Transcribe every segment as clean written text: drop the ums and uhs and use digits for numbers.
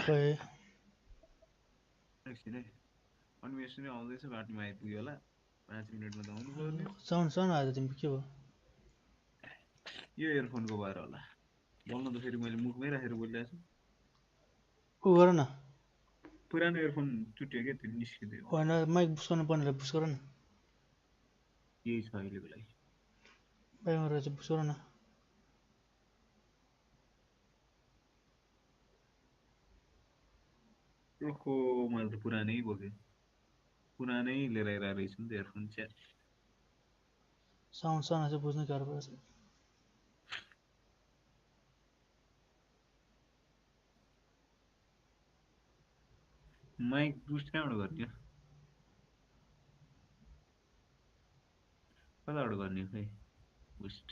खोइ एकछिन है अन्वेषण नै आउँदैछ बाटोमा आइपुग्यो होला 5 मिनेटमा त आउनु पर्ने साउन्ड आयो तिम्रो के भयो यो इयरफोनको भएर होला बोल्न त फेरि मैले मुखमै राखेर बोलिरहेको छु उ गर न पुरानो इयरफोन चुट्यो के त्यो निस्किदियो होइन माइक बुस गर्नु पर्ने बुस गर न यही छ अहिलेको लागि बाहिरमा रहेछ बुस गर न ओहो मैले त पुरानै बोकेँ पुरानै लिएर आइरहेको रहेछु नि त इयरफोन च्याट साउन्ड सानो चाहिँ बुझ्नु गाह्रो पर्छ माइक बुस्ट कहाँबाट गर्ने कताबाट गर्ने खै बुस्ट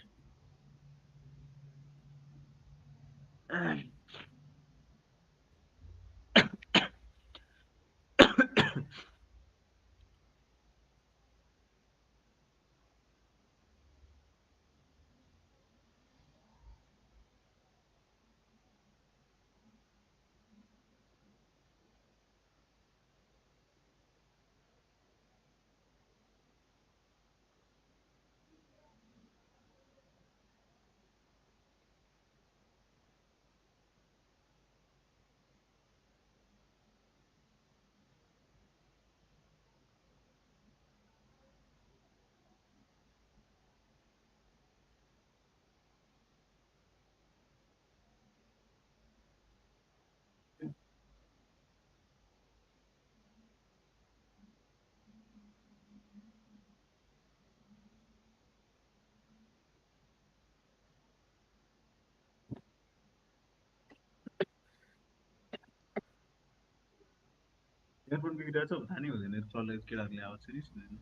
इयरफोन बिग्रिरहेको छ थाहा नै हुँदैन चलेर केटाहरूले आवाज पनि सुन्दैन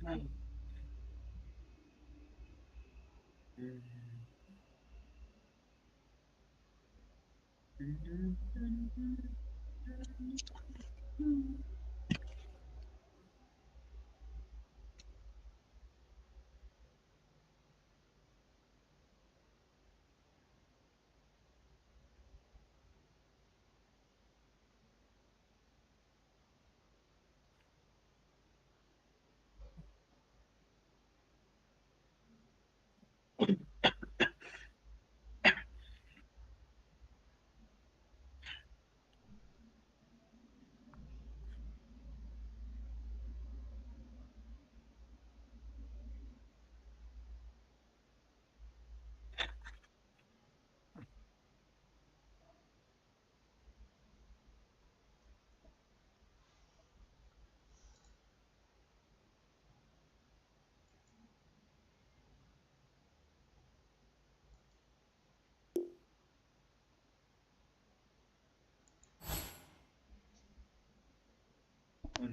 Oni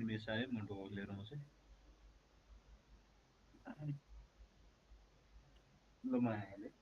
me saya mantu lihat masih lumayan.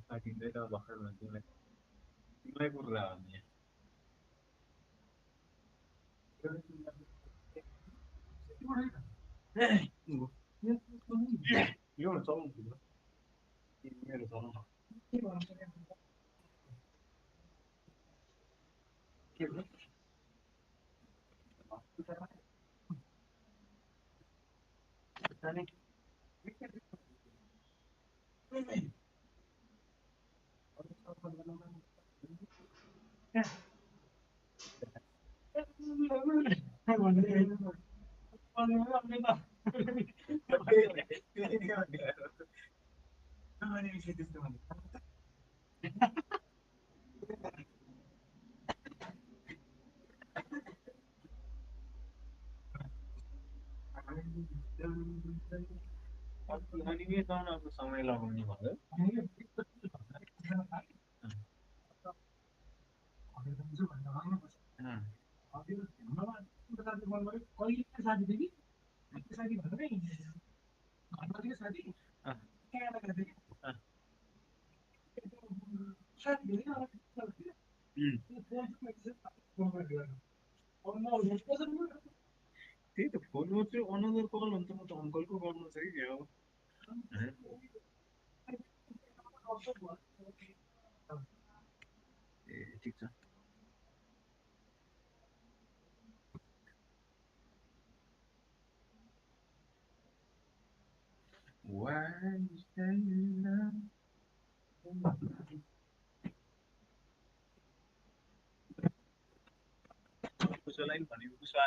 काटिँदै त भर्खर तिमीलाई तिमीलाई कुरा भन्ने यो चलाउँछु मेरो चलाउनु के अनिमे चलाउनको समय लगाउने भयो त्यही त फोनमा चाहिँ अनदर कल हुन्छ म त अङ्कलको गर्नु छ कि क्या हो ए ठिक छ कुसोलाई पनि भनेको कुसो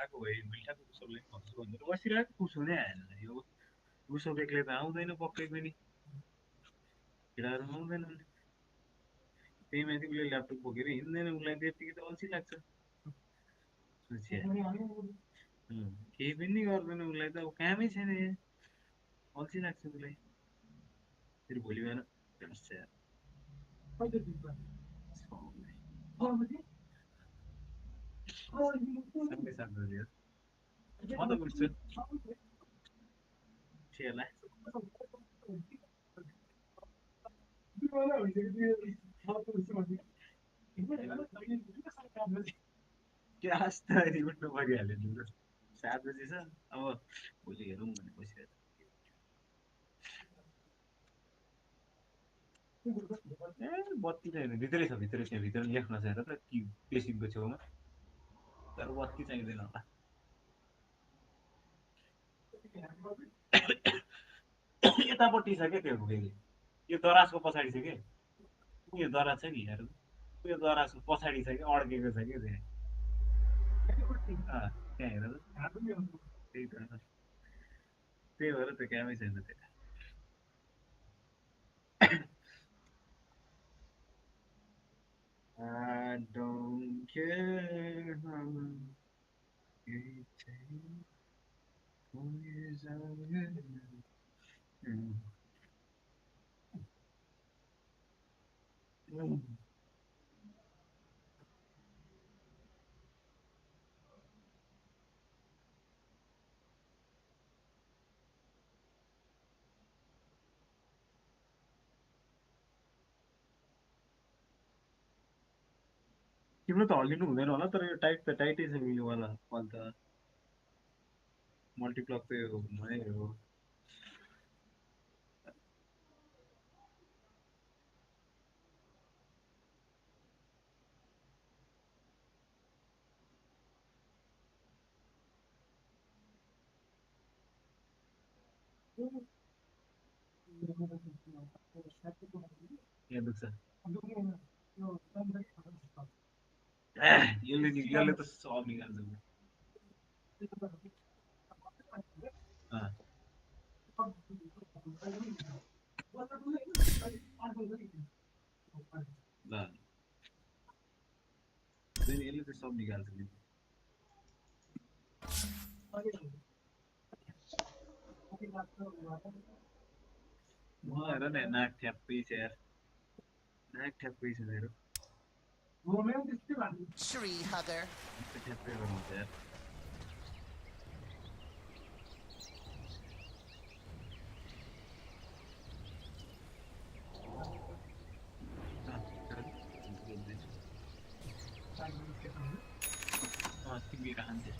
आएको भए मिठाको कुसोलाई पनि भन्छु भनेर बसिरहेको कुसो नै आएन यो कुसो बेग्लै त आउँदैन पक्कै पनि केटाहरू आउँदैनन् त्यही माथि उसले ल्यापटप बोकेर हिँड्दैन उसलाई त्यतिकै त अल्छी लाग्छ केही पनि गर्दैन उसलाई त अब कामै छैन यहाँ अल्छी लाग्छ उसलाई फेरि भोलि बिहान साढे 7 बजे म त उठ्छु ठेला के आस्तारी उठ्नु परिहाल्यो नि 7 बजी छ अब भोलि हेरौँ भने बसिरहेको ए बत्ती छैन भित्रै छ भित्र त्यहाँ भित्र लेख्न छ हेर त पेसिङको छेउमा तर बत्ती चाहिँदैन होला यतापट्टि छ क्या त्यो फेरि यो दराजको पछाडि छ कि उयो दराज छ नि हेर उयो दराजको पछाडि छ कि अड्केको छ कि त्यहाँ त्यहाँ हेर त्यही त त्यही भएर त कामै छैन त्यहाँ I don't care how it takes. तिम्रो त हल्लिनु हुँदैन होला तर यो टाइट त टाइटै छ यो वाला वाल त मल्टिप्लक त यो नै हो यहाँ दुख्छ यसले त सब निकाल्छ ल यसले त सब निकाल्छ म हेर न नाक ठ्याप्पै छ यार नाक ठ्याप्पै छ मेरो Tree hugger. ठ्याप्पै गर्नुहुन्छ यार Tinggirahan din.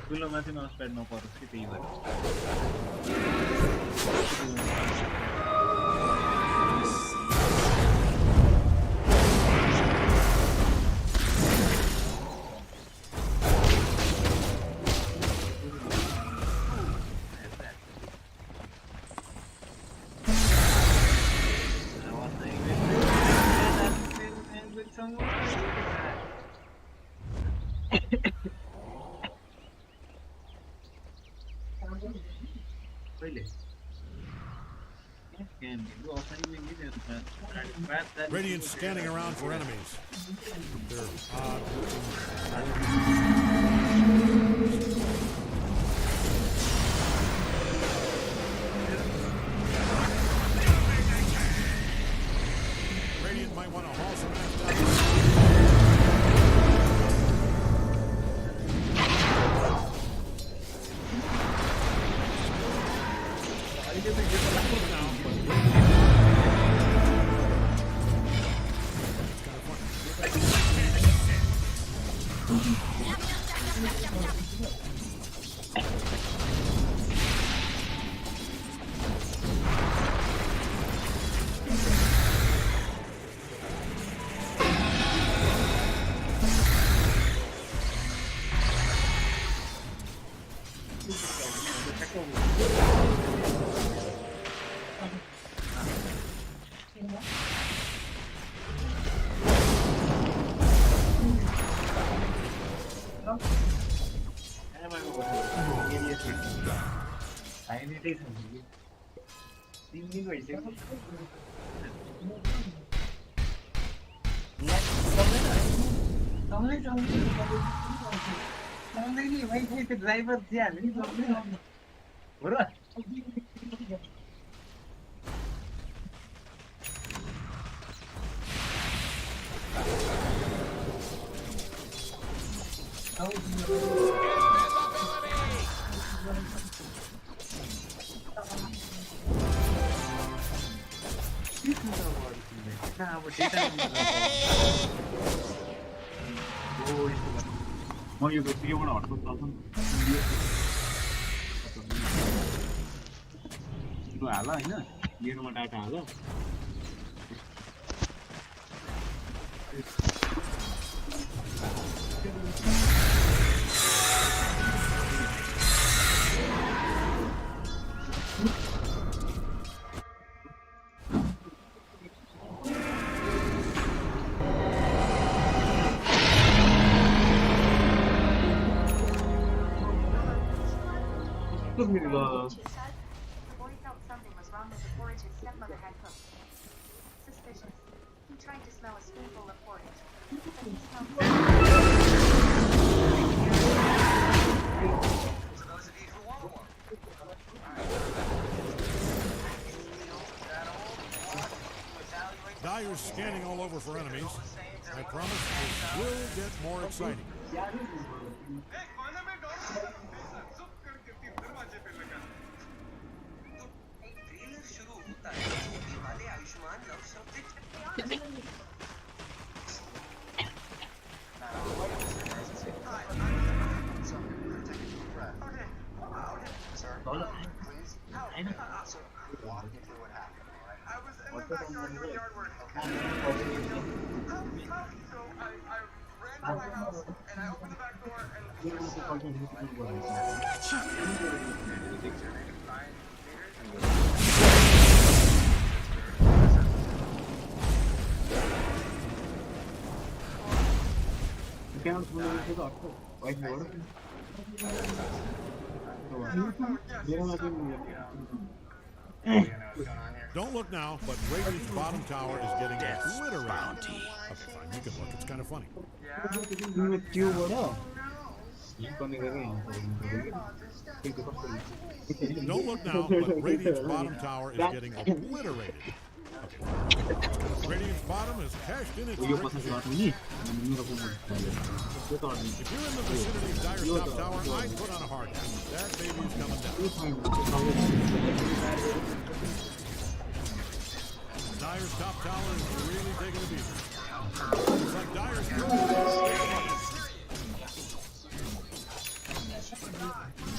ठुलोमाथि माउस प्याड नपरोस् कि त्यही भएर Radiant scanning around for enemies. They're odd. Radiant might want to haul some ass down. Driver yeah, म यो भिडियोबाट हट्नु सक्छु त्यो हाल हैन मेरोमा data hall The boy felt something was wrong with the porridge his stepmother had cooked. Suspicious. He tried to smell a spoonful of porridge, but he smelled For those of you who want one. Dyer's scanning all over for enemies. I promise it will get more exciting. Walk me through what happened, alright? I was in the backyard where Don't look now, but Radiant's bottom tower is getting obliterated. Okay, fine, you can look. It's kind of funny. Don't look now, but Radiant's bottom tower is getting obliterated. Radiant's bottom has cashed in its riches. If you're in the vicinity of Dire's top tower, I'd put on a hard hat. That baby is coming down. Dire's top tower is really taking a beating. Looks like Dire's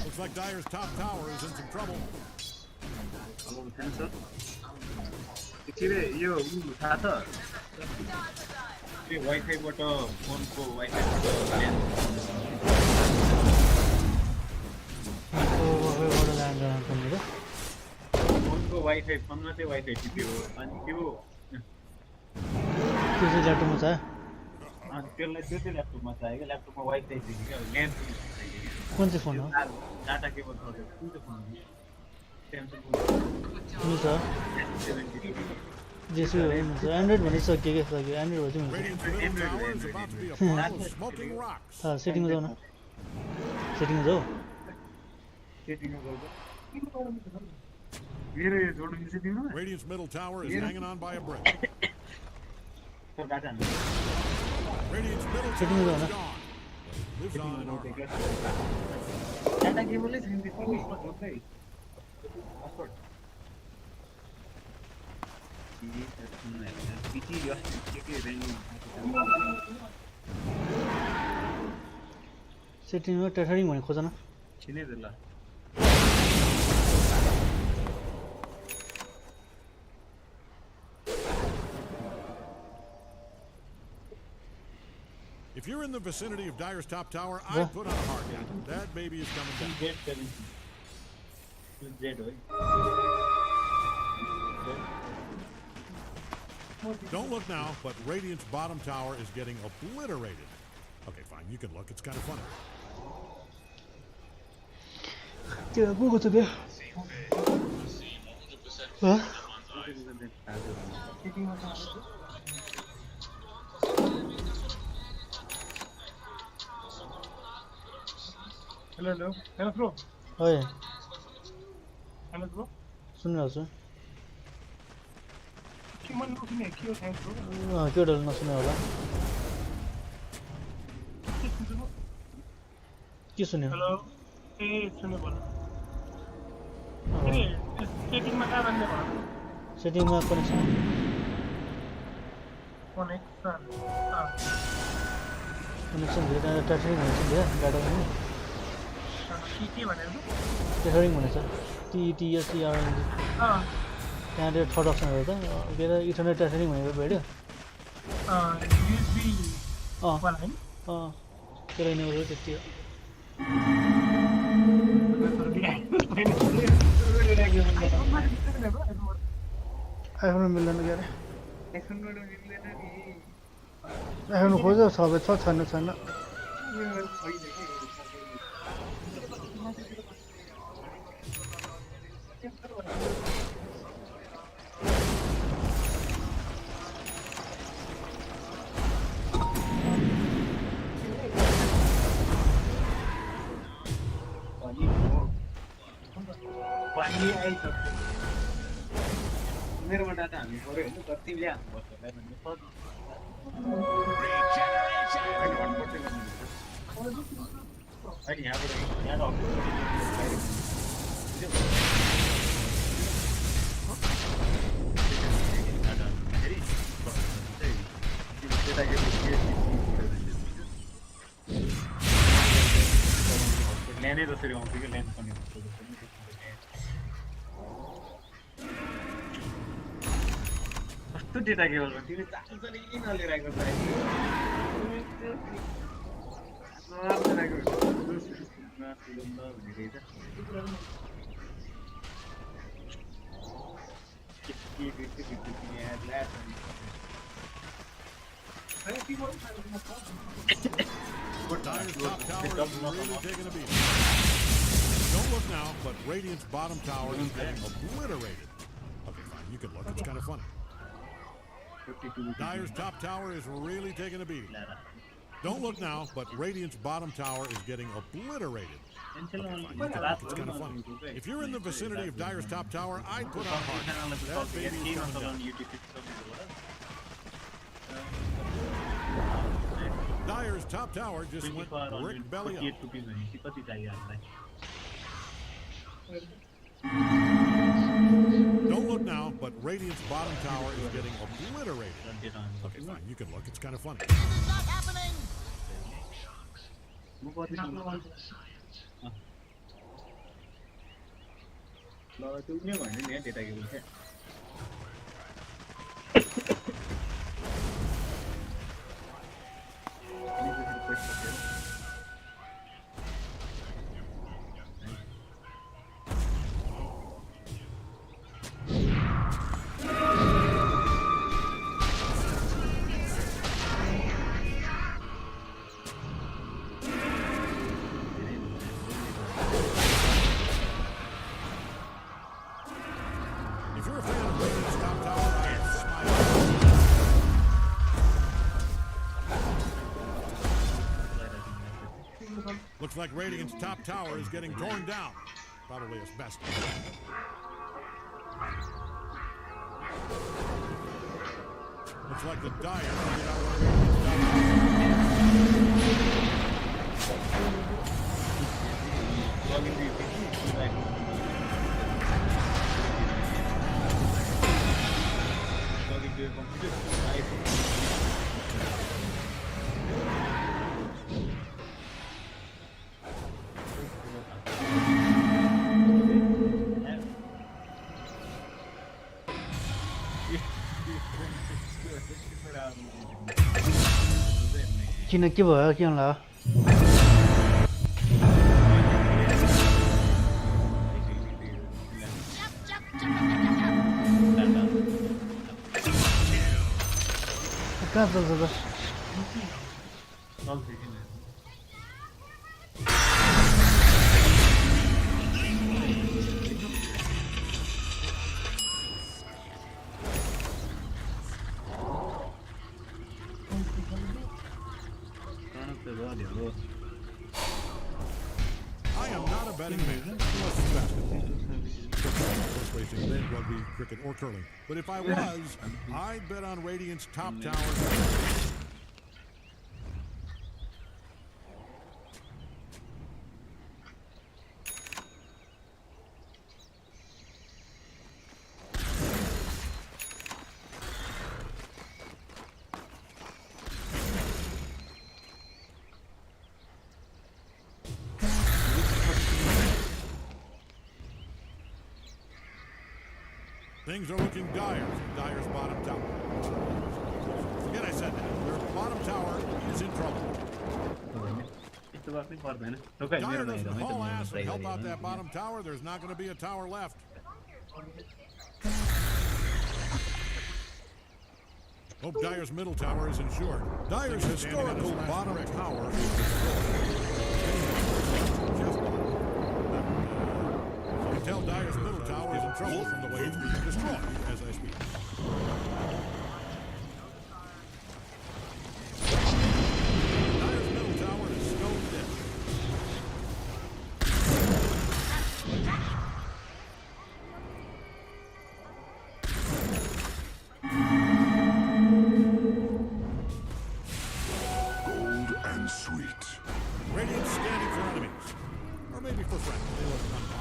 Looks like Dire's top tower is in some trouble. यो थाहा छ त्यो वाइफाईबाट फोनको वाइफाईबाट फोनको wifi फोनमा चाहिँ wifi टिप्यो अनि त्यो ल्यापटपमा छ अनि त्यसलाई त्यो चाहिँ ल्यापटपमा चाहियो ल्यापटपमा वाइफाई थियो कि ल्यान्ड कुन चाहिँ फोन हो डाटा केबल सर्टेज कुन चाहिँ फोन स्यामसङ कुन छ जेसु एन्ड्रोइड भनिसक्यो के सक्यो एन्ड्रोइड चाहिँ हुन्छ सेटिङमा जाऊ न सेटिङमा जाऊ Radiant's middle tower is hanging on by a brick. Radiant's middle tower is gone. Lives on in our hearts. Data केबलले छैन त्यसको खै सेटिङमा टेटरिङ भने खोज न छिनै ल If you're in the vicinity of Dire's top tower, I'd put on a hard hat. That baby is coming down. Don't look now, but Radiant's bottom tower is getting obliterated. Okay, fine, you can look. It's kind of funny. त्यो को छ त्यो ह hello bro ओए hello bro सुनिरहेको छु के मन नसुने के हो थ्याङ्क्स ब्रो के डल नसुने होला के सुन्यो हेलो ए सुन्नु पर्यो सेटिङमा कहाँ भन्ने भयो सेटिङमा कनेक्सन कनेक्सन भेट्दा टेटरिङ भनेछ नि डाटा पनि के भनेर टेटरिङ भनेछ TETSERING त्यहाँ त्यो थर्ड अप्सन हेर्दा के अरे इन्टरनेट टेटरिङ भनेर भेट्यो त्यसलाई नेभर त्यति हो आइफोन मिल्दैन के अरे आइफोन खोज सबै छ छैन छैन मेरोमा डाटा हाल्नु पर्यो होइन तर तिमीले हाल्नुपर्छ अनि यहाँबाट ल्यानै जसरी आउँथ्यो कि ल्यान्ड पनि कस्तो डेटा केबल तिमी चाल नलिरहेको छ Dyer's top tower is really taking a beating. Don't look now, but Radiant's bottom tower is getting obliterated. Okay, fine, you can look. It's kind of funny. Dyer's top tower is really taking a beating. Don't look now, but Radiant's bottom tower is getting obliterated. Okay, fine, you can look. It's kind of funny. If you're in the vicinity of Dyer's top tower, I'd put on heart. That baby is coming down. Dyer's top tower just went brick belly up. Don't look now, but Radiant's bottom tower is getting obliterated. Okay, fine, you can look. It's kind of funny. Not happening! If you're a fan of Radiant's top tower, I'd smile. Looks like Radiant's top tower is getting torn down. Probably asbestos. Looks like the Dire figured out where Radiant's top tower. किन के भयो के होला कहाँ चल्छ त I am not a betting man, unless it's basketball. Horse racing, rugby, cricket, or curling. But if I was, I'd bet on Radiant's top tower. Things are looking dire for Dyer's bottom tower. Forget I said that. Their bottom tower is in trouble. Dyer doesn't haul ass and help out that bottom tower, there's not going to be a tower left. Hope Dyer's middle tower is insured. Dyer's historical bottom tower is destroyed. You can tell Dyer's middle tower is in trouble from the way it's being destroyed as I speak. Dyer's middle tower is stone dead. Bold and sweet. Radiant's scanning for enemies. Or maybe for friends. They look unbothered.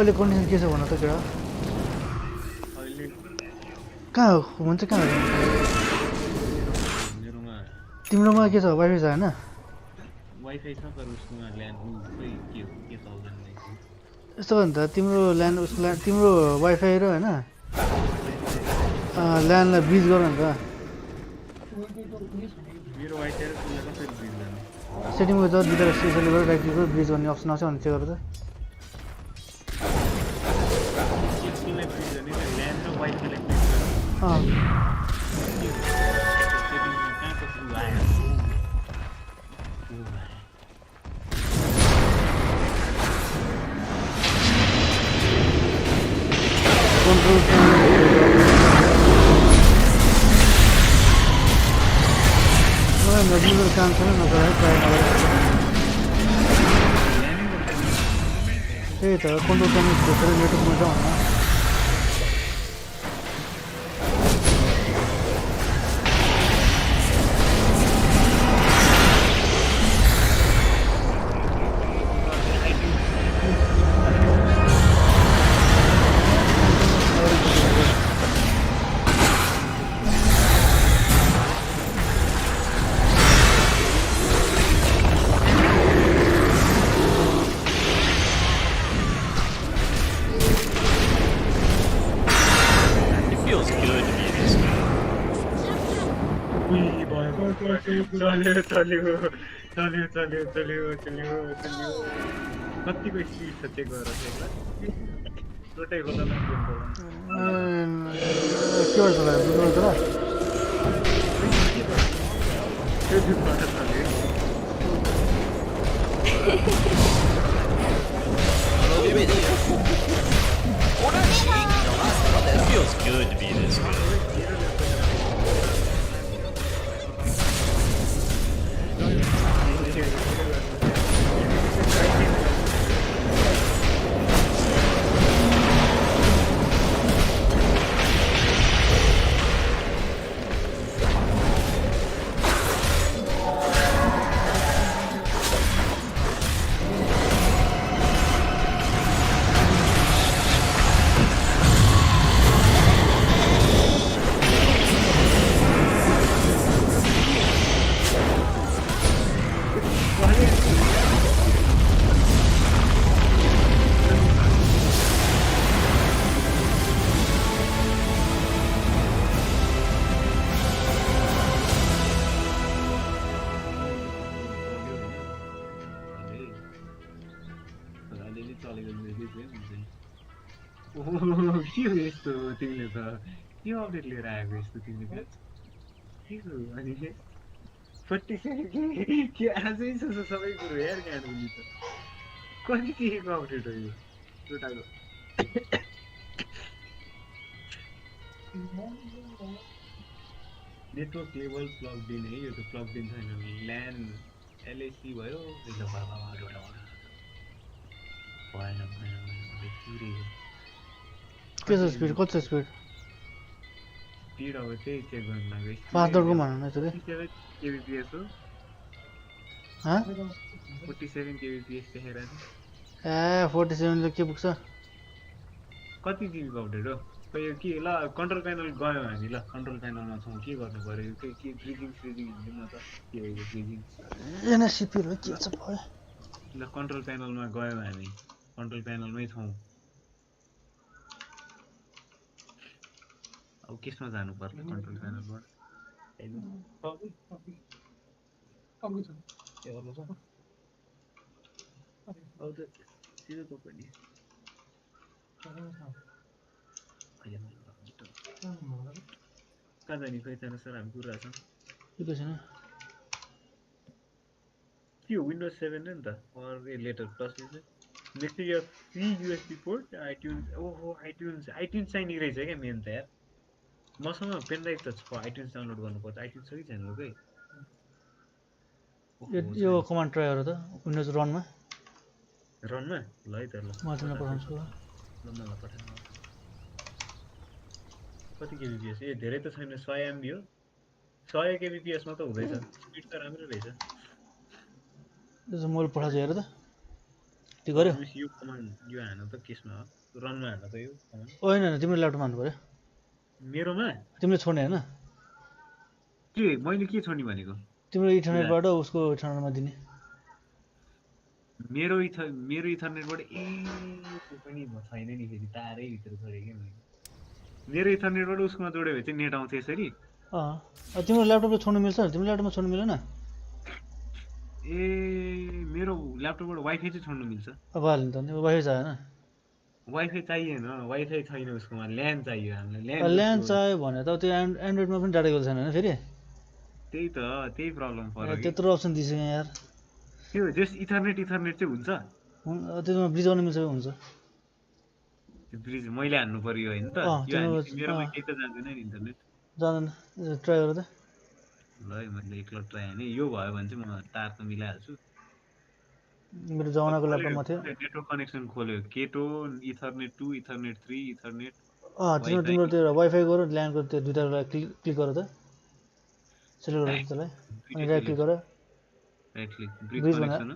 अहिले condition के छ भन त केटा अहिले कहाँ हुन्छ कहाँ मेरोमा तिम्रोमा के छ वाइफाई छ हैन वाइफाई छ तर उसकोमा ल्यान्ड खै के चल्दैन रहेछ यस्तो हो नि त तिम्रो ल्यान्ड उसको ल्यान्ड तिम्रो वाइफाई र हैन ल्यान्डलाई ब्रिज गर नि त मेरो वाइफाई र त्यसलाई कसरी ब्रिज गर्ने सेटिङमा जति बित्तर स्पेसली गरेर राइट क्लिक गरेर ब्रिज गर्ने अप्सन आउँछ भने चेक गर त त्यसलाई ब्रिज गर्ने त ल्यान्ड र वाइफाईलाई ब्रिज गर्ने सेटिङमा कहाँ कस्तो आयो कन्ट्रोल नजिकको काम छैन नगरे ट्राई नगरे त्यही त कन्ट्रोल प्यानल खोसेर नेटवर्कमा जाउँ न कतिको स्पिड छ चेक गरेर रोटै खोल्दा के गर्छ होला बुझ्नु होला It feels good to be this good. के हो यस्तो तिमीले त के अपडेट लिएर आएको यस्तो तिमीले के हो अनि 47 के आजै छ सबै कुरो यार गाडी त कति के अपडेट हो यो टोटाको नेटवर्क लेभल प्लग इन है यो त प्लग इन छैन ल्यान एलएसी भयो यसो भएन के छ स्पिड कति छ स्पिड स्पिड अब चाहिँ चेक गर्न लाग्यो फास्ट दरको भन न यसले केबीपीएस हो ह 47 केबीपीएस देखाइरहेको छ ए 47 ले के पुग्छ कति जिबीको अपडेट हो यो के ल कन्ट्रोल प्यानल गयो हामी ल कन्ट्रोल प्यानलमा छौँ के गर्नु पर्यो यो के ब्रिजिङ हिँड्नु न त के हो यो ब्रिजिङ एनएससीपी हो के छ भयो ल कन्ट्रोल प्यानलमा गयो हामी कन्ट्रोल प्यानलमै छौँ अब केसमा जानु पर्छ कन्ट्रोल प्यानलबाट हैन अब त सिधै त पनि कहाँ जाने खै जानु सर हामी कुरा छ के छैन के हो विन्डोज 7 हो नि त or later plus next year free USB port iTunes ओहो आइट्युन्स चाहिने रहेछ क्या मेन त यार मसँग पेन ड्राइभ त छ आइट्युन्स डाउनलोड गर्नुपर्छ आइट्युन्स छ कि छैन लु यो कमान्ड ट्राई गर त विन्डोज रनमा ल है त ल म तिमीलाई पठाउँछु ल मलाई पठाउनु कति केबीपीएस ए धेरै त छैन 100 एमबी हो 100 केबीपीएस मा त हुँदैछ स्पिड त राम्रो रहेछ त्यसो मैले पठाउँछु हेर त त्यो गर्यो यो कमान्ड यो हान त केसमा हो रनमा हान त यो कमान्ड होइन होइन तिम्रो ल्यापटपमा हान्नु पर्यो मेरोमा तिमीले छोड्ने होइन के मैले के छोड्ने भनेको तिम्रो इन्टरनेटबाट उसको इन्टरनेटमा दिने मेरो इथरनेटबाट त्यो पनि छैन नि फेरि तारै भित्र छोडेँ क्या मैले मेरो इथरनेटबाट उसकोमा जोड्यो भने चाहिँ नेट आउँछ यसरी तिम्रो ल्यापटपले छोड्नु मिल्छ तिम्रो ल्यापटपमा छोड्नु मिलेन ए मेरो ल्यापटपबाट वाइफाई चाहिँ छोड्नु मिल्छ अब हाल्नु त नि वाइफाई चाहिएन वाइफाई चाहिएन वाइफाई छैन उसकोमा ल्यान चाहियो हामीलाई ल्यान्ड चाहियो भने त त्यो एन्ड्रोइडमा पनि डाटा केबल छैन होइन फेरि त्यही प्रब्लम पर्यो त्यत्रो अप्सन दिइसक्यो यार त्यो जस्ट इथरनेट चाहिँ हुन्छ त्यसमा ब्रिज गर्नु मिल्छ हुन्छ त्यो ब्रिज मैले हान्नु पर्यो होइन त यो मेरोमा केही त जाँदैन नि इन्टरनेट जाँदैन ट्राई गर त ल मैले एकलट ट्राई हाने यो भयो भने चाहिँ म तार त मिलाइहाल्छु मेरो जमानाको ल्यापटपमा थियो नेटवर्क कनेक्सन खोल्यो केटो इथरनेट 2 इथरनेट 3 इथरनेट तिम्रो त्यो वाइफाई गर ल्यान्डको त्यो दुईवटालाई क्लिक गर त सेलेक्ट गर त्यसलाई अनि राइट क्लिक गर राइट क्लिक ब्रिज कनेक्सन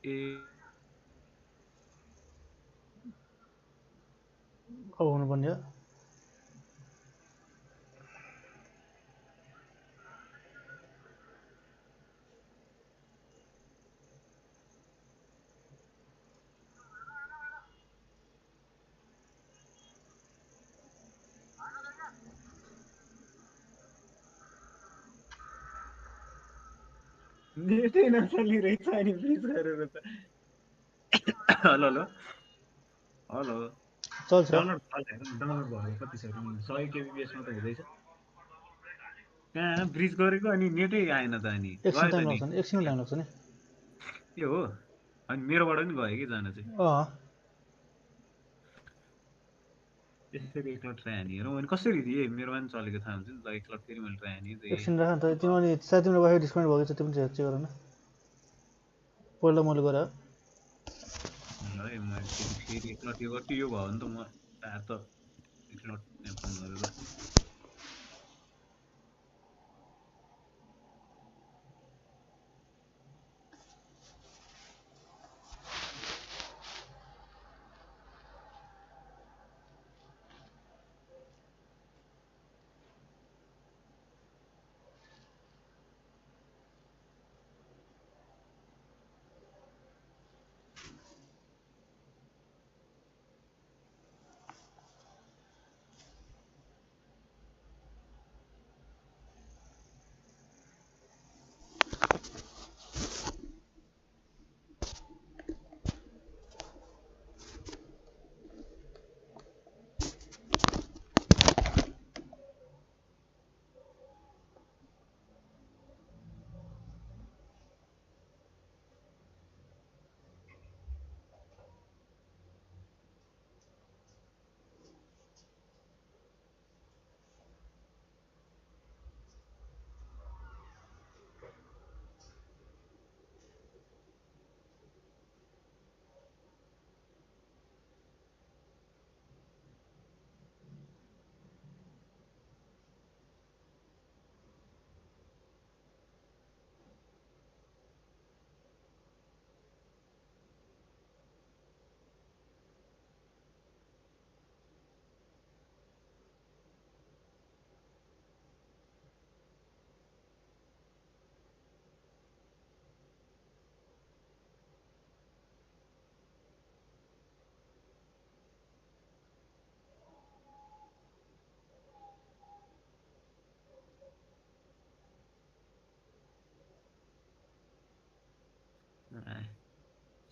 ए अब हुनुपर्ने हो नेटै नचलिरहेछ अनि ब्रिज गरेर त हेलो हेलो हेलो चल्छ डाउनलोड भयो कति छ 100 kbps मा त हुँदैछ कहाँ ब्रिज गरेको अनि नेटै आएन त अनि एकछिन टाइम लाग्छ नि एकछिन टाइम लाग्छ नि के हो अनि मेरोबाट पनि गयो कि जान चाहिँ यसरी एकलट ट्राई हानी हेरौँ अनि कसरी दिए मेरोमा पनि चलेको थाहा हुन्छ नि त एकलट फेरि मैले ट्राई हानी एकछिन राख त तिम्रो अनि सायद तिम्रो वाइफाई डिस्कनेक्ट भएको छ त्यो पनि चेक गर न पहिला मैले गरेँ ल है म फेरि एकलट यो गर्छु यो भयो भने त म तार त एकलट फोन गरेर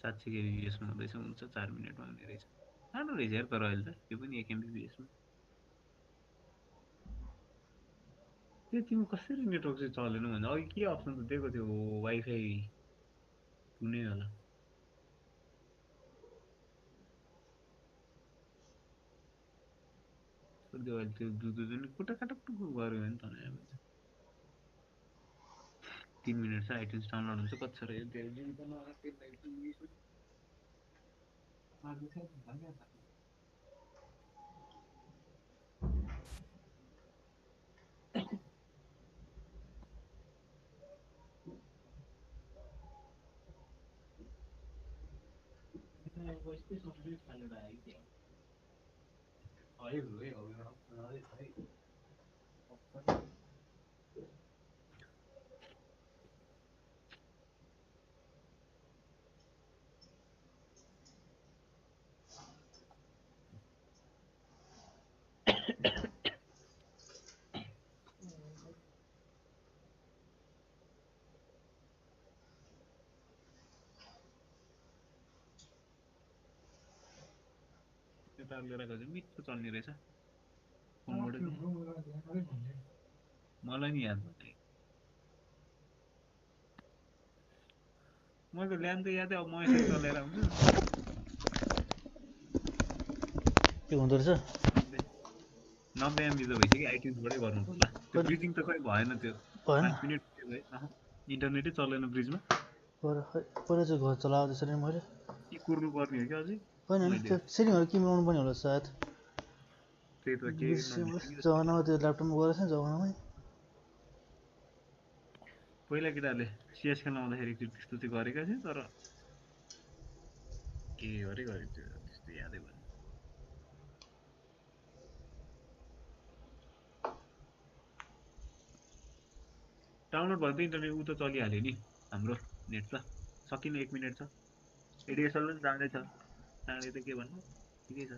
साँच्चै kbps मा हुँदैछ हुन्छ 4 मिनेटमा हुने रहेछ सानो रहेछ यार तर अहिले त यो पनि 1 mbps मा त्यो तिम्रो कसरी नेटवर्क चाहिँ चलेन भने अघि के अप्सन त दिएको थियो वाइफाई कुनै होला त्यो अहिले त्यो दुधु जुन कुटाकाटक गऱ्यो भने त 3 मिनेट छ आइट्युन्स डाउनलोड हुन्छ कति छ र यो धेरै दिन त मिठो चल्ने रहेछ मलाई नि याद भयो मैले ल्यान त यादै अब म यसरी चलेर हुन्छ के हुँदो रहेछ 90 MB त भइसक्यो आइट्युन्सबाटै गर्नु पर्ला त्यो ब्रिजिङ त खै भएन त्यो 5 मिनेट इन्टरनेटै चलेन ब्रिजमा पहिला चाहिँ घर चलाएको त्यसरी मैले के कुर्नु पर्ने हो कि अझै होइन त्यो सेटिङहरू के मिलाउनु पर्ने होला सायद त्यही त के जमानामा त्यो ल्यापटपमा गरेको थिएँ जमानामै पहिला केटाहरूले सिएस खेल्न आउँदाखेरि त्यस्तो चाहिँ गरेका थिए तर के गरे त्यो त्यस्तो यादै भएन डाउनलोड भयो त इन्टरनेट उ त चलिहाल्यो नि हाम्रो नेट त सकिन 1 मिनेट छ एडिएसएल पनि जाँदैछ जाँदै त के भन्नु ठिकै छ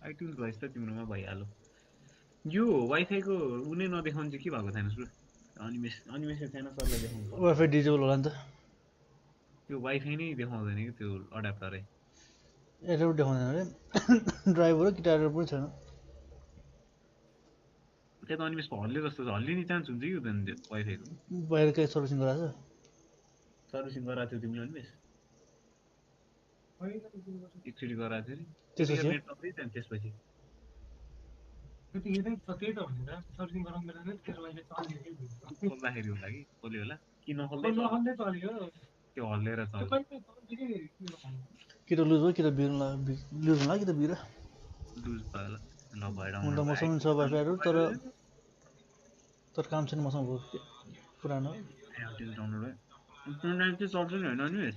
आइट्युन्स भएछ त तिम्रोमा भइहाल्यो यो वाइफाई को उनी नदेखाउनु चाहिँ के भएको छैन सुरु एनिमेसन छैन सरलाई देखाउनु वाइफाई डिजेबल होला नि त त्यो वाइफाई नै देखाउँदैन कि त्यो अड्याप्टरै एरर देखाउँदैन अरे ड्राइभर र गिटारहरू पनि छैन त्यहाँ त एनिमेसन हल्ले जस्तो छ हल्लिने चान्स हुन्छ कि हुँदैन त्यो वाइफाईको बाहिर केही सर्भिसिङ गराएको छ सर्भिसिङ गराएको थियो तिमीले एनिमेसन एकचोटि गराएको थियो नि त्यसपछि नेट टप्दै त्यहाँ त्यसपछि खोल्दाखेरि होला कि खोल्यो होला कि नखोल्दै त्यो हल्लेर चल्छ कि त लुज भयो कि त लुज होला कि त बिर लुज भयो होला ल भएर हुन त मसँग छ वाइफाईहरू तर काम छैन मसँग पुरानो डाउनलोड इन्टरनेट चाहिँ चल्छ नि होइन नि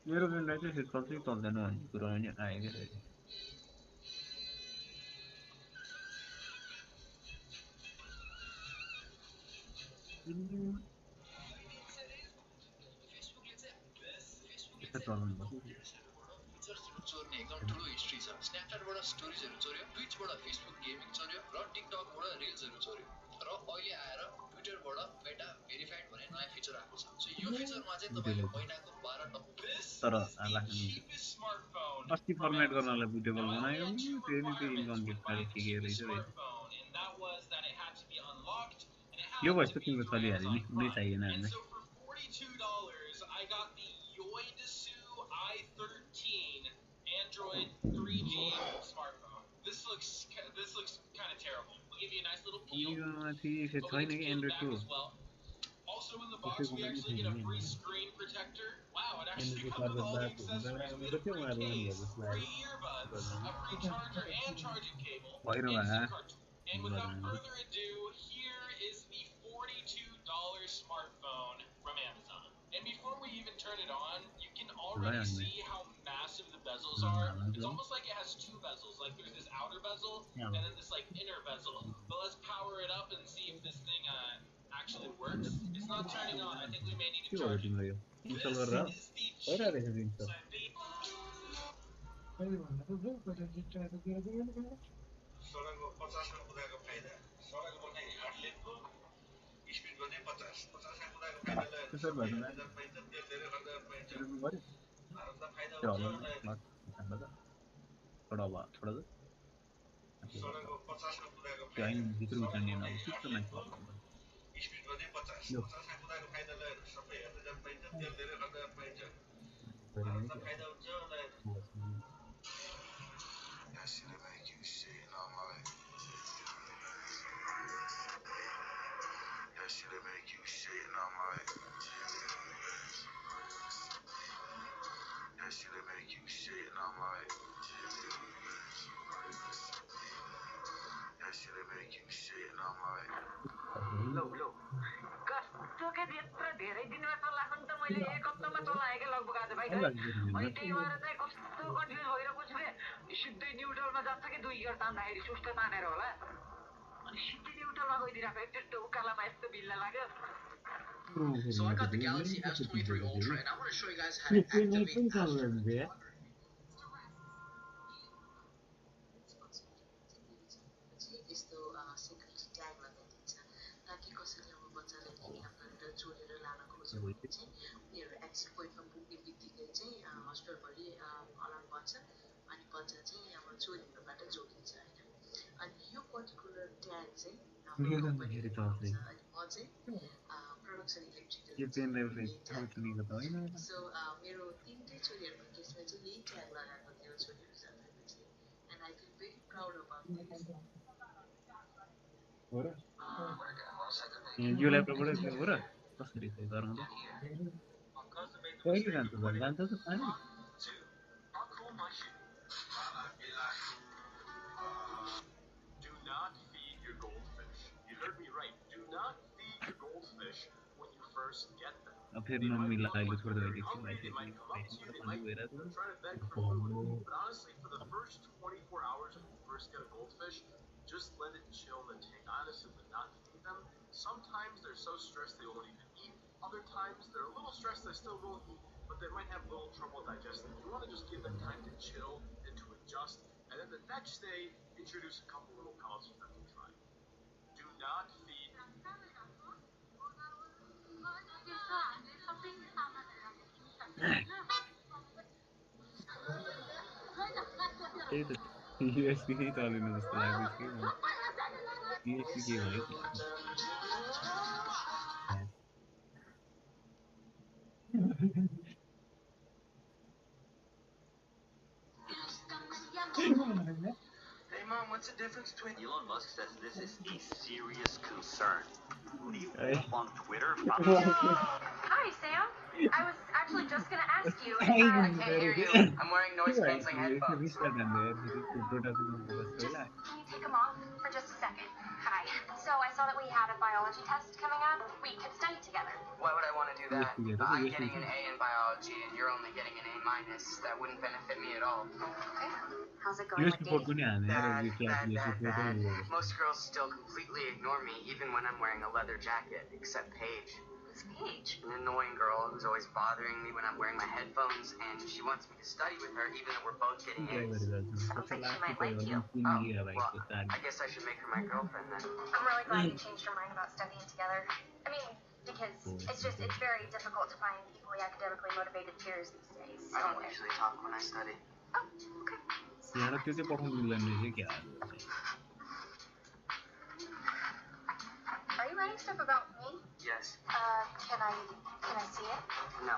मेरो इन्टरनेट चाहिँ फेरि चल्छ कि चल्दैन भन्ने कुरा नि आयो क्या फेरि चोर्ने एकदम ठुलो हिस्ट्री छ स्न्यापच्याटबाट स्टोरिजहरू चोर्यो ट्विचबाट फेसबुक गेमिङ चोर्यो र टिकटकबाट रिल्सहरू चोर्यो र अहिले आएर ट्विटरबाट मेटा भेरिफाइड भन्ने नयाँ फिचर आएको छ सो यो फिचरमा चाहिँ तपाईले महिनाको 12 तर अस्ति फर्मेट गर्नलाई बुटेबल बनायो फेरि त्यो इन्कम्प्लिट पारे के रहेछ यो भएछ त तिम्रो चलिहाल्यो नि कुनै चाहिएन हामीलाई Android 3G smartphone. This looks kind of terrible. We'll give you a nice little peel. Also in the box, we actually get a free screen protector. Wow, it actually comes with all the accessories. We get a free case, free earbuds, a free charger and charging cable, and SIM cards. And without further ado, here is the $42 smartphone from Amazon. And before we even turn it on, you can already see how massive the bezels are. It's almost like it has two bezels. Like there's this outer bezel and then this like inner bezel. But let's power it up and see if this thing actually works. It's not turning on. I think we may need to charge it. This is the shit, and I'm like, that shit'll make you shit, and I'm like, that shit'll make you shit, and I'm like, लो कस्तो के यत्र धेरै दिनमा चलाएको नि त मैले एक हप्तामा चलाएँ के लगभग आज भाइ अनि त्यही भएर चाहिँ कस्तो कन्फ्युज भइरहेको छु के सिधै न्युट्रलमा जान्छ कि 2 गियर तान्दाखेरि सुस्त तानेर होला अनि सिधै न्युट्रलमा गइदिरहेको एकचोटि उकालामा यस्तो भिल्ला लाग्यो. So I got the Galaxy S23 Ultra, and I want to show you guys how to activate Astro. यस्तो सेक्युरिटी ट्याग लगाइदिन्छ ताकि कसैले अब बच्चालाई किडन्याप चोरेर लान खोज्यो भने चाहिँ उनीहरू एक्सिट पोइन्टमा पुग्ने बित्तिकै चाहिँ हस्पिटलभरि अलार्म बज्छ अनि बच्चा चाहिँ अब चोरीहरूबाट जोगिन्छ होइन. अनि यो पर्टिकुलर ट्याग चाहिँ हाम्रो कम्पनीले बनाउँछ अनि म चाहिँ प्रोडक्सन इलेक्ट्रिकल सो मेरो 3टै छोरीहरूको केसमा चाहिँ यही ट्याग लगाएको थियो छोरीहरू जाँदाखेरि चाहिँ and I feel very proud about this. यो ल्यापटपबाट के हो र कसरी चाहिँ गराउँदा कहिले जान्छ त पानी Do not feed your goldfish. You heard me right. Do not feed your goldfish when you first get them. फेरि नमिला अहिले छोड्दै They might come up to you, they might try to beg for food. But honestly, for the first 24 hours when you first get a goldfish, just let it chill in the tank. Honestly, would not feed them. Sometimes they're so stressed they won't even eat. Other times they're a little stressed, they still will eat, but they might have a little trouble digesting. You want to just give them time to chill and to adjust, and then the next day, introduce a couple little pellets for them to try. Do not feed. USB नै चलेन जस्तो लाग्दैछ कि USB के भयो Hey mom, what's the difference between Elon Musk says this is a serious concern. Who do you follow on Twitter? Hi, Sam. I was actually just gonna ask you. I can't hear you. I'm wearing noise-canceling headphones. Can you take them off for just a second? Hi. So I saw that we had a biology test coming up. We could study together. Why would I want to do that? I'm getting an A in biology and you're only getting an A-. That wouldn't benefit me at all. Okay. How's it going with dating? Bad. Most girls still completely ignore me, even when I'm wearing a leather jacket, except Paige. Who's Paige? An annoying girl who's always bothering me when I'm wearing my headphones, and she wants me to study with her even though we're both getting A's. Sounds like she might like you. Oh, well, I guess I should make her my girlfriend then. I'm really glad you changed your mind about studying together. I mean, because it's very difficult to find equally academically motivated peers these days. I don't usually talk when I study. Oh, okay. यहाँ त्यो चाहिँ पठाउनु मिल्दैन चाहिँ क्या Are you writing stuff about me? Yes. Can I see it? No.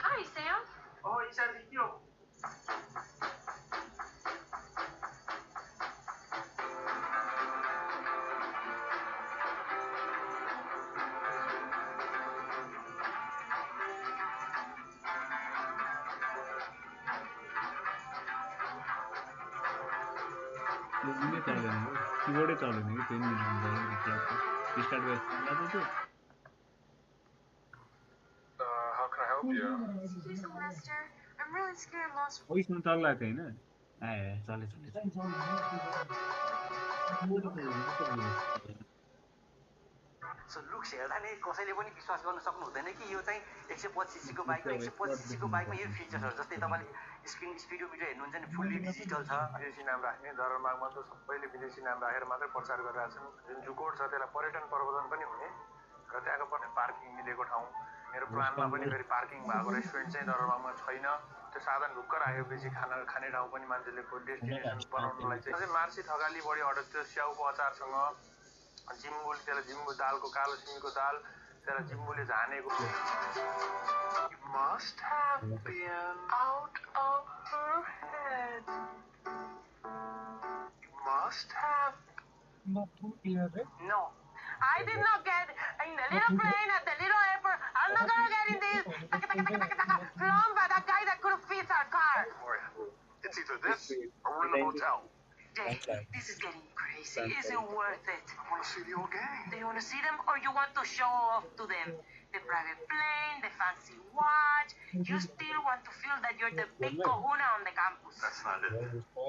Hi, Sam. Oh, you said it, yo. Keyboard चलेन कि pen start गरेछ How can I help you? Excuse me, mister. I'm really scared and lost. ओइसमा चल्ला छैन चले So looks हेर्दा नि कसैले पनि विश्वास गर्न सक्नु हुँदैन कि यो चाहिँ 125 सीसी को बाइक र 125 सीसी को बाइकमा यो फिचर्सहरु जस्तै तपाईले स्क्रिन स्पिडोमिटर हेर्नुहुन्छ नि फुल्ली डिजिटल छ. विदेशी नाम राख्ने दरबारमा त सबैले विदेशी नाम राखेर मात्र प्रचार गरिरहेछन्. जुन जुकोड छ त्यसलाई पर्यटन प्रबन्धन पनि हुने र त्यहाँको पनि पार्किङ मिलेको ठाउँ मेरो प्लानमा पनि फेरि पार्किङ भएको रेस्टुरेन्ट चाहिँ दरबारमा छैन. त्यो साधन ढुक्क राखेपछि खाने ठाउँ पनि मान्छेले डेस्टिनेसन बनाउनलाई चाहिँ मार्सी थकाली बढी अर्डर त्यो स्याउको अचारसँग जिम्बुल त्यसलाई जिम्बु दालको कालो सिमीको दाल त्यसलाई जिम्बुले झानेको Must have been out of her head. You must have. No, I did not get in the little plane at the little airport. I'm not gonna get in this plum by that guy that couldn't fit our car. It's either this or we're in a motel. Jay, this is getting crazy. Is it worth it? I want to see the old gang. Do you want to see them or you want to show off to them? The private plane, the fancy watch. You still want to feel that you're the big kahuna on the campus. That's not it.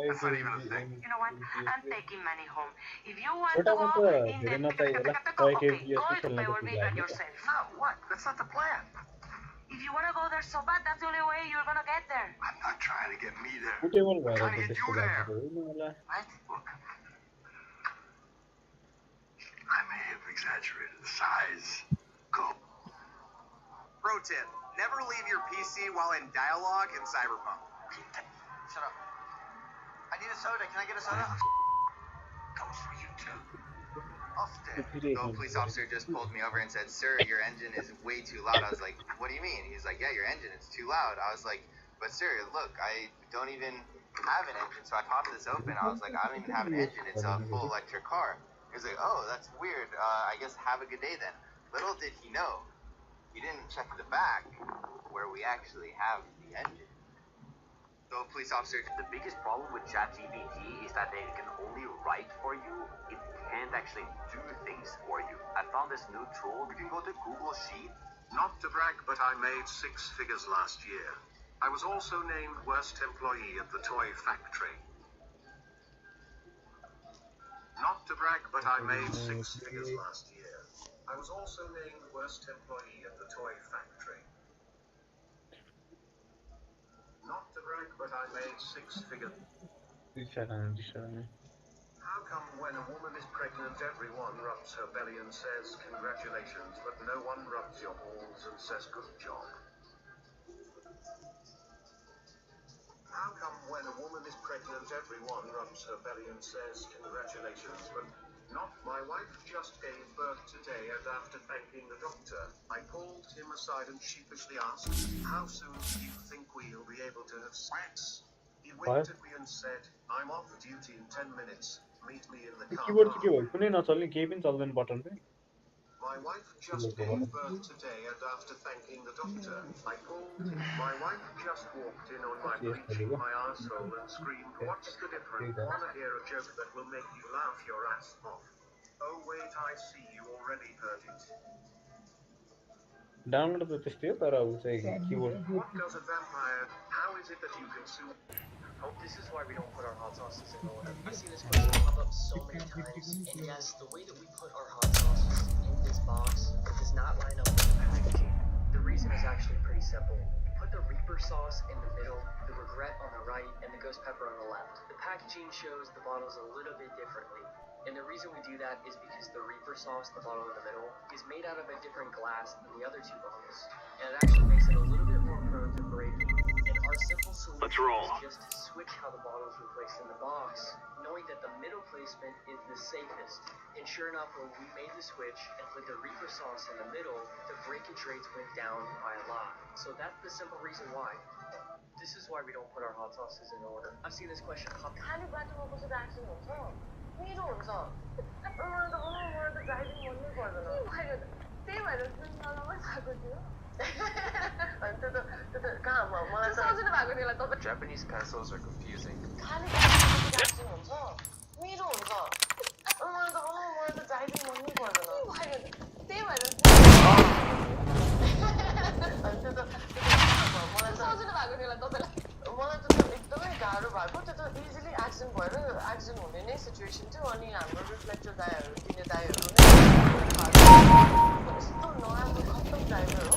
That's not even a thing. You know what? I'm taking money home. If you want to go in the okay, go to pay or be at yourself. No, what? That's not the plan. If you want to go there so bad, that's the only way you're going to get there. I'm not trying to get me there. Suitable I'm trying to get you there. What? Look, I may have exaggerated the size. Go. Pro tip, never leave your PC while in dialogue in Cyberpunk. Shut up. I need a soda. Can I get a soda? Comes for you too. The police officer just pulled me over and said, "Sir, your engine is way too loud." I was like, "What do you mean?" He's like, "Yeah, your engine is too loud." I was like, "But sir, look, I don't even have an engine." So I popped this open. I was like, "I don't even have an engine. It's a full electric car." He was like, "Oh, that's weird. I guess have a good day then." Little did he know, he didn't check the back where we actually have the engine. So police officer, the biggest problem with ChatGPT is that it can only write for you. It can't actually do things for you. I found this new tool. You can go to Google Sheet. Not to brag, but I made 6 figures last year. I was also named worst employee at the toy factory. Not to brag, but I made 6 figures last year. I was also named worst employee at the toy factory. Not to brag, but I made 6 figures. How come when a woman is pregnant, everyone rubs her belly and says congratulations, but no one rubs your balls and says good job? How come when a woman is pregnant, everyone rubs her belly and says congratulations, but not my wife just gave birth today, and after thanking the doctor, I pulled him aside and sheepishly asked, how soon do you think we'll be able to have sex? He winked at me and said, I'm off duty in 10 minutes. Meet me in the car. My wife just gave birth today, and after thanking the doctor, I pulled him. My wife just walked in on my bleaching my arsehole and screamed, what's the difference? Wanna hear a joke that will make you laugh your ass off? Oh wait, I see you already heard it. Download the test or I will say keyboard. What does a vampire? How is it that you consume? Oh, this is why we don't put our hot sauces in order. I've seen this question pop up so many times, and yes, the way that we put our hot sauces in this box, it does not line up with the packaging. The reason is actually pretty simple. Put the Reaper sauce in the middle, the Regret on the right, and the Ghost Pepper on the left. The packaging shows the bottles a little bit differently. And the reason we do that is because the Reaper sauce, the bottle in the middle, is made out of a different glass than the other two bottles. And it actually makes it a little bit more prone to breaking. And our simple solution is just to switch how the bottles were placed in the box, knowing that the middle placement is the safest. And sure enough, when we made the switch and put the Reaper sauce in the middle, the breakage rates went down by a lot. So that's the simple reason why. This is why we don't put our hot sauces in order. I've seen this question pop up. मेरो हुन्छ मलाई त driving गर्नै पर्दैन त्यही भएर नराम्रो भएको थियो अनि त्यो त कहाँ मलाई सजिलो भएको थियो तपाईँ Japanese pencils are confusing. खाली ड्राइभिङ हुन्छ मेरो हुन्छ मलाई त ड्राइभिङ गर्नै पर्दैन त्यही भएर अनि त्यो त मलाई सजिलो भएको थियो तपाईँलाई मलाई त एकदमै गाह्रो भएको त्यो त इजिली एक्सिडेन्ट भएर एक्सिडेन्ट हुने नै सिचुएसन थियो अनि हाम्रो रिफ्लेक्टर दाइहरू दिने दाइहरू यस्तो नराम्रो खत्तम ड्राइभर हो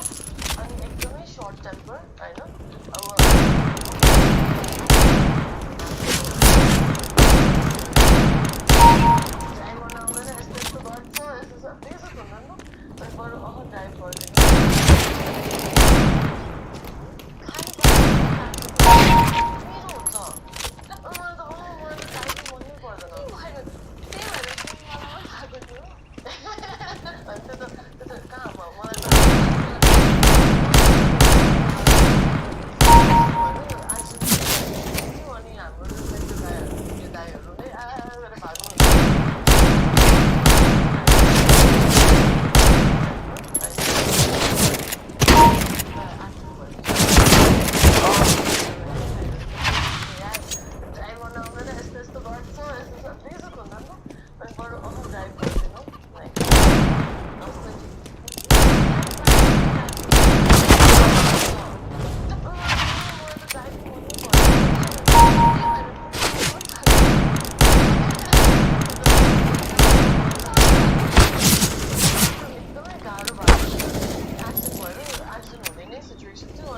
अनि एकदमै सर्ट टेम्पर होइन अब ड्राइभर नआउँदैन यस्तो यस्तो गर्छ यस्तो छ त्यसो हुँदैन अनि बरु ड्राइभ गरिदिनु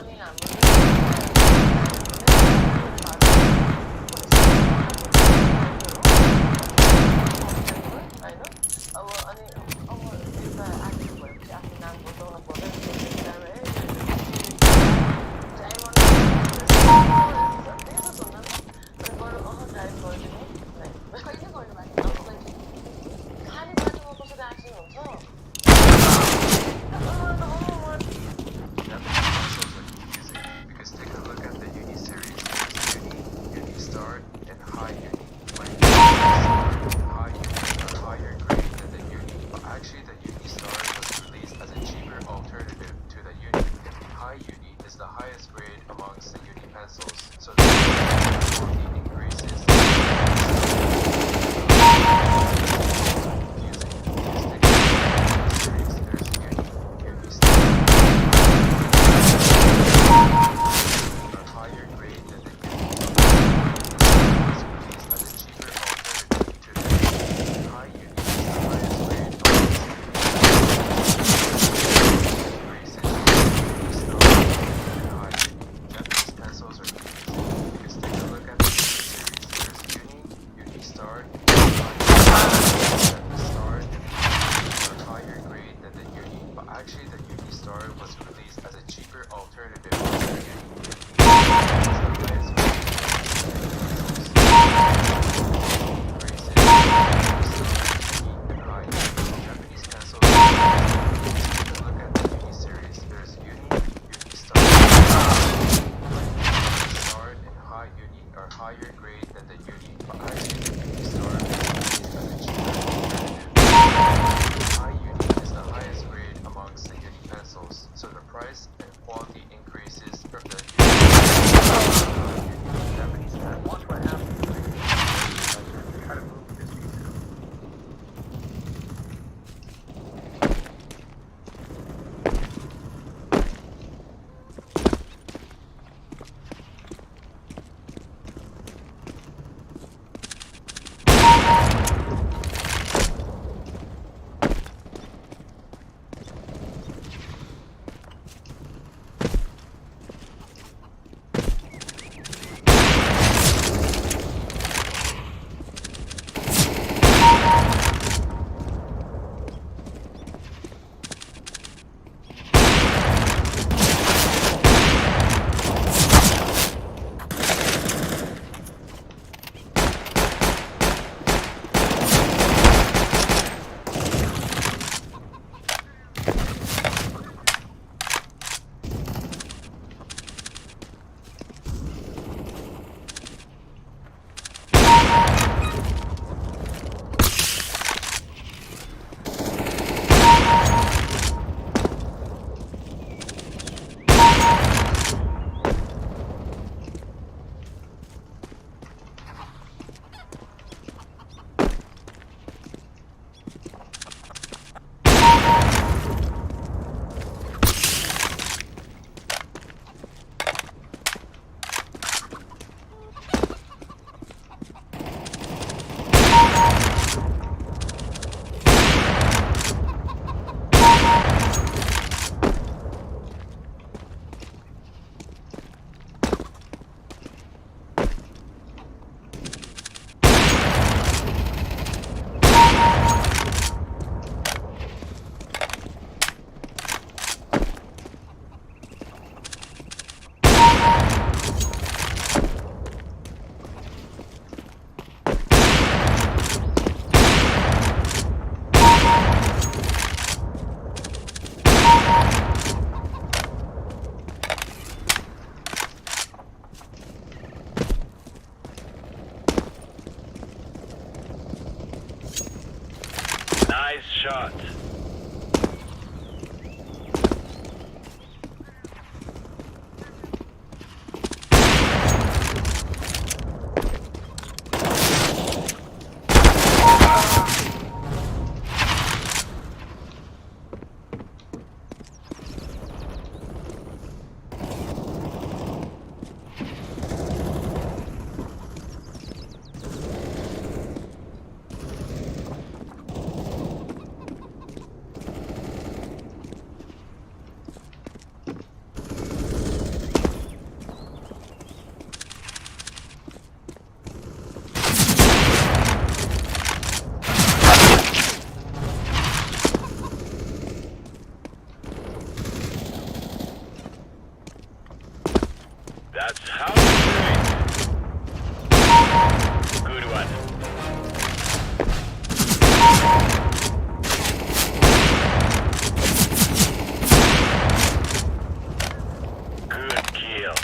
अनि हाम्रो अब अनि अब एउटा आर्टिस्ट भएपछि आफ्नो नाम बताउन पर्दैन Because take a look at the Uni series. There's Uni, Uni Star, and High Uni. Like High Uni are higher grade than the Uni, but actually the Uni Star was released as a cheaper alternative to the Uni. High Uni is the highest grade amongst the Uni pencils, so the quality increases. Nice shot. That's how you do it. Good one. Good kill.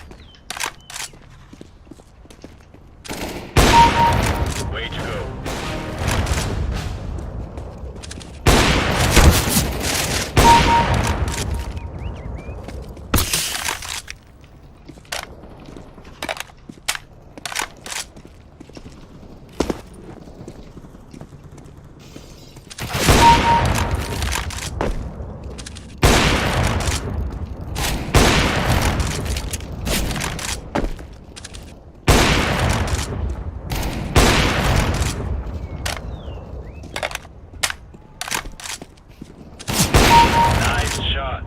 Way to go. Nice shot.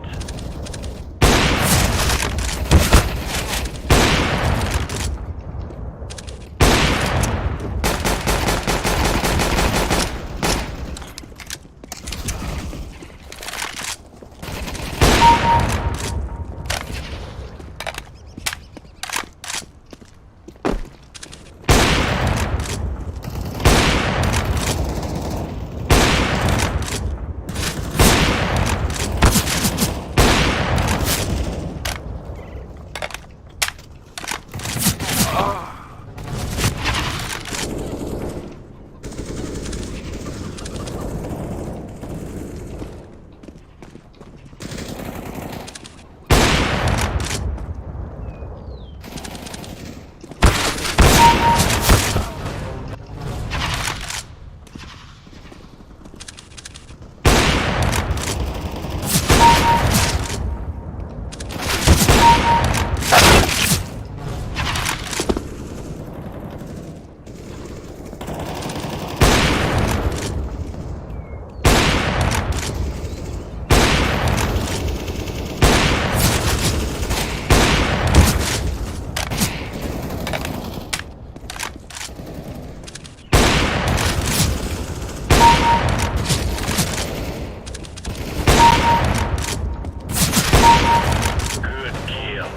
Good kill.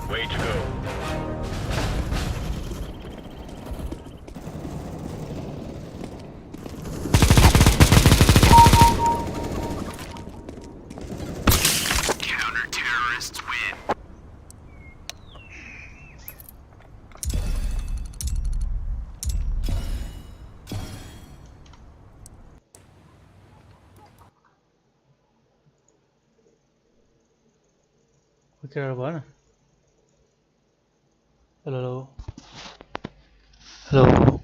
Way to go. Counter-terrorists win. Okay, everyone. Hello. Hello.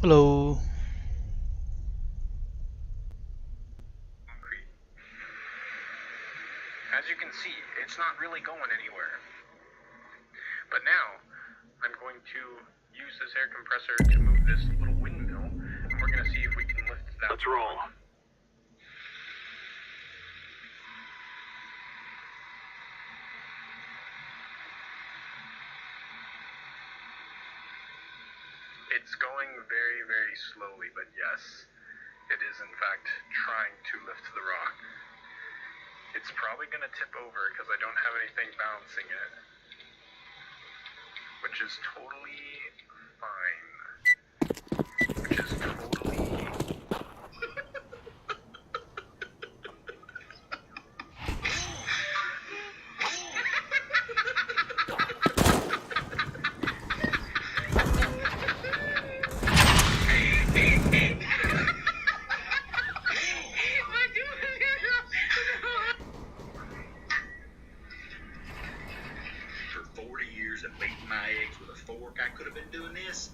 Hello. As you can see, it's not really going anywhere. But now, I'm going to use this air compressor to move this little windmill, and we're going to see if we can lift that. Let's roll. It's going very, very slowly, but yes, it is in fact trying to lift the rock. It's probably going to tip over because I don't have anything balancing it, which is totally fine. Which is totally... For 40 years of beating my eggs with a fork, I could have been doing this.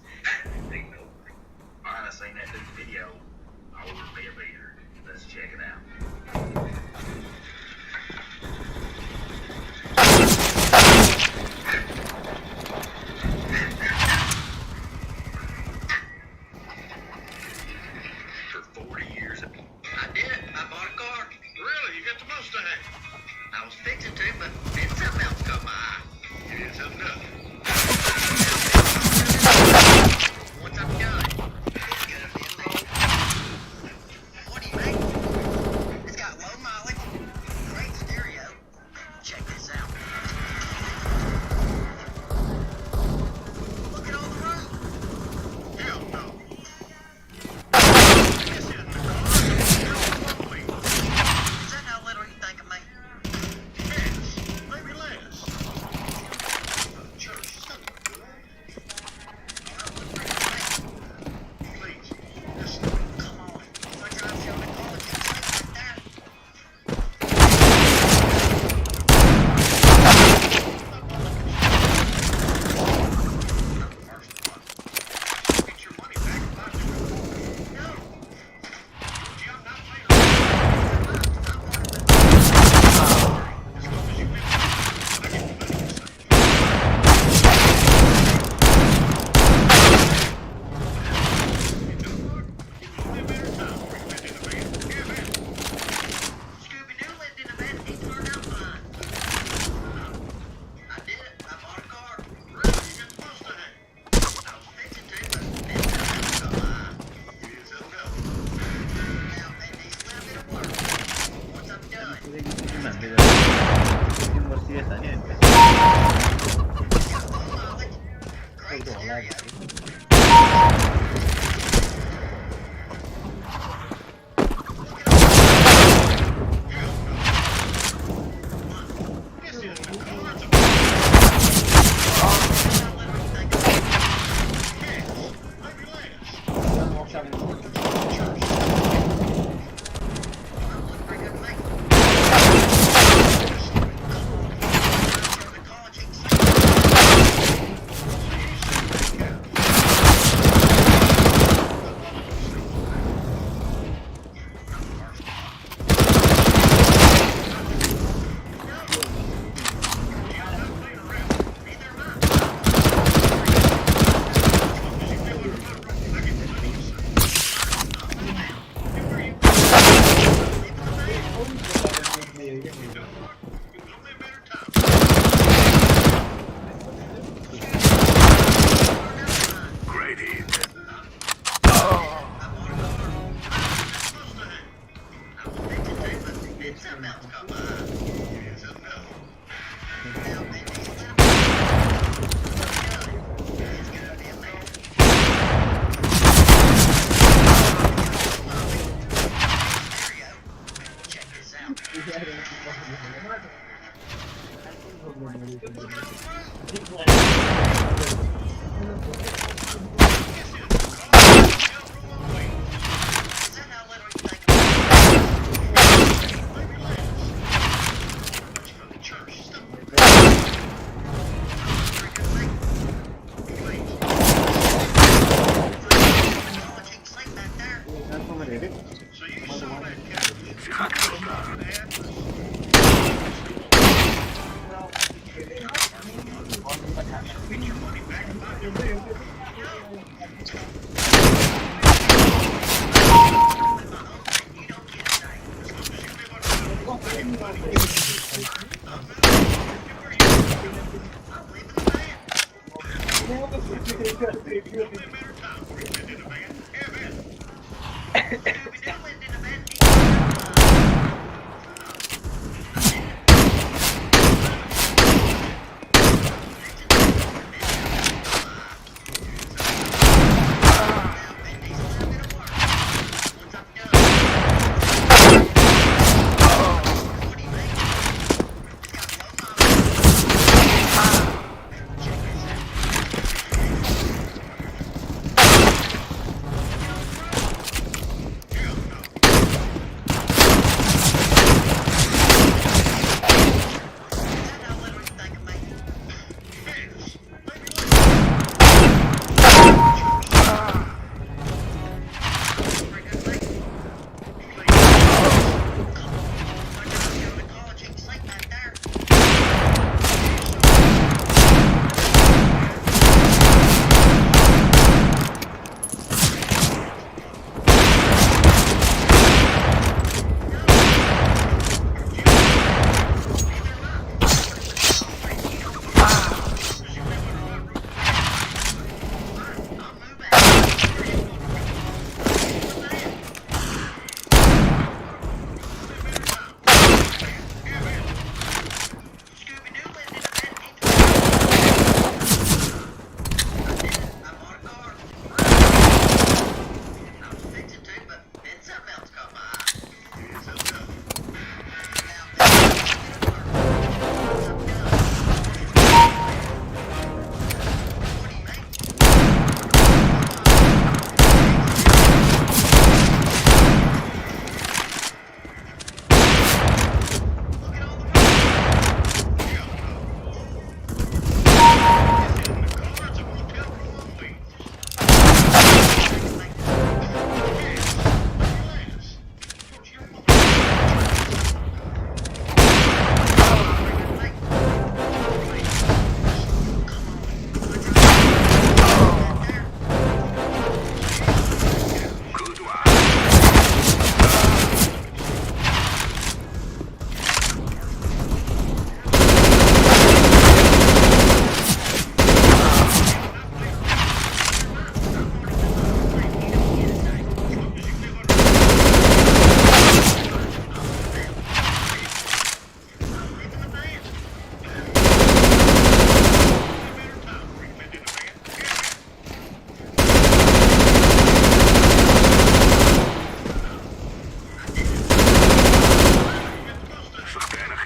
Ain't no way. I seen that dude's video. I ordered me a beer. Let's check it out. supposed to have. I was fixing to, but then something else caught my eye. Here's enough. Once I'm done, it's gonna be amazing. What do you mean? It's got low mileage, great stereo. Check this out. Look at all the room. Hell no. This isn't the car. Is that how little you think of me? Yes, maybe less. Church, something good. Please, listen. Come on. If I drive you on the college, it's like that. Get your money back if I do. No. Gee, I'm not playing around. As long as you live, I get the money. Scooby-Doo lived in a van. He turned out fine. I did it. I bought a car. Really? You're supposed to have. I was fixing to, but then something else caught my eye. Here's enough. Now, it needs a little bit of work. Once I'm done. Great stereo. This isn't the car. It's a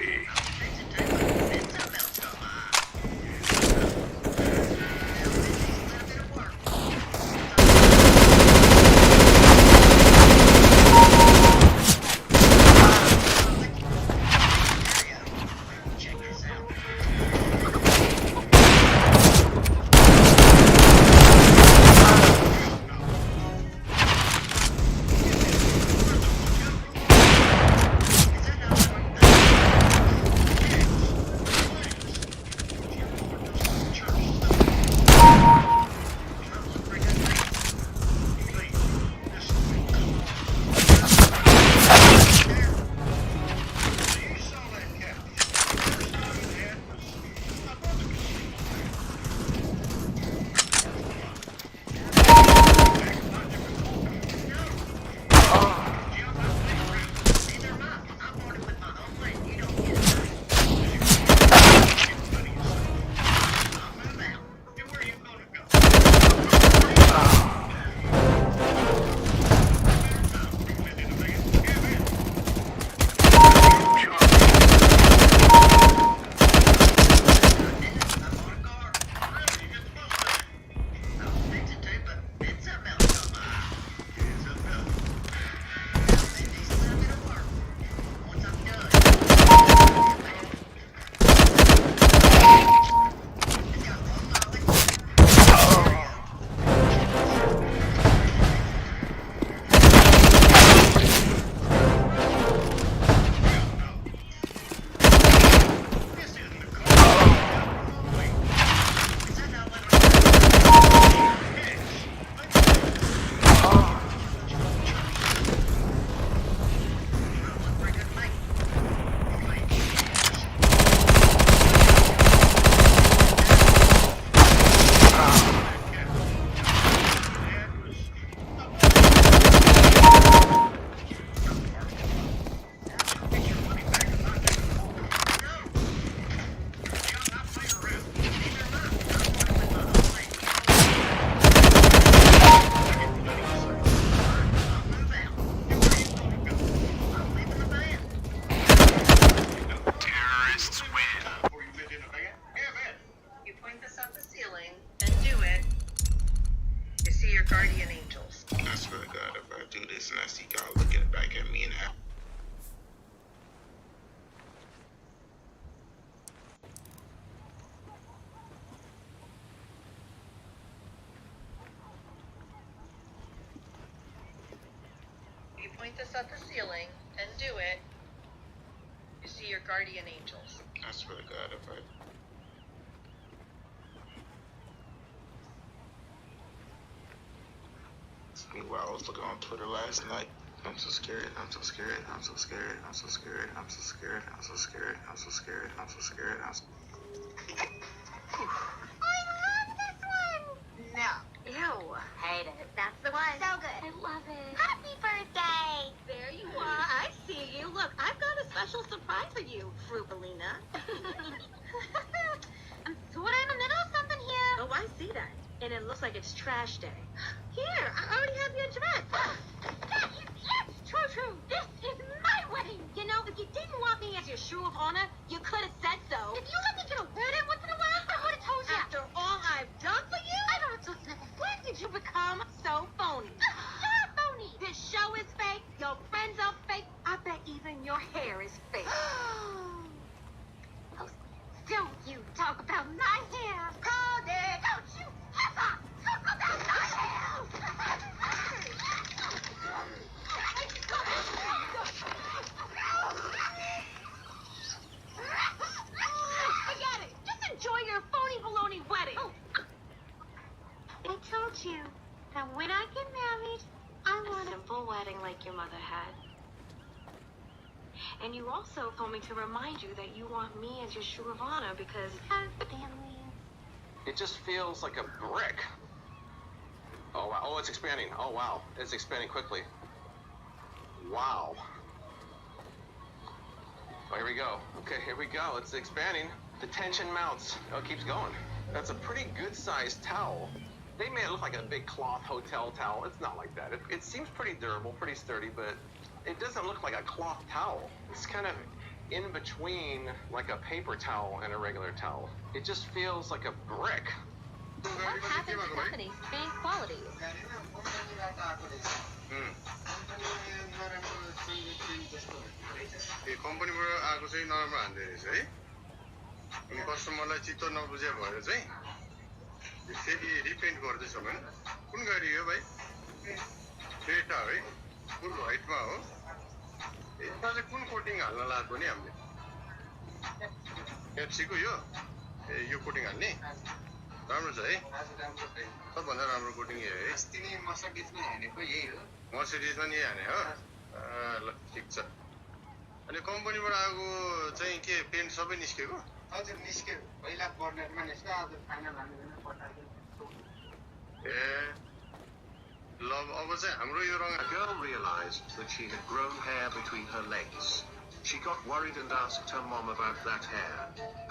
Okay. Point this at the ceiling and do it, you see your guardian angels. I swear to God, if I... Meanwhile, I was looking on Twitter last night. I'm so scared, I'm so scared, I'm so scared, I'm so scared, I'm so scared, I'm so scared, I'm so scared, I'm so scared, I'm so... I love this one! No. Ew. Hate it. That's the one. So good. I love it. Happy birthday! There you are. I see you. Look, I've got a special surprise for you, Frugalina. I'm sort of in the middle of something here. Oh, I see that. And it looks like it's trash day. Here, I already have your dress. Yes, true. This is my wedding. You know, if you didn't want me as your shoe of honor, you could have said so. If you let me get a word in once in a while, I would have told you. After all I've done for you? I don't do nothing. When did you become so phony? You're phony. This show is fake. Your friends are fake. I bet even your hair is fake. Don't you talk about my hair. Called it. Don't you ever talk about my hair. Forget it. Just enjoy your phony baloney wedding. Oh. I told you that when I get married, I want a simple wedding like your mother had. And you also told me to remind you that you want me as your shoe of honor because family. It just feels like a brick. Oh, wow. Oh, it's expanding. Oh, wow. It's expanding quickly. Wow. Oh, here we go. Okay, here we go. It's expanding. The tension mounts. Oh, it keeps going. That's a pretty good-sized towel. They made it look like a big cloth hotel towel. It's not like that. It seems pretty durable, pretty sturdy, but it doesn't look like a cloth towel. It's kind of in between like a paper towel and a regular towel. It just feels like a brick. What happened to Stephanie's paint quality? कम्पनीबाट आएको चाहिँ नराम्रो हान्दै रहेछ है अनि कस्टमरलाई चित्त नबुझे भएर चाहिँ फेरि रिपेन्ट गर्दैछ भने कुन गाडी हो भाइ क्रेटा है फुल व्हाइटमा हो यसमा चाहिँ कुन कोटिङ हाल्न लाग्यो नि हामीले पेप्सीको यो कोटिङ हाल्ने राम्रो छ है सबभन्दा राम्रो कोटिङ यही है अस्ति नै मर्सिडिजमा हानेको यही हो मर्सिडिजमा नि हाने हो ल ठिक छ अनि कम्पनीबाट आएको चाहिँ के पेन्ट सबै निस्केको हजुर निस्क्यो पहिला बर्नरमा निस्क्यो आज फाइनल हाल्नु पठाइदिनु ए ल अब चाहिँ हाम्रो यो रङ girl realized that she had grown hair between her legs. She got worried and asked her mom about that hair.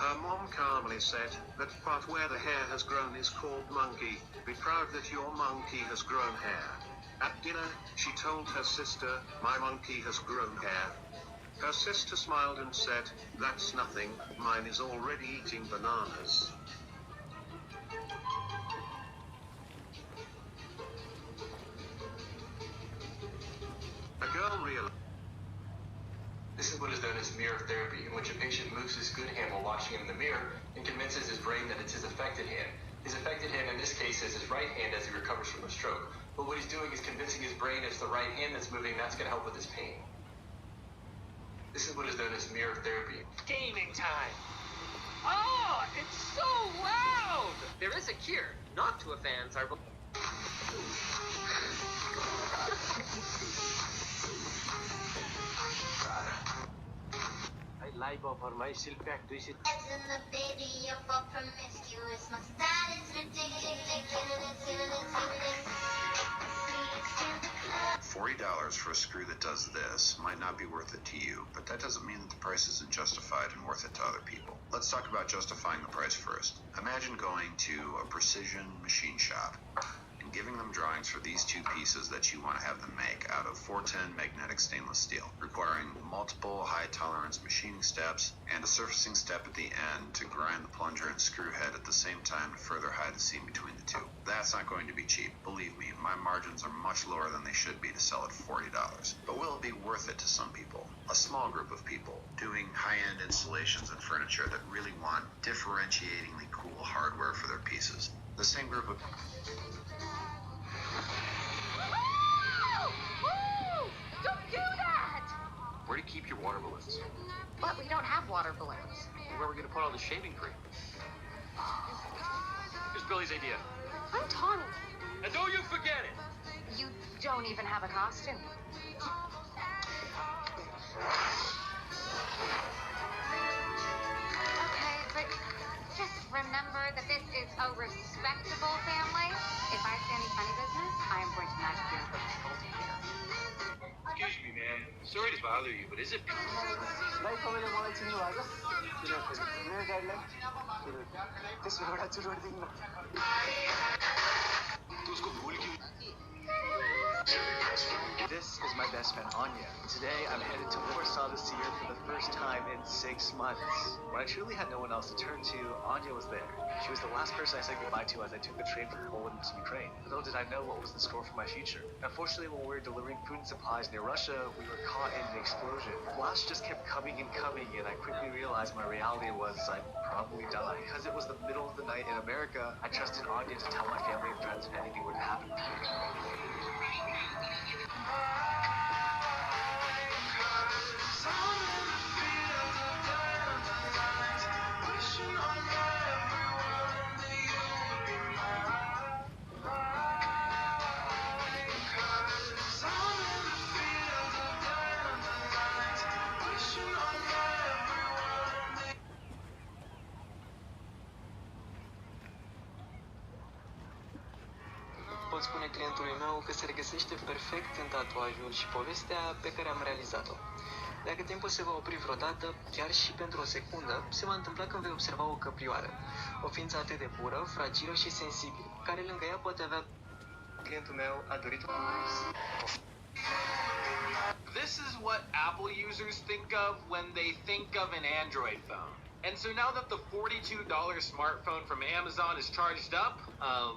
Her mom calmly said that part where the hair has grown is called monkey. Be proud that your monkey has grown hair. At dinner, she told her sister, my monkey has grown hair. Her sister smiled and said, that's nothing, mine is already eating bananas. A girl realized. This is what is known as mirror therapy, in which a patient moves his good hand while watching him in the mirror and convinces his brain that it's his affected hand. His affected hand in this case is his right hand as he recovers from a stroke. But what he's doing is convincing his brain it's the right hand that's moving, that's going to help with his pain. This is what is known as mirror therapy. Gaming time! Oh, it's so loud! There is a cure. Not to a fans are. I live over my silk pack. Do you see? $40 for a screw that does this might not be worth it to you, but that doesn't mean that the price isn't justified and worth it to other people. Let's talk about justifying the price first. Imagine going to a precision machine shop and giving them drawings for these two pieces that you want to have them make out of 410 magnetic stainless steel, requiring multiple high-tolerance machining steps and a surfacing step at the end to grind the plunger and screw head at the same time to further hide the seam between the two. That's not going to be cheap. Believe me, my margins are much lower than they should be to sell at $40. But will it be worth it to some people? A small group of people doing high-end installations and furniture that really want differentiatingly cool hardware for their pieces. The same group of... Don't do that! Where do you keep your water balloons? But we don't have water balloons. Where are we going to put all the shaving cream? Here's Billy's idea. I'm Tawny. And don't you forget it! You don't even have a costume. Okay, but just remember that this is a respectable family. If I see any funny business, I am going to magically put this whole thing here. Excuse me, man. Sorry to bother you, but is it... This is my best friend Anya. Today I'm headed to Warsaw this year for the first time in 6 months. When I truly had no one else to turn to, Anya was there. She was the last person I said goodbye to as I took the train from Poland to Ukraine. Little did I know what was in store for my future. Unfortunately, when we were delivering food and supplies near Russia, we were caught in an explosion. Blasts just kept coming and I quickly realized my reality was I'd probably die. Because it was the middle of the night in America, I trusted Anya to tell my family and friends if anything would happen. Pot spune clientului meu că se regăsește perfect în tatuajul și povestea pe care am realizat-o. Dacă timpul se va opri vreodată, chiar și pentru o secundă, se va întâmpla când vei observa o căprioară, o ființă atât de pură, fragilă și sensibilă, care lângă ea poate avea... Clientul meu a dorit This is what Apple users think of when they think of an Android phone. And so now that the $42 smartphone from Amazon is charged up,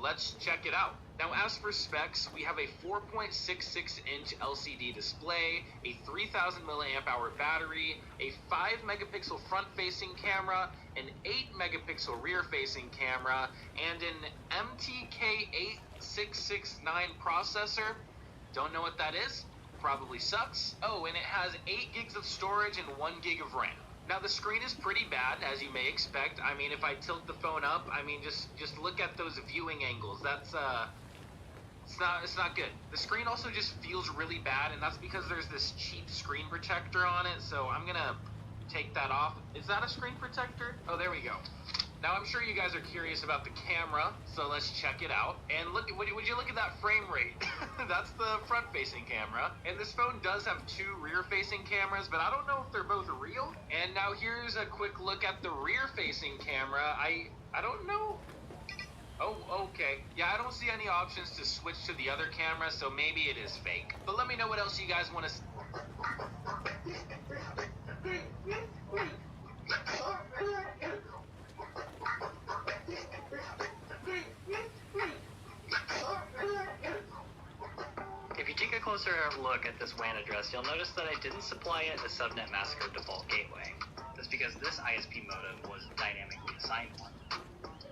let's check it out. Now, as for specs, we have a 4.66-inch LCD display, a 3,000 milliamp hour battery, a 5-megapixel front-facing camera, an 8-megapixel rear-facing camera, and an MTK8669 processor. Don't know what that is? Probably sucks. Oh, and it has 8 gigs of storage and 1 gig of RAM. Now, the screen is pretty bad, as you may expect. I mean, if I tilt the phone up, I mean, just look at those viewing angles. That's, it's not good. The screen also just feels really bad, and that's because there's this cheap screen protector on it, so I'm gonna take that off. Is that a screen protector? Oh, there we go. Now, I'm sure you guys are curious about the camera, so let's check it out. And look, would you look at that frame rate? That's the front-facing camera. And this phone does have 2 rear-facing cameras, but I don't know if they're both real. And now here's a quick look at the rear-facing camera. I don't know. Oh, okay. Yeah, I don't see any options to switch to the other camera, so maybe it is fake. But let me know what else you guys want to... If you take a closer look at this WAN address, you'll notice that I didn't supply it a Subnet Massacre default gateway. That's because this ISP modem was dynamically assigned one.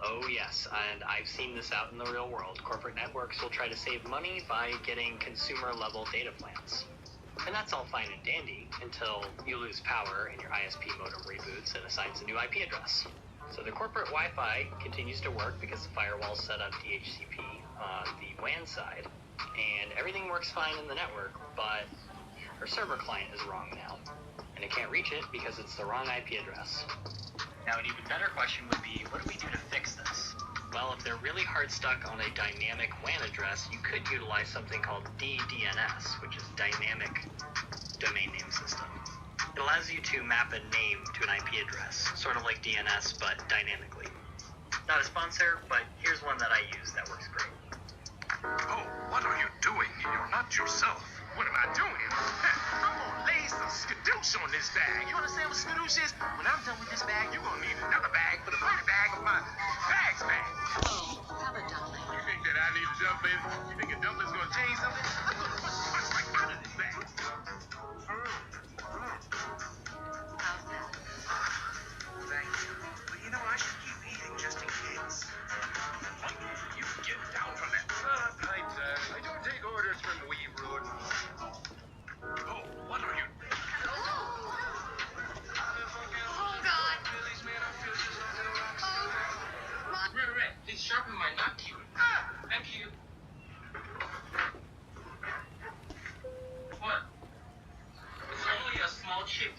Oh yes, and I've seen this out in the real world. Corporate networks will try to save money by getting consumer-level data plans. And that's all fine and dandy until you lose power and your ISP modem reboots and assigns a new IP address. So the corporate Wi-Fi continues to work because the firewall's set up DHCP on the WAN side, and everything works fine in the network, but our server client is wrong now, and it can't reach it because it's the wrong IP address. Now, an even better question would be, what do we do to fix this? Well, if they're really hard stuck on a dynamic WAN address, you could utilize something called DDNS, which is Dynamic Domain Name System. It allows you to map a name to an IP address, sort of like DNS, but dynamically. Not a sponsor, but here's one that I use that works great. Oh, what are you doing? You're not yourself. What am I doing? I'm gonna lay some skadoosh on this bag. You understand what skadoosh is? When I'm done with this bag, you're gonna need another bag for the body bag of my bags bag. Oh, hello, darling. You think that I need a dumpling? You think a dumpling's gonna change something? I'm gonna push the punch right out of this bag. How's that? Thank you. But you know, I should keep eating just in case. You get down from that. I don't take orders from wee rude. Oh, what are you? Oh, God. Red, please sharpen my knock key. Thank you. What? It's only a small chip.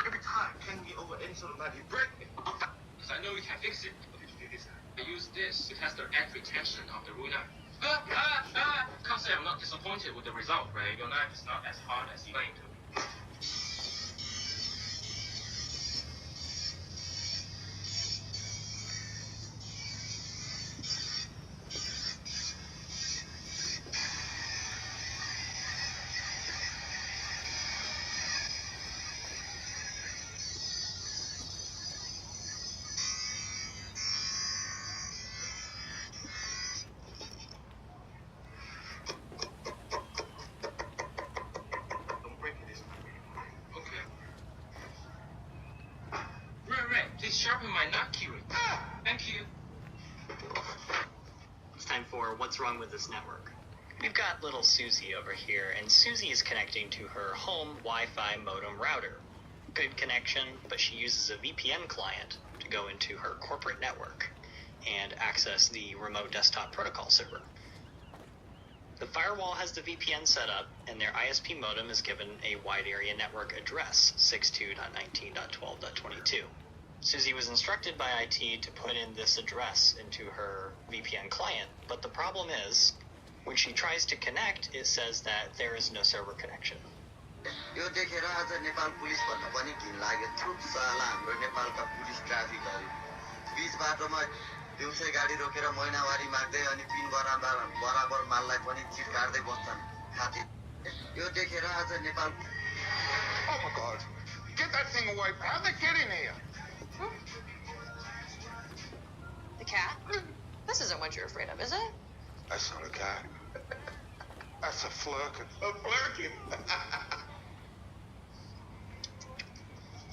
Every time, hand me over any sort of knife, you break me. Because I know we can fix it. I use this to test the accurate tension of the router. Can't say I'm not disappointed with the result, right? Your knife is not as hard as you claim to. Please sharpen my knock key. Thank you. It's time for What's Wrong with This Network. We've got little Susie over here, and Susie is connecting to her home Wi-Fi modem router. Good connection, but she uses a VPN client to go into her corporate network and access the remote desktop protocol server. The firewall has the VPN set up, and their ISP modem is given a wide area network address, 62.19.12.22. Susie was instructed by IT to put in this address into her VPN client, but the problem is, when she tries to connect, it says that there is no server connection. यो देखेर आज Nepal police भन्नु पनि घिन लाग्यो थुप साला हाम्रो नेपालका police ट्राफिकहरु बीच बाटोमा दिउँसै गाडी रोकेर महिनावारी माग्दै अनि पिन बराबर माललाई पनि चिट काट्दै बस्छन् हात्ती यो देखेर आज Nepal Oh my God. Get that thing away. How'd they get in here? The cat? This isn't what you're afraid of, is it? That's not a cat. That's a flurkin. A flurkin?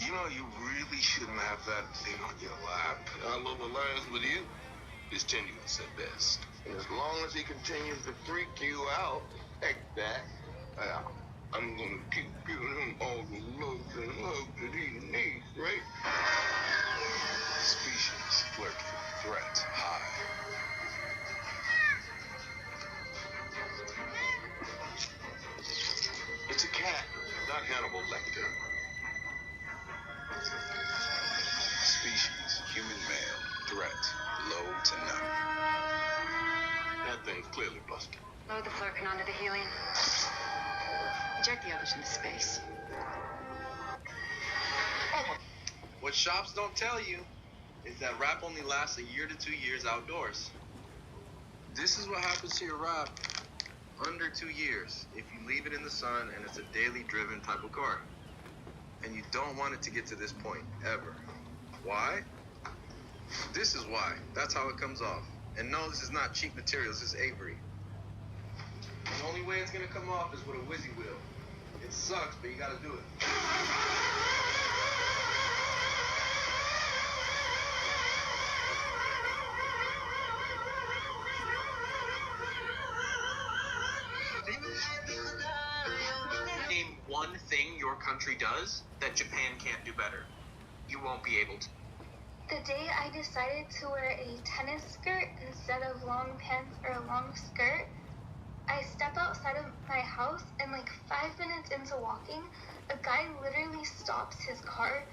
You know, you really shouldn't have that thing on your lap. Oliver lies with you is tenuous at best. And as long as he continues to freak you out like that, I'm gonna keep giving him all the love and hugs that he needs, right? Species, flirting, threat, high. It's a cat, not Hannibal Lecter. Species, human male, threat, low to none. That thing's clearly busted. Load the flurkin onto the helium. Eject the others into space. What shops don't tell you is that rap only lasts a year to 2 years outdoors. This is what happens to your rap under 2 years if you leave it in the sun and it's a daily driven type of car. And you don't want it to get to this point, ever. Why? This is why. That's how it comes off. And no, this is not cheap materials, this is Avery. The only way it's gonna come off is with a whizzy wheel. It sucks, but you gotta do it. Name one thing your country does that Japan can't do better. You won't be able to. The day I decided to wear a tennis skirt instead of long pants or a long skirt, I step outside of my house and like 5 minutes into walking, a guy literally stops his car,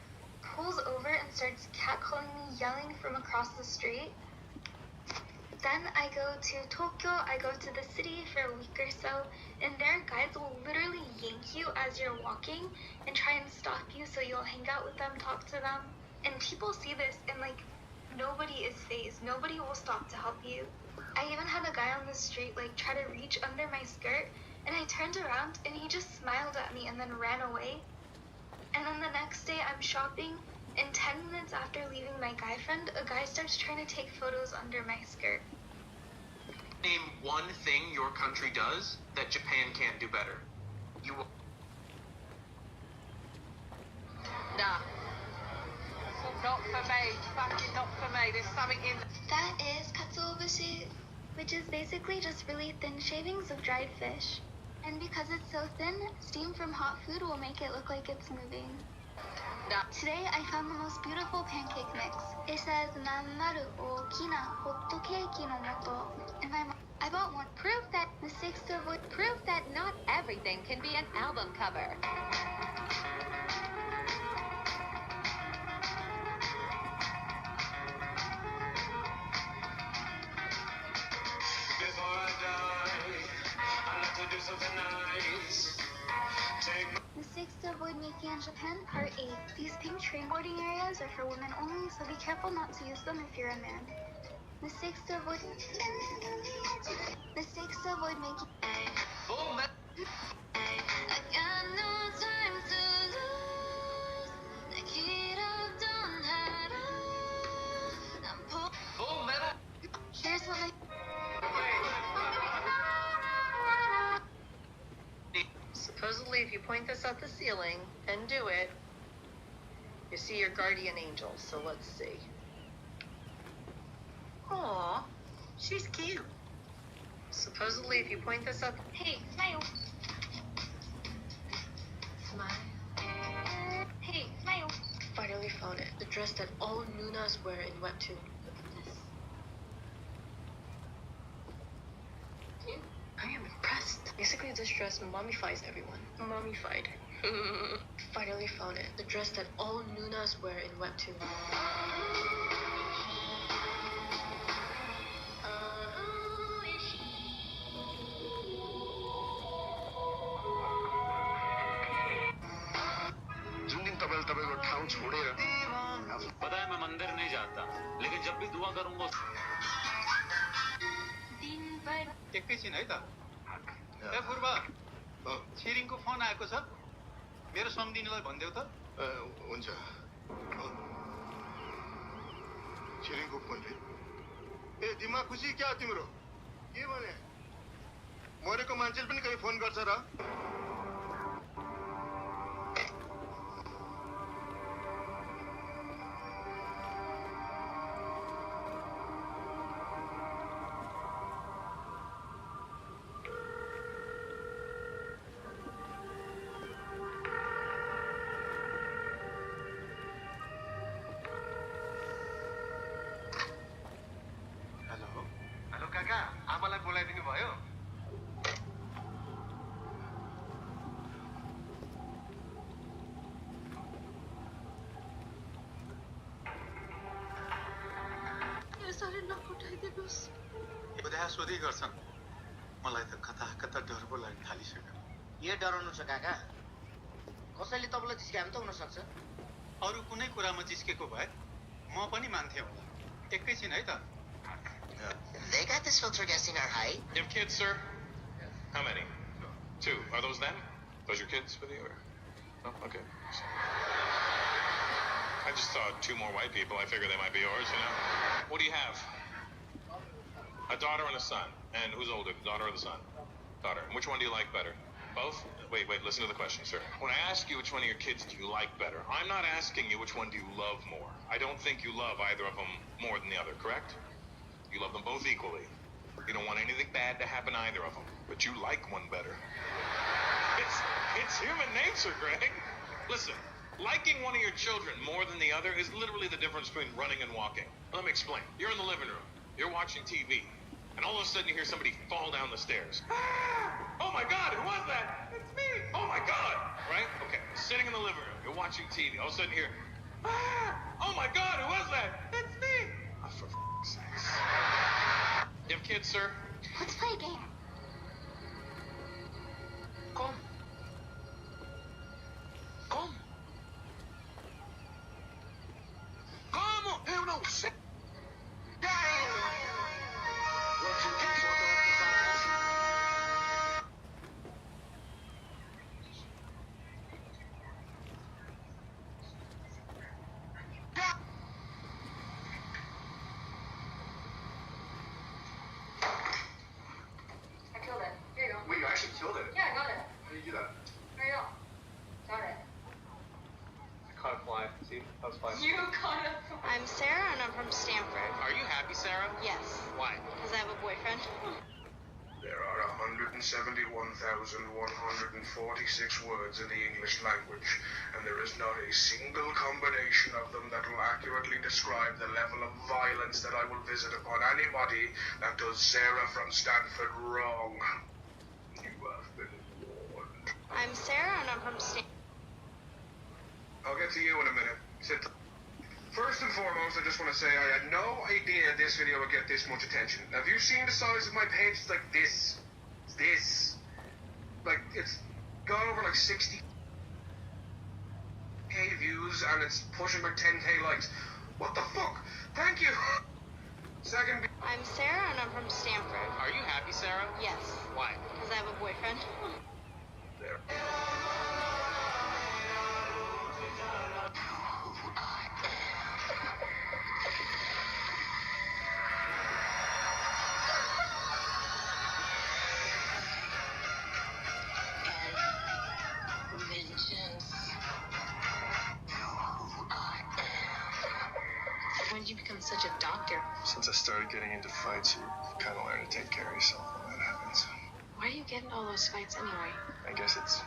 pulls over and starts catcalling me, yelling from across the street. Then I go to Tokyo, I go to the city for a week or so, and their guides will literally yank you as you're walking and try and stop you so you'll hang out with them, talk to them. And people see this and like, nobody is fazed, nobody will stop to help you. I even had a guy on the street like try to reach under my skirt, and I turned around and he just smiled at me and then ran away. And then the next day I'm shopping, and 10 minutes after leaving my guy friend, a guy starts trying to take photos under my skirt. Name one thing your country does that Japan can't do better. You will. Nah. Not for me. Fucking not for me. There's something in. That is katsuobushi, which is basically just really thin shavings of dried fish. And because it's so thin, steam from hot food will make it look like it's moving. Today I found the most beautiful pancake mix. It says nannaru okina hot cake no moto. And I bought one. Proof that mistakes to avoid. Proof that not everything can be an album cover. Mistakes to avoid making in Japan, Part 8. These pink trainboarding areas are for women only, so be careful not to use them if you're a man. Mistakes to avoid making. I got no time to lose. Here's what Supposedly, if you point this at the ceiling and do it, you see your guardian angel. So let's see. Aw, she's cute. Supposedly, if you point this at... Hey, smile. Smile. Hey, smile. Finally found it. The dress that all Nunas wear in Webtoon. I am impressed. Basically, this dress mummifies everyone. Mummified. Finally found it. The dress that all Nunas wear in Webtoon. जुन दिन तपाईले तपाईको ठाउँ छोडेर पता है मैं मंदिर नहीं जाता, लेकिन जब भी दुआ करूंगा दिन भर एकैछिन है त ए फुर्बा छिरिङको फोन आएको छ मेरो सम्झिनुलाई भन्देऊ त हुन्छ छिरिङको फोन रे ए दिमाग खुसी क्या तिम्रो के भने मरेको मान्छेले पनि कहीँ फोन गर्छ र हेलो काका आमालाई बोलाइदिनु भयो यसरी नफुटाइदिनुहोस् सोधी गर्छन् मलाई त कता कता डर पो लाग्न थालिसक्यो के डराउनु छ काका कसैले तपाईँलाई जिस्काए त हुन सक्छ अरू कुनै कुरामा जिस्केको भए म पनि मान्थे होला एकैछिन है त They got this filter guessing our height. You have kids, sir? How many? 2. Are those them? Those your kids with you? Or? No? Okay. I just saw 2 more white people. I figured they might be yours, you know? What do you have? A daughter and a son. And who's older, the daughter or the son? Daughter. And which one do you like better? Both? Wait, listen to the question, sir. When I ask you which one of your kids do you like better, I'm not asking you which one do you love more. I don't think you love either of them more than the other, correct? You love them both equally. You don't want anything bad to happen to either of them, but you like one better. It's human nature, Greg. Listen, liking one of your children more than the other is literally the difference between running and walking. Let me explain. You're in the living room. You're watching TV. And all of a sudden you hear somebody fall down the stairs. Ah! Oh my God, who was that? It's me. Oh my God. Right? Okay. Sitting in the living room. You're watching TV. All of a sudden you hear, ah! Oh my God, who was that? It's me. Oh, for f***ing sakes. You have kids, sir? Let's play a game. Come. Come. Come on. Hell no. Shit. I'm Sarah and I'm from Stanford. Are you happy, Sarah? Yes. Why? Because I have a boyfriend. There are 171,146 words in the English language, and there is not a single combination of them that will accurately describe the level of violence that I will visit upon anybody that does Sarah from Stanford wrong. You have been warned. I'm Sarah and I'm from Stanford. I'll get to you in a minute. Sit. First and foremost, I just want to say I had no idea this video would get this much attention. Now, have you seen the size of my page? It's like this. It's this. Like, it's gone over like 60K views, and it's pushing like 10K likes. What the fuck? Thank you. Second. I'm Sarah and I'm from Stanford. Are you happy, Sarah? Yes. Why? Because I have a boyfriend. There. When did you become such a doctor? Since I started getting into fights, you kind of learn to take care of yourself when that happens. Why do you get in all those fights anyway? I guess it's...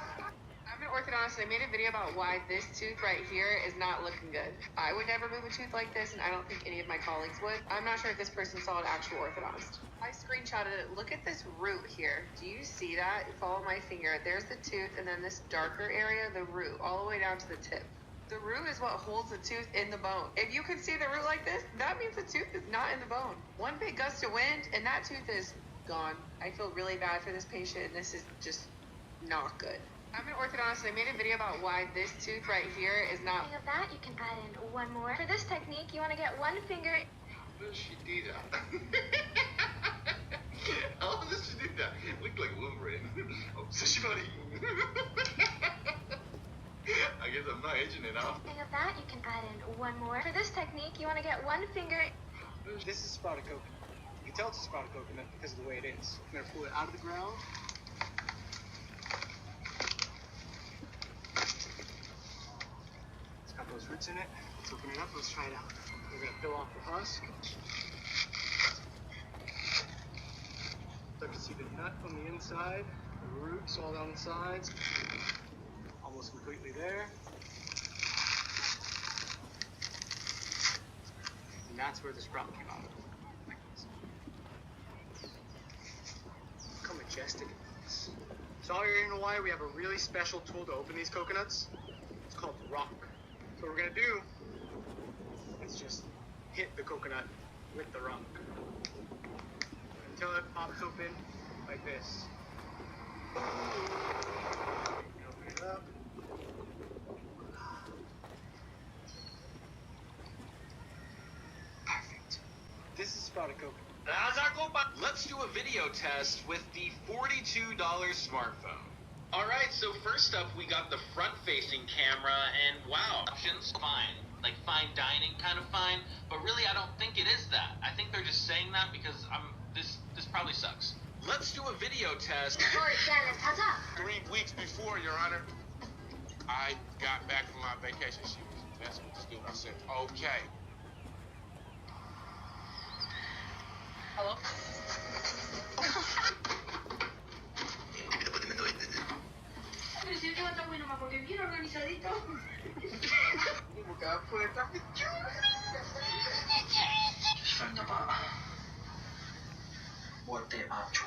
I'm an orthodontist, and I made a video about why this tooth right here is not looking good. I would never move a tooth like this, and I don't think any of my colleagues would. I'm not sure if this person saw an actual orthodontist. I screenshotted it. Look at this root here. Do you see that? Follow my finger. There's the tooth, and then this darker area, the root, all the way down to the tip. The root is what holds the tooth in the bone. If you can see the root like this, that means the tooth is not in the bone. One big gust of wind, and that tooth is gone. I feel really bad for this patient, and this is just not good. I'm an orthodontist, and I made a video about why this tooth right here is not... Of that, you can add in one more. For this technique, you want to get one finger... What does she do that? How does she do that? Look like Wolverine. Oh, Sashibari. I guess I'm not edging it out. Speaking of that, you can add in one more. For this technique, you want to get one finger. This is sprouted coconut. You can tell it's a sprouted coconut because of the way it is. I'm gonna pull it out of the ground. It's got those roots in it. Let's open it up. Let's try it out. We're gonna peel off the husk. Start to see the nut on the inside, the roots all down the sides. Almost completely there. And that's where the sprout came out of. Look how majestic it is. So all you're gonna know why we have a really special tool to open these coconuts. It's called the rock. So what we're gonna do is just hit the coconut with the rock until it pops open like this. Open it up. Perfect. This is sprouted coconut. Let's do a video test with the $42 smartphone. Alright, so first up we got the front-facing camera, and wow, options fine. Like fine dining kind of fine, but really I don't think it is that. I think they're just saying that because this probably sucks. Let's do a video test. 3 weeks before, Your Honor, I got back from my vacation. That's what the student said. Okay. Hello? Pero si yo está bueno más porque bien organizadito. Buscaba puerta. Sueño para muerte macho.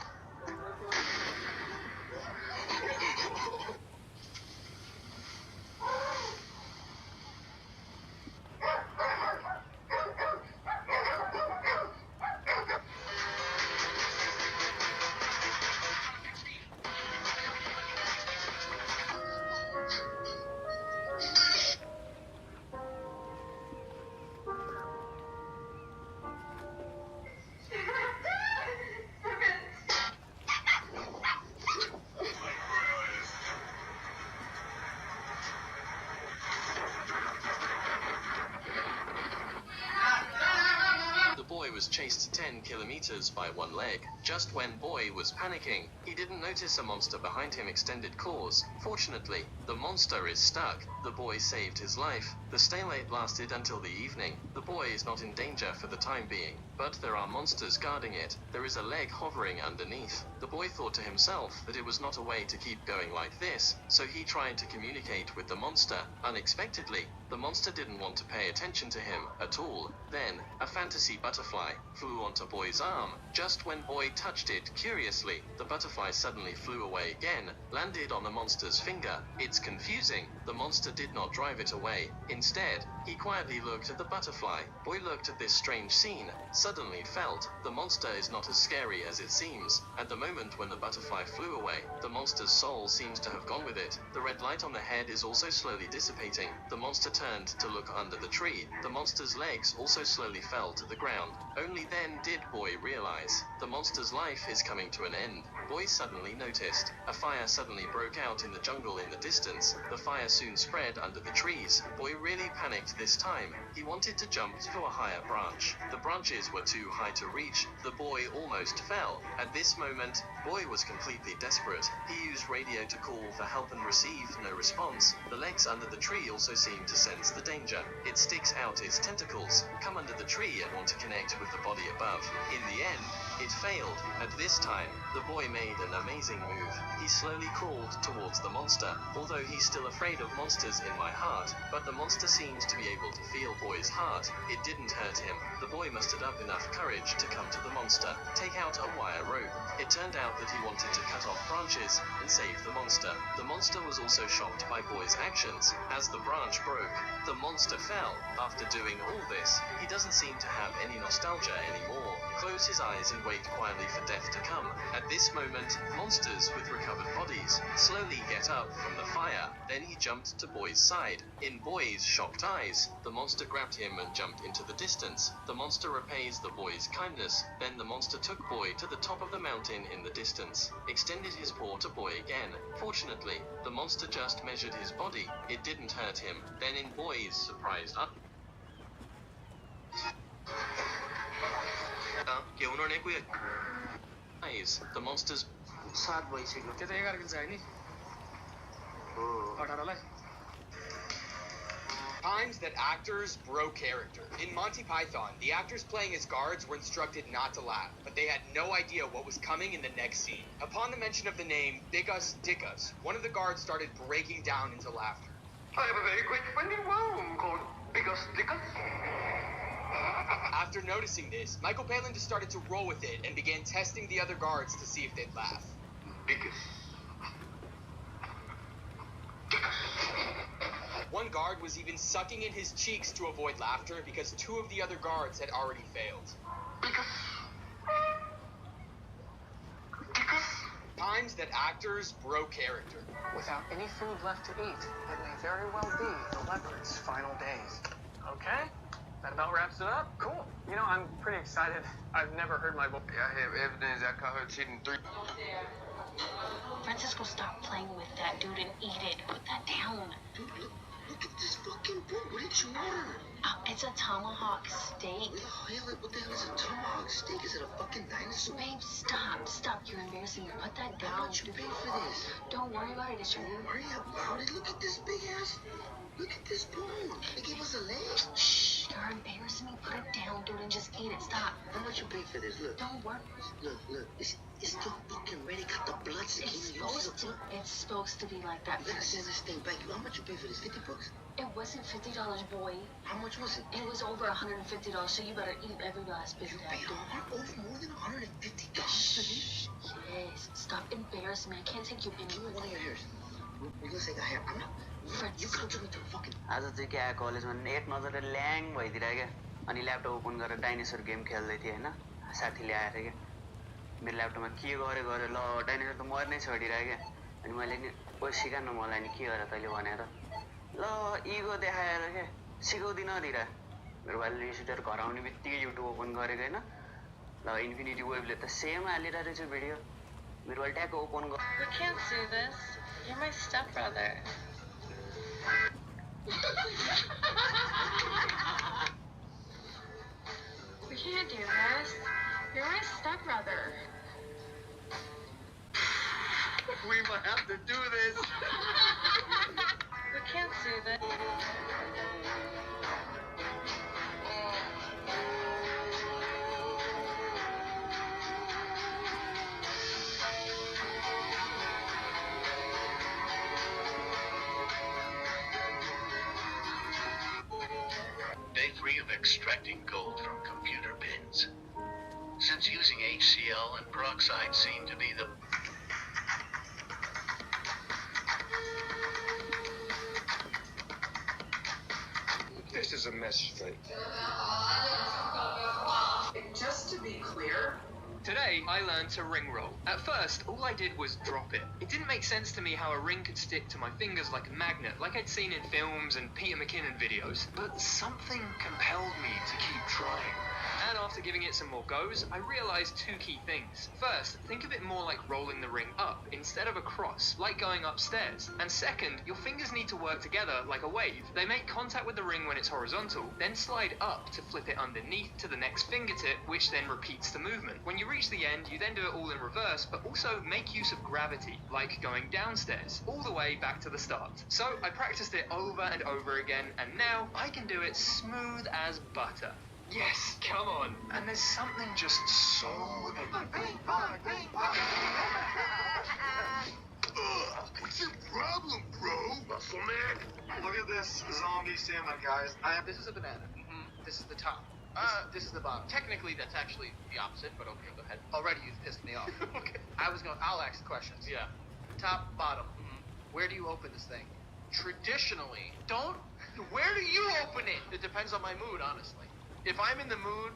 Was chased 10 kilometers by one leg. Just when Boy was panicking, he didn't notice a monster behind him extended claws. Fortunately, the monster is stuck. The boy saved his life. The stalemate lasted until the evening. The boy is not in danger for the time being, but there are monsters guarding it. There is a leg hovering underneath. The boy thought to himself that it was not a way to keep going like this, so he tried to communicate with the monster. Unexpectedly, the monster didn't want to pay attention to him at all. Then, a fantasy butterfly flew onto Boy's arm. Just when Boy touched it curiously, the butterfly suddenly flew away again, landed on the monster's finger. It's confusing. The monster did not drive it away. Instead, he quietly looked at the butterfly. Boy looked at this strange scene, suddenly felt the monster is not as scary as it seems. At the moment when the butterfly flew away, the monster's soul seems to have gone with it. The red light on the head is also slowly dissipating. The monster turned to look under the tree. The monster's legs also slowly fell to the ground. Only then did Boy realize the monster's life is coming to an end. Boy suddenly noticed a fire suddenly broke out in the jungle in the distance. The fire soon spread under the trees. Boy really panicked this time. He wanted to jump to a higher branch. The branches were too high to reach. The boy almost fell. At this moment, Boy was completely desperate. He used radio to call for help and received no response. The legs under the tree also seemed to sense the danger. It sticks out its tentacles, come under the tree and want to connect with the body above. In the end, it failed. At this time, the boy made an amazing move. He slowly crawled towards the monster, although he's still afraid of monsters in my heart, but the monster seems to be able to feel Boy's heart. It didn't hurt him. The boy mustered up enough courage to come to the monster, take out a wire rope. It turned out that he wanted to cut off branches and save the monster. The monster was also shocked by Boy's actions. As the branch broke, the monster fell. After doing all this, he doesn't seem to have any nostalgia anymore. Close his eyes and wait quietly for death to come. At this moment, monsters with recovered bodies slowly get up from the fire. Then he jumped to Boy's side. In Boy's shocked eyes, the monster grabbed him and jumped into the distance. The monster repays the boy's kindness. Then the monster took Boy to the top of the mountain in the distance, extended his paw to Boy again. Fortunately, the monster just measured his body. It didn't hurt him. Then in Boy's surprised eyes, the monster's Times that actors broke character. In Monty Python, the actors playing as guards were instructed not to laugh, but they had no idea what was coming in the next scene. Upon the mention of the name Biggus Dickus, one of the guards started breaking down into laughter. I have a very great friend in Rome called Biggus Dickus. After noticing this, Michael Palin just started to roll with it and began testing the other guards to see if they'd laugh. Biggus. One guard was even sucking in his cheeks to avoid laughter because two of the other guards had already failed. Times that actors broke character. Without any food left to eat, it may very well be the leopard's final days. Okay, that about wraps it up. Cool. You know, I'm pretty excited. I've never heard my voice. I have evidence I caught her cheating 3. Francisco, stop playing with that, dude, and eat it. Put that down. Dude, look at this fucking book. What did you order? It's a tomahawk steak. What the hell is a tomahawk steak? Is it a fucking dinosaur? Babe, stop. You're embarrassing me. Put that down. How much you pay for this? Don't worry about it. It's your Don't worry about it. Look at this big ass. Look at this bone. They gave us a leg. Shh, you're embarrassing me. Put it down, dude, and just eat it. Stop. How much you pay for this? Look. Don't worry. Look. It's still fucking ready. Got the blood. It's supposed to be like that. You gotta send this thing back. How much you pay for this? $50? It wasn't $50, boy. How much was it? It was over $150, so you better eat every last bit of that. You paid over more than $150 for this? Yes. Stop embarrassing me. I can't take you anywhere. One of your hairs. You gonna say I hair? I'm not. You can't tell me to fucking. आज चाहिँ क्या कलेजमा एक नजरले ल्याङ भइदिरहेको क्या अनि laptop open गरेर dinosaur game खेल्दै थिएँ होइन साथीले आएर क्या मेरो ल्यापटपमा के गरे ल डाइनोसर त मर्नै छोडिरहेको क्या अनि मैले नि ओ सिका न मलाई नि के गरेर तैँले भनेर ल इगो देखाएर क्या सिकाउँदिन दिरा मेरो भाइले रिसिटर घर आउने बित्तिकै युट्युब ओपन गरेको होइन ल इन्फिनिटी वेभले त सेम हालिरहेको रहेछ भिडियो मेरो भाइले ट्याक्क ओपन गर We can't do this. You're my stepbrother. We can't do this. You're my stepbrother. We might have to do this. We can't do this. Day 3 of extracting gold from computer pins. Since using HCl and peroxide seem to be the This is a mess straight. Just to be clear, Today, I learned to ring roll. At first, all I did was drop it. It didn't make sense to me how a ring could stick to my fingers like a magnet, like I'd seen in films and Peter McKinnon videos. But something compelled me to keep trying. And after giving it some more goes, I realized two key things. First, think of it more like rolling the ring up instead of across, like going upstairs. And second, your fingers need to work together like a wave. They make contact with the ring when it's horizontal, then slide up to flip it underneath to the next fingertip, which then repeats the movement. When you reach the end, you then do it all in reverse, but also make use of gravity, like going downstairs, all the way back to the start. So I practiced it over and over again, and now I can do it smooth as butter. Yes, come on. And there's something just so... What's your problem, bro? Muscle man. Look at this zombie salmon, guys. This is a banana. This is the top. This is the bottom. Technically, that's actually the opposite, but okay, go ahead. Already you've pissed me off. Okay. I'll ask questions. Yeah. Top, bottom. Where do you open this thing? Traditionally, where do you open it? It depends on my mood, honestly. If I'm in the mood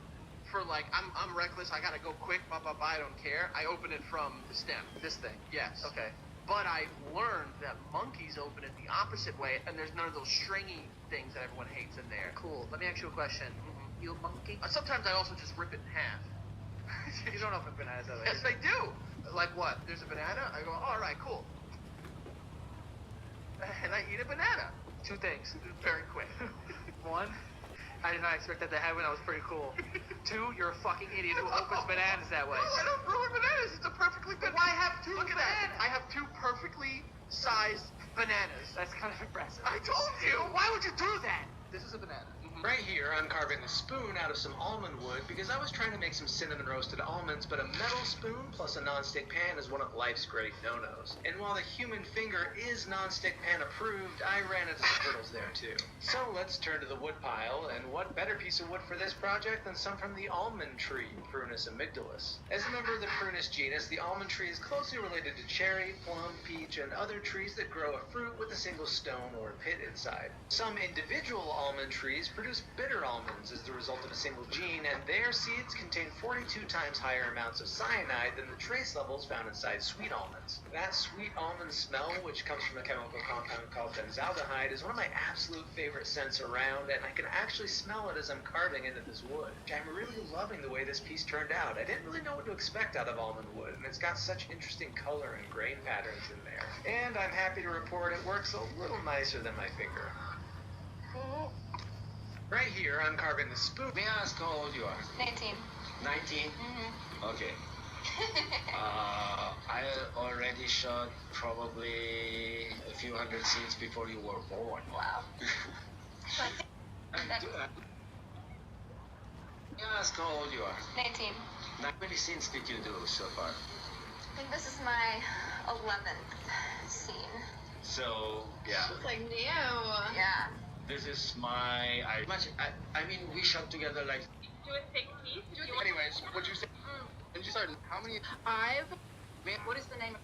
for like, I'm reckless, I gotta go quick, blah, blah, blah, I don't care. I open it from the stem. This thing. Yes. Okay. But I learned that monkeys open it the opposite way, and there's none of those stringy things that everyone hates in there. Cool. Let me ask you a question. You a monkey? Sometimes I also just rip it in half. You don't open bananas that way. Yes, I do. Like what? There's a banana? I go, all right, cool. And I eat a banana. Two things. Very quick. One, I did not expect that to happen. That was pretty cool. Two, you're a fucking idiot who opens bananas that way. No, I don't ruin bananas. It's a perfectly good. Why have two bananas? That. I have two perfectly sized bananas. That's kind of impressive. I told you. Why would you do that? This is a banana. Right here, I'm carving a spoon out of some almond wood because I was trying to make some cinnamon roasted almonds, but a metal spoon plus a non-stick pan is one of life's great no-nos. And while the human finger is non-stick pan approved, I ran into some hurdles there too. So let's turn to the wood pile, and what better piece of wood for this project than some from the almond tree, Prunus amygdalus. As a member of the Prunus genus, the almond tree is closely related to cherry, plum, peach, and other trees that grow a fruit with a single stone or pit inside. Some individual almond trees produce bitter almonds as the result of a single gene, and their seeds contain 42 times higher amounts of cyanide than the trace levels found inside sweet almonds. That sweet almond smell, which comes from a chemical compound called benzaldehyde, is one of my absolute favorite scents around, and I can actually smell it as I'm carving into this wood. I'm really loving the way this piece turned out. I didn't really know what to expect out of almond wood, and it's got such interesting color and grain patterns in there. And I'm happy to report it works a little nicer than my finger. Right here, I'm carving the spoon. May I ask how old you are? 19. 19? Mm-hmm. Okay. I already shot probably a few hundred scenes before you were born. Wow. May I ask how old you are? 19. How many scenes did you do so far? I think this is my 11th scene. So, yeah. It's like new. Yeah. This is my... I mean, we shot together like... Do a thick piece. Anyways, what'd you say? Did you start? How many? What is the name?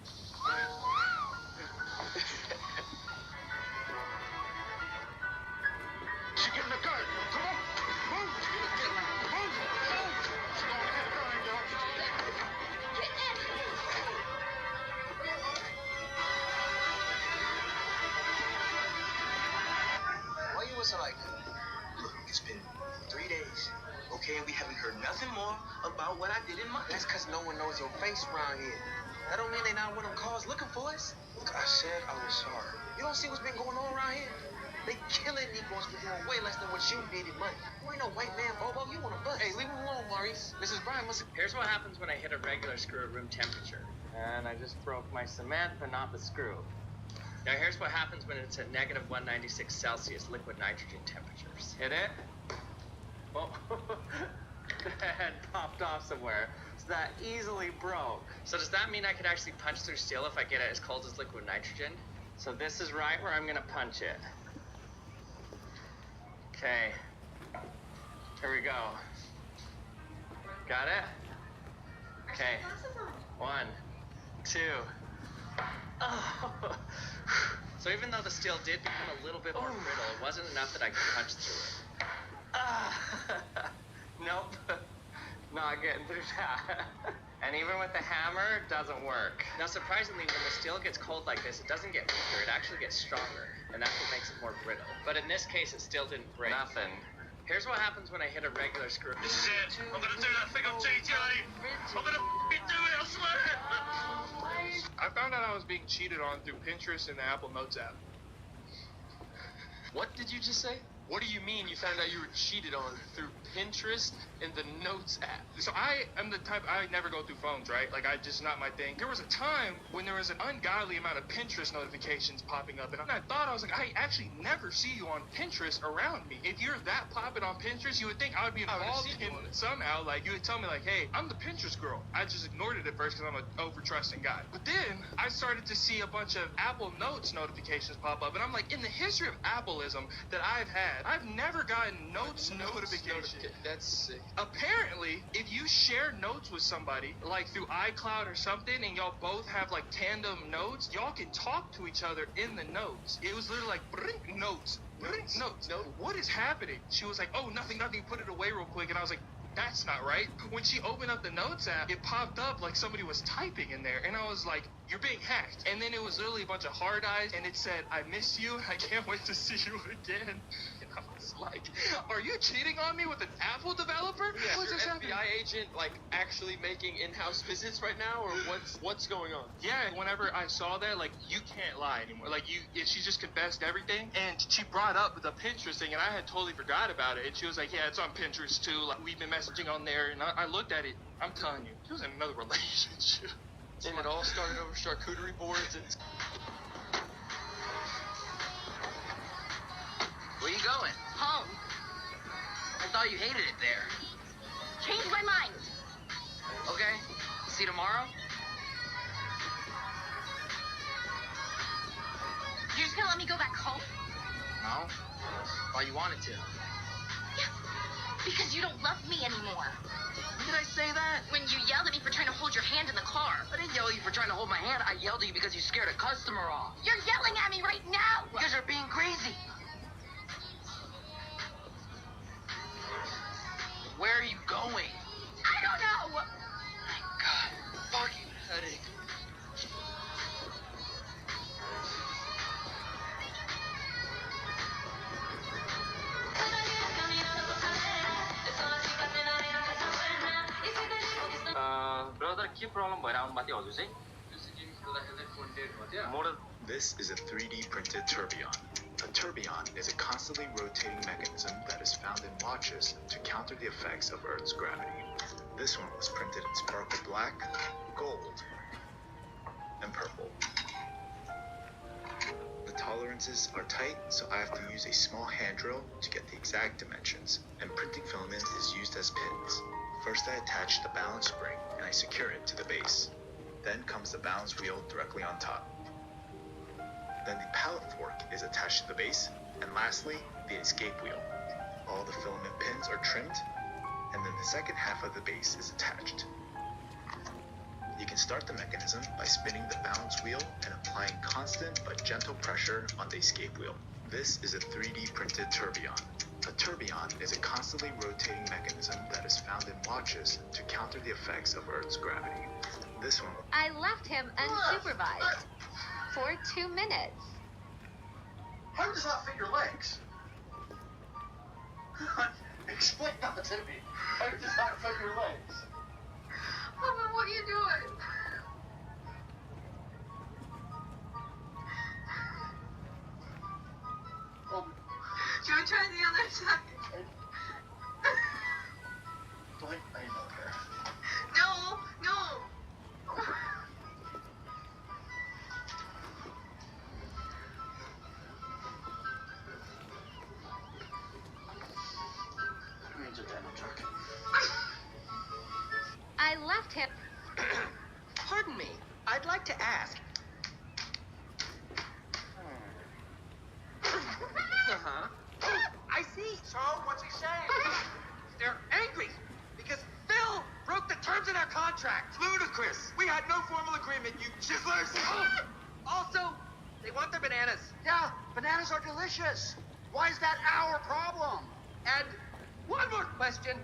She get in the car. Come on. Move. Move. Why you was like, look, it's been 3 days, okay, and we haven't heard nothing more about what I did in my... That's because no one knows your face around here. That don't mean they not one of them cars looking for us. Look, I said I was sorry. You don't see what's been going on around here? They killing Negroes for doing way less than what you did in money. You ain't no white man, Bobo. You want to bust. Hey, leave him alone, Maurice. Mrs. Bryan must... Here's what happens when I hit a regular screw at room temperature. And I just broke my cement, but not the screw. Now here's what happens when it's at negative 196 Celsius liquid nitrogen temperatures. Hit it. Oh, the head popped off somewhere. So that easily broke. So does that mean I could actually punch through steel if I get it as cold as liquid nitrogen? So this is right where I'm gonna punch it. Okay. Here we go. Got it? Okay. 1, 2. Oh. So even though the steel did become a little bit more brittle, it wasn't enough that I could punch through it. Nope. Not getting through that. And even with the hammer, it doesn't work. Now surprisingly, when the steel gets cold like this, it doesn't get weaker, it actually gets stronger. And that's what makes it more brittle. But in this case, it still didn't break. Nothing. Here's what happens when I hit a regular screw. This is it. I'm gonna do that thing on GTA. I'm gonna f***ing do it, I swear. I found out I was being cheated on through Pinterest and the Apple Notes app. What did you just say? What do you mean you found out you were cheated on through Pinterest and the Notes app? So I am the type, I never go through phones, right? Like, I just not my thing. There was a time when there was an ungodly amount of Pinterest notifications popping up, and I thought, I was like, I actually never see you on Pinterest around me. If you're that popping on Pinterest, you would think I would be involved in it somehow. Like, you would tell me, like, hey, I'm the Pinterest girl. I just ignored it at first because I'm an over-trusting guy. But then I started to see a bunch of Apple Notes notifications pop up, and I'm like, in the history of Appleism that I've had, I've never gotten Notes notifications. That's sick. Apparently, if you share notes with somebody, like through iCloud or something, and y'all both have like tandem notes, y'all can talk to each other in the notes. It was literally like, notes. Notes. What is happening? She was like, oh, nothing, put it away real quick. And I was like, that's not right. When she opened up the notes app, it popped up like somebody was typing in there, and I was like, you're being hacked. And then it was literally a bunch of hard eyes, and it said, I miss you, I can't wait to see you again. And I was like, are you cheating on me with an Apple developer? Yeah, What's your this FBI happening? agent like actually making in-house visits right now, or what's going on? Yeah, whenever I saw that, like, you can't lie anymore. Like, she just confessed everything, and she brought up the Pinterest thing, and I had totally forgot about it. And she was like, yeah, it's on Pinterest too. Like, we've been messaging on there, and I looked at it. I'm telling you, she was in another relationship. And it all started over charcuterie boards and. Where you going? Home. I thought you hated it there. Change my mind. Okay, see you tomorrow. You're just gonna let me go back home? No? Why you wanted to? Yeah. Because you don't love me anymore. When did I say that? When you yelled at me for trying to hold your hand in the car. I didn't yell at you for trying to hold my hand. I yelled at you because you scared a customer off. You're yelling at me right now. Because you're being crazy. Where are you going? I don't know. My God, fucking headache. Brother, के problem भएर आउनु भएको थियो हजुर चाहिँ? This is a 3D printed tourbillon. A tourbillon is a constantly rotating mechanism that is found in watches to counter the effects of Earth's gravity. This one was printed in sparkle black, gold, and purple. The tolerances are tight, so I have to use a small hand drill to get the exact dimensions, and printing filament is used as pins. First I attach the balance spring and I secure it to the base. Then comes the balance wheel directly on top. Then the pallet fork is attached to the base, and lastly, the escape wheel. All the filament pins are trimmed, and then the second half of the base is attached. You can start the mechanism by spinning the balance wheel and applying constant but gentle pressure on the escape wheel. This is a 3D printed tourbillon. A tourbillon is a constantly rotating mechanism that is found in watches to counter the effects of Earth's gravity. This one. I left him unsupervised for 2 minutes. How does that fit your legs? Explain that to me. How does that fit your legs? Mama, what are you doing? Should we try the other side? I know her. No, no. I left him. Pardon me, I'd like to ask. Uh-huh. I see. So, what's he saying? They're angry because Phil broke the terms in our contract. Ludicrous. We had no formal agreement, you chiselers. Also, they want their bananas. Yeah, bananas are delicious. Why is that our problem? And one more question.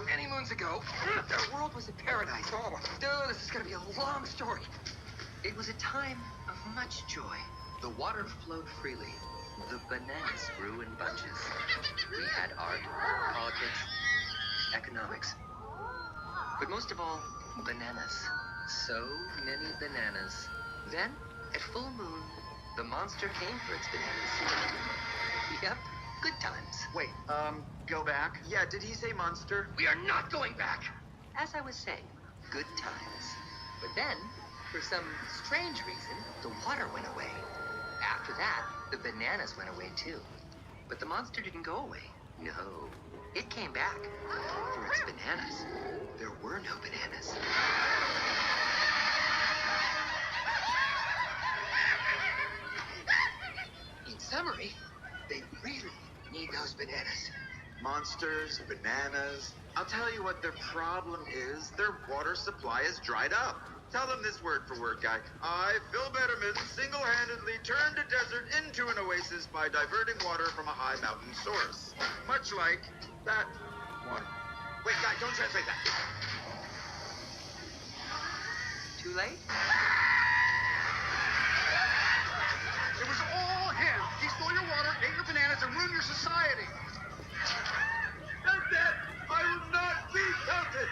Many moons ago, the world was a paradise. Oh, this is gonna be a long story. It was a time of much joy. The water flowed freely. The bananas grew in bunches. We had art, politics, economics. But most of all, bananas. So many bananas. Then, at full moon, the monster came for its bananas. Yep, good times. Wait, go back? Yeah, did he say monster? We are not going back! As I was saying, good times. But then, for some strange reason, the water went away. After that, the bananas went away too. But the monster didn't go away. No, it came back for its bananas. There were no bananas. In summary, they really need those bananas. Monsters, bananas. I'll tell you what their problem is. Their water supply is dried up. Tell them this word for word, guy. I, Phil Betterman, single-handedly turned a desert into an oasis by diverting water from a high mountain source. Much like that one. Wait, guy, don't translate that. Too late? It was all him. He stole your water, ate your bananas, and ruined your society. And that I will not be counted.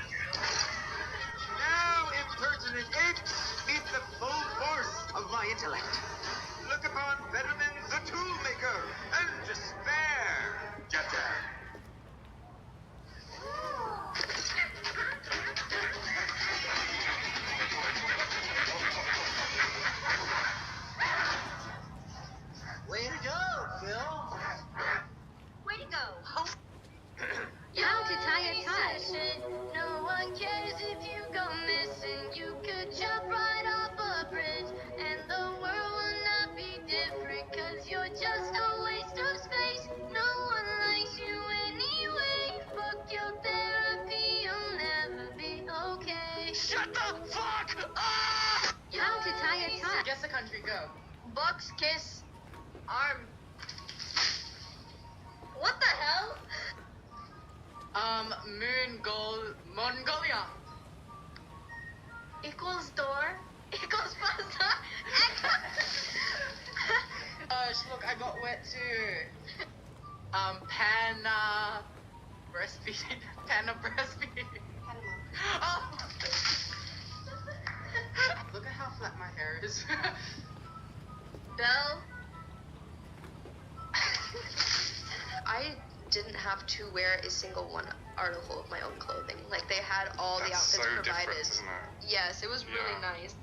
Now, impertinent apes, meet the full force of my intellect. Look upon Betterman the Toolmaker and despair, Jetta. Way to go, Phil. Way to go. How to tie a tie. No one cares if you go missing. You could jump right off a bridge, and the world will not be different, 'cause you're just a waste of space. No one likes you anyway. Fuck your therapy, you'll never be okay. Shut the fuck up! How to tie a tie. Guess the country, go. Bucks kiss arm. What the hell? Mongolia. Equals door. Equals pasta. Look, I got wet too. Panna breastfeeding. Panna breastfeeding. Oh. Look at how flat my hair is. Belle. I didn't have to wear a single one article of my own clothing. Like, they had all the That's outfits so provided. different, isn't it? Yes, it was really nice.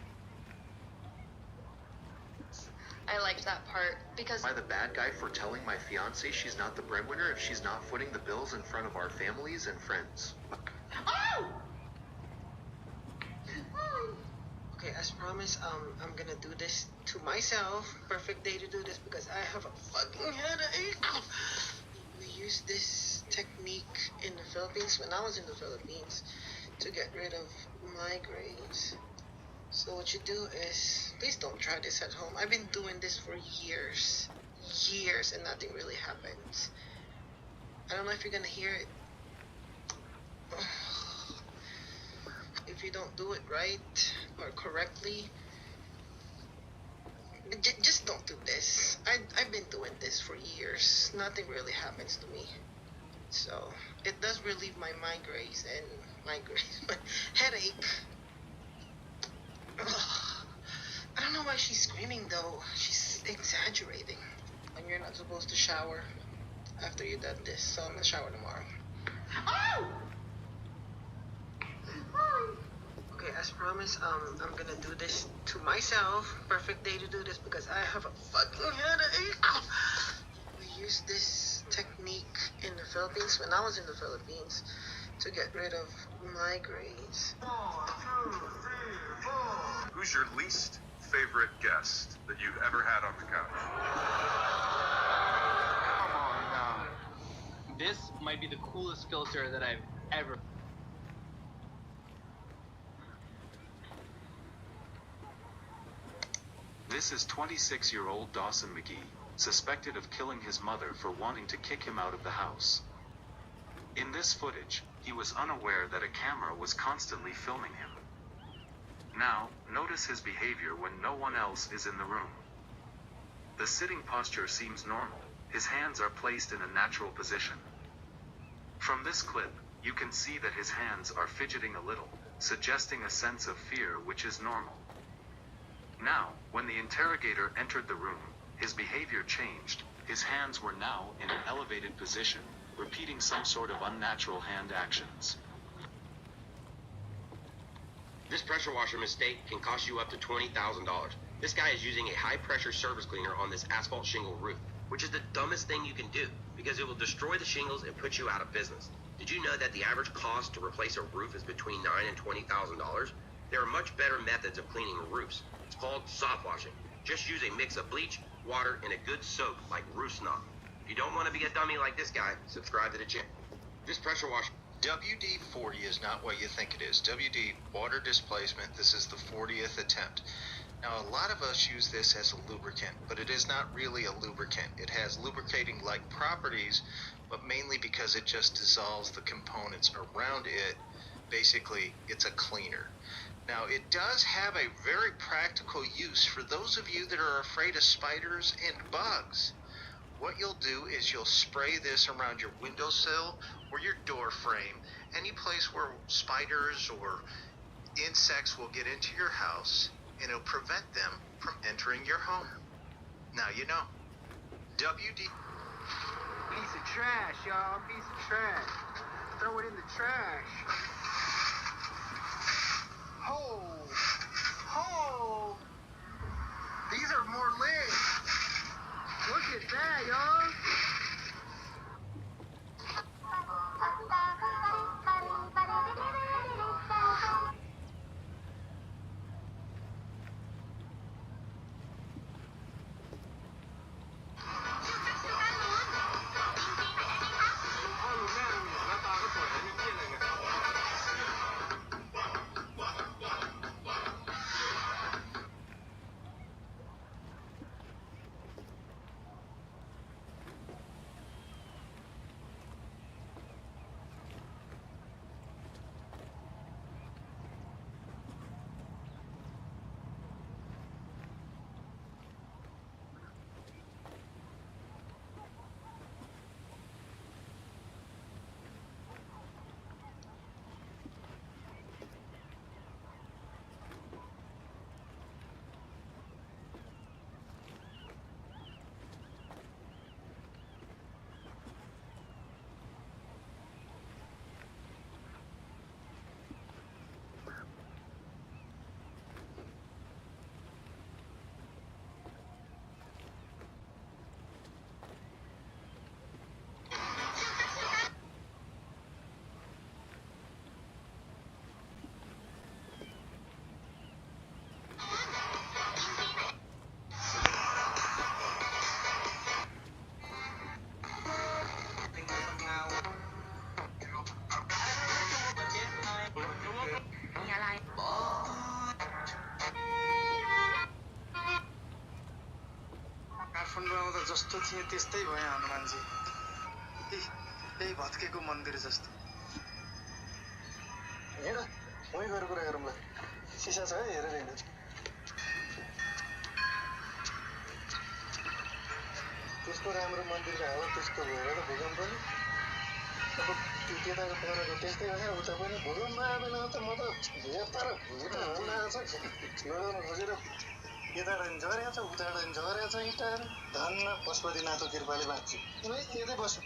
I liked that part because Am I the bad guy for telling my fiance she's not the breadwinner if she's not footing the bills in front of our families and friends? Oh! Okay, as promised, I'm gonna do this to myself. Perfect day to do this because I have a fucking headache. We used this technique in the Philippines when I was in the Philippines to get rid of migraines. So what you do is, please don't try this at home. I've been doing this for years, and nothing really happens. I don't know if you're gonna hear it. If you don't do it right or correctly, just don't do this. I've been doing this for years. Nothing really happens to me. So it does relieve my migraines and my headache. Ugh. I don't know why she's screaming though. She's exaggerating. And you're not supposed to shower after you done this, so I'm gonna shower tomorrow. Oh! Okay, as promised, I'm gonna do this to myself. Perfect day to do this because I have a fucking headache. We used this technique in the Philippines when I was in the Philippines to get rid of migraines. Who's your least favorite guest that you've ever had on the couch? Come on now. This might be the coolest filter that I've ever. This is 26-year-old Dawson McGee, suspected of killing his mother for wanting to kick him out of the house. In this footage, he was unaware that a camera was constantly filming him. Now, notice his behavior when no one else is in the room. The sitting posture seems normal, his hands are placed in a natural position. From this clip, you can see that his hands are fidgeting a little, suggesting a sense of fear which is normal. Now, when the interrogator entered the room, his behavior changed. His hands were now in an elevated position, repeating some sort of unnatural hand actions. This pressure washer mistake can cost you up to $20,000. This guy is using a high-pressure surface cleaner on this asphalt shingle roof, which is the dumbest thing you can do, because it will destroy the shingles and put you out of business. Did you know that the average cost to replace a roof is between $9,000 and $20,000? There are much better methods of cleaning roofs. It's called soft washing. Just use a mix of bleach, water, and a good soap like Roof Snob. If you don't want to be a dummy like this guy, subscribe to the channel. This pressure washer WD-40 is not what you think it is. WD, water displacement, this is the 40th attempt. Now, a lot of us use this as a lubricant, but it is not really a lubricant. It has lubricating-like properties, but mainly because it just dissolves the components around it. Basically, it's a cleaner. Now, it does have a very practical use for those of you that are afraid of spiders and bugs. What you'll do is you'll spray this around your windowsill or your door frame, any place where spiders or insects will get into your house, and it'll prevent them from entering your home. Now you know. WD. Piece of trash, y'all. Piece of trash. Throw it in the trash. Ho! Ho! These are more legs. Look at that, y'all. काठमाडौँमा त जस्तो थिए त्यस्तै भयो हनुमानजी यही भत्केको मन्दिर जस्तो हेर वहीँ गएर कुरा गरौँ ल सिसा छ है हेरेर हिँड्नु त्यस्तो राम्रो मन्दिरको हावा त्यस्तो भएर त भूकम्प पनि अब त्यताको परको त्यस्तै भयो उता पनि भूकम्प आयो भने त म त हेर्दा र भुइँ हुन आएको छ लडाउन खोजेर यताबाट झरेको छ उताबाट झरेको छ इँटाहरू धन्न पशुपतिनाथको कृपाले बाँच्छु यतै बस्छु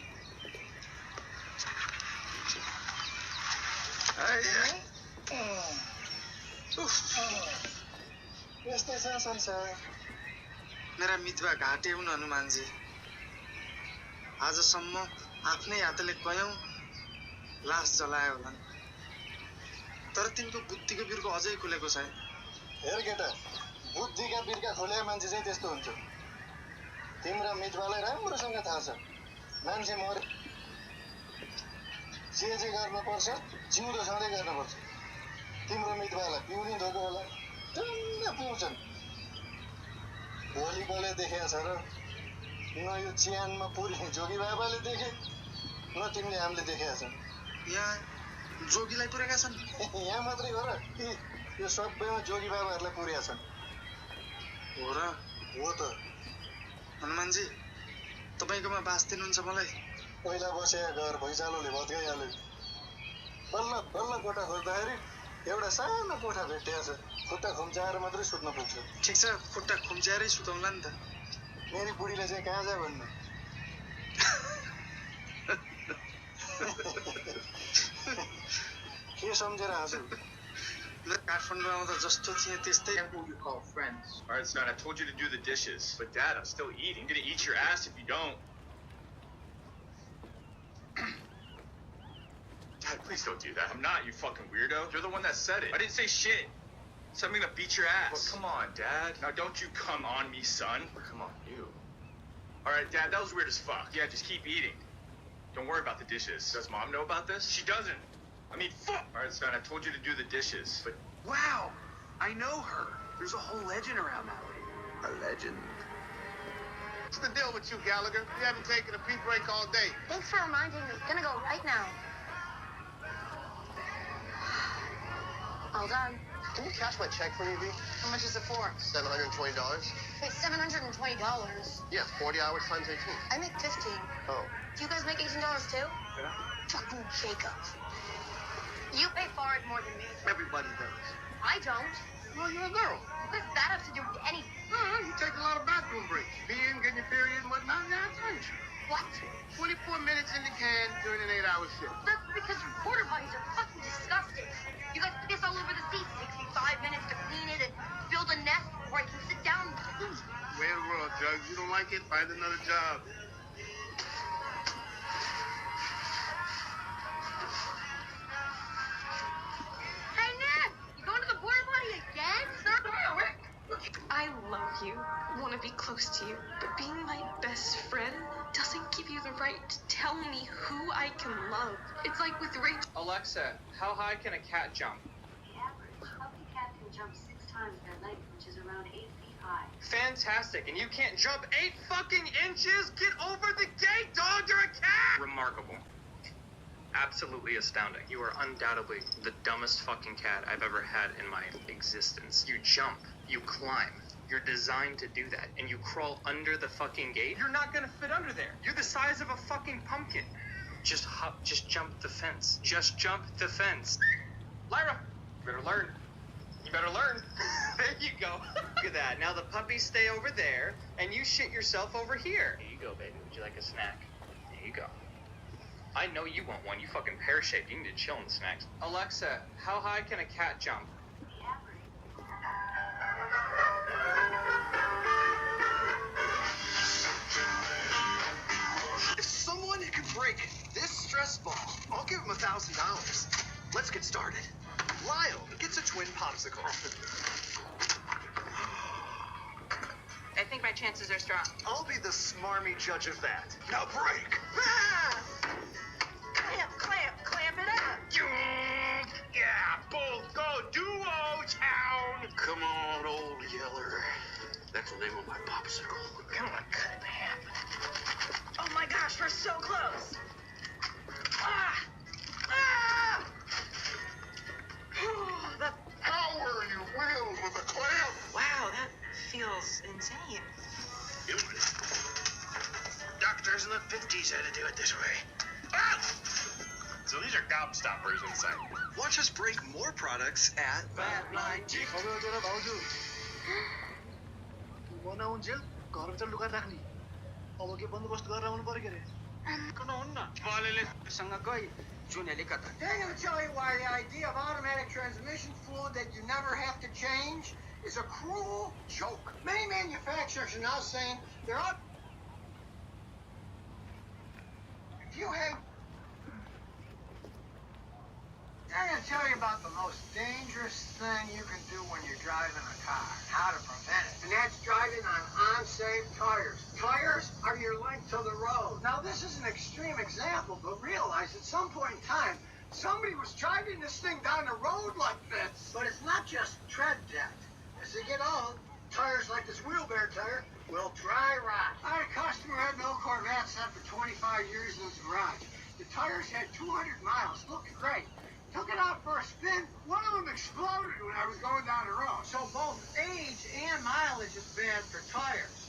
यस्तै छ संसार मेरा मितवा घाटे हुन् हनुमानजी आजसम्म आफ्नै हातले कयौं लास जलायो होलान् तर तिनको बुद्धिको बिर्को अझै खुलेको छैन हेर केटा बुद्धिका बिर्का खोलेको मान्छे चाहिँ त्यस्तो हुन्छ तिम्रो मितवालाई राम्रोसँग थाहा छ मान्छे मरे जे गर्नुपर्छ जिउँदो सधैँ गर्नुपर्छ तिम्रो मितवालाई पिउनी धोको होला टन्न पिउँछन् भोलि कसले देखेको छ र न यो चिहानमा पुरी जोगी बाबाले देखे न तिमीले हामीले देखेका छन् यहाँ जोगीलाई पुरेका छन् यहाँ मात्रै हो र यो सबैमा जोगी बाबाहरूलाई पुरेका छन् हो र हो त हनुमानजी तपाईकोमा बास दिनुहुन्छ मलाई पहिला बसेका घर भैँचालोले भत्काइहाल्यो बल्ल बल्ल कोठा खोज्दाखेरि एउटा सानो कोठा भेटिएको छ खुट्टा खुम्चाएर मात्रै सुत्न पुग्छ ठिक छ खुट्टा खुम्चाएरै सुताउला नि त मेरी बुढीले चाहिँ कहाँ जा भन्नु के सम्झेर हाँसु काठमाडौँमा त जस्तो थिए त्यस्तै who you call friends. Alright, son, I told you to do the dishes. But Dad, I'm still eating. I'm gonna eat your ass if you don't. Dad, please don't do that. I'm not, you fucking weirdo. You're the one that said it. I didn't say shit. So I'm gonna beat your ass. Well, come on, Dad. Now don't you come on me, son. Come on, you. Alright, Dad, that was weird as fuck. Yeah, just keep eating. Don't worry about the dishes. Does Mom know about this? She doesn't. I mean, fuck! Alright, son, I told you to do the dishes, but... Wow! I know her. There's a whole legend around that lady. A legend. What's the deal with you, Gallagher? You haven't taken a pee break all day. Thanks for reminding me. Gonna go right now. All done. Can you cash my check for me, V? How much is it for? $720. Wait, $720? Yeah, 40 hours times 18. I make 15. Oh. Do you guys make $18 too? Yeah. Fucking Jacob. You pay far more than me. Everybody does. I don't. Well, you're a girl. What does that have to do with anything? You take a lot of bathroom breaks. Being, getting your period and whatnot, that's right. What? 24 minutes in the can during an 8-hour shift. That's because your porta potties are fucking disgusting. You guys piss all over the seats. Takes me 5 minutes to clean it and build a nest before I can sit down. Way of the world, Jugs. You don't like it? Find another job. Hey, Ned! You going to the porta potty again? I love you, want to be close to you, but being my best friend doesn't give you the right to tell me who I can love. It's like with Rachel. Alexa, how high can a cat jump? The average healthy cat can jump 6 times their length, which is around 8 feet high. Fantastic, and you can't jump 8 fucking inches? Get over the gate, dog! You're a cat! Remarkable. Absolutely astounding. You are undoubtedly the dumbest fucking cat I've ever had in my existence. You jump, you climb. You're designed to do that, and you crawl under the fucking gate? You're not gonna fit under there. You're the size of a fucking pumpkin. Just hop, just jump the fence. Just jump the fence. Lyra, you better learn. You better learn. There you go. Look at that. Now the puppies stay over there, and you shit yourself over here. Here you go, baby. Would you like a snack? There you go. I know you want one. You fucking pear-shaped. You need to chill in the snacks. Alexa, how high can a cat jump? If someone can break this stress ball, I'll give him $1,000. Let's get started. Lyle gets a twin popsicle. I think my chances are strong. I'll be the smarmy judge of that. Now break. Clamp it up. Yeah, both go duo town. Come on, old yeller. That's the name of my popsicle. Come on, cut it in half. Oh my gosh, we're so close. Ah! Ah! The power you wield with a clamp. Wow, that feels insane. Doctors in the 50s had to do it this way. Ah! So these are gobstoppers inside. Watch us break more products at Fat Line Chick. बनाउन्जेल घर चाहिँ लुगा राख्ने अब के बन्दोबस्त गरेर आउनु पर्यो के अरे हुन्न सँग गई जुनेले कता They're gonna tell you why the idea of automatic transmission fluid that you never have to change is a cruel joke. Many manufacturers are now saying they're out. If you have I'm going to tell you about the most dangerous thing you can do when you're driving a car, and how to prevent it. And that's driving on unsafe tires. Tires are your link to the road. Now, this is an extreme example, but realize at some point in time, somebody was driving this thing down the road like this. But it's not just tread depth. As they get old, tires like this wheelbarrow tire will dry rot. I had a customer who had an old Corvette set for 25 years in his garage. The tires had 200 miles, looked great. Took it out for a spin. One of them exploded when I was going down the road. So both age and mileage is bad for tires.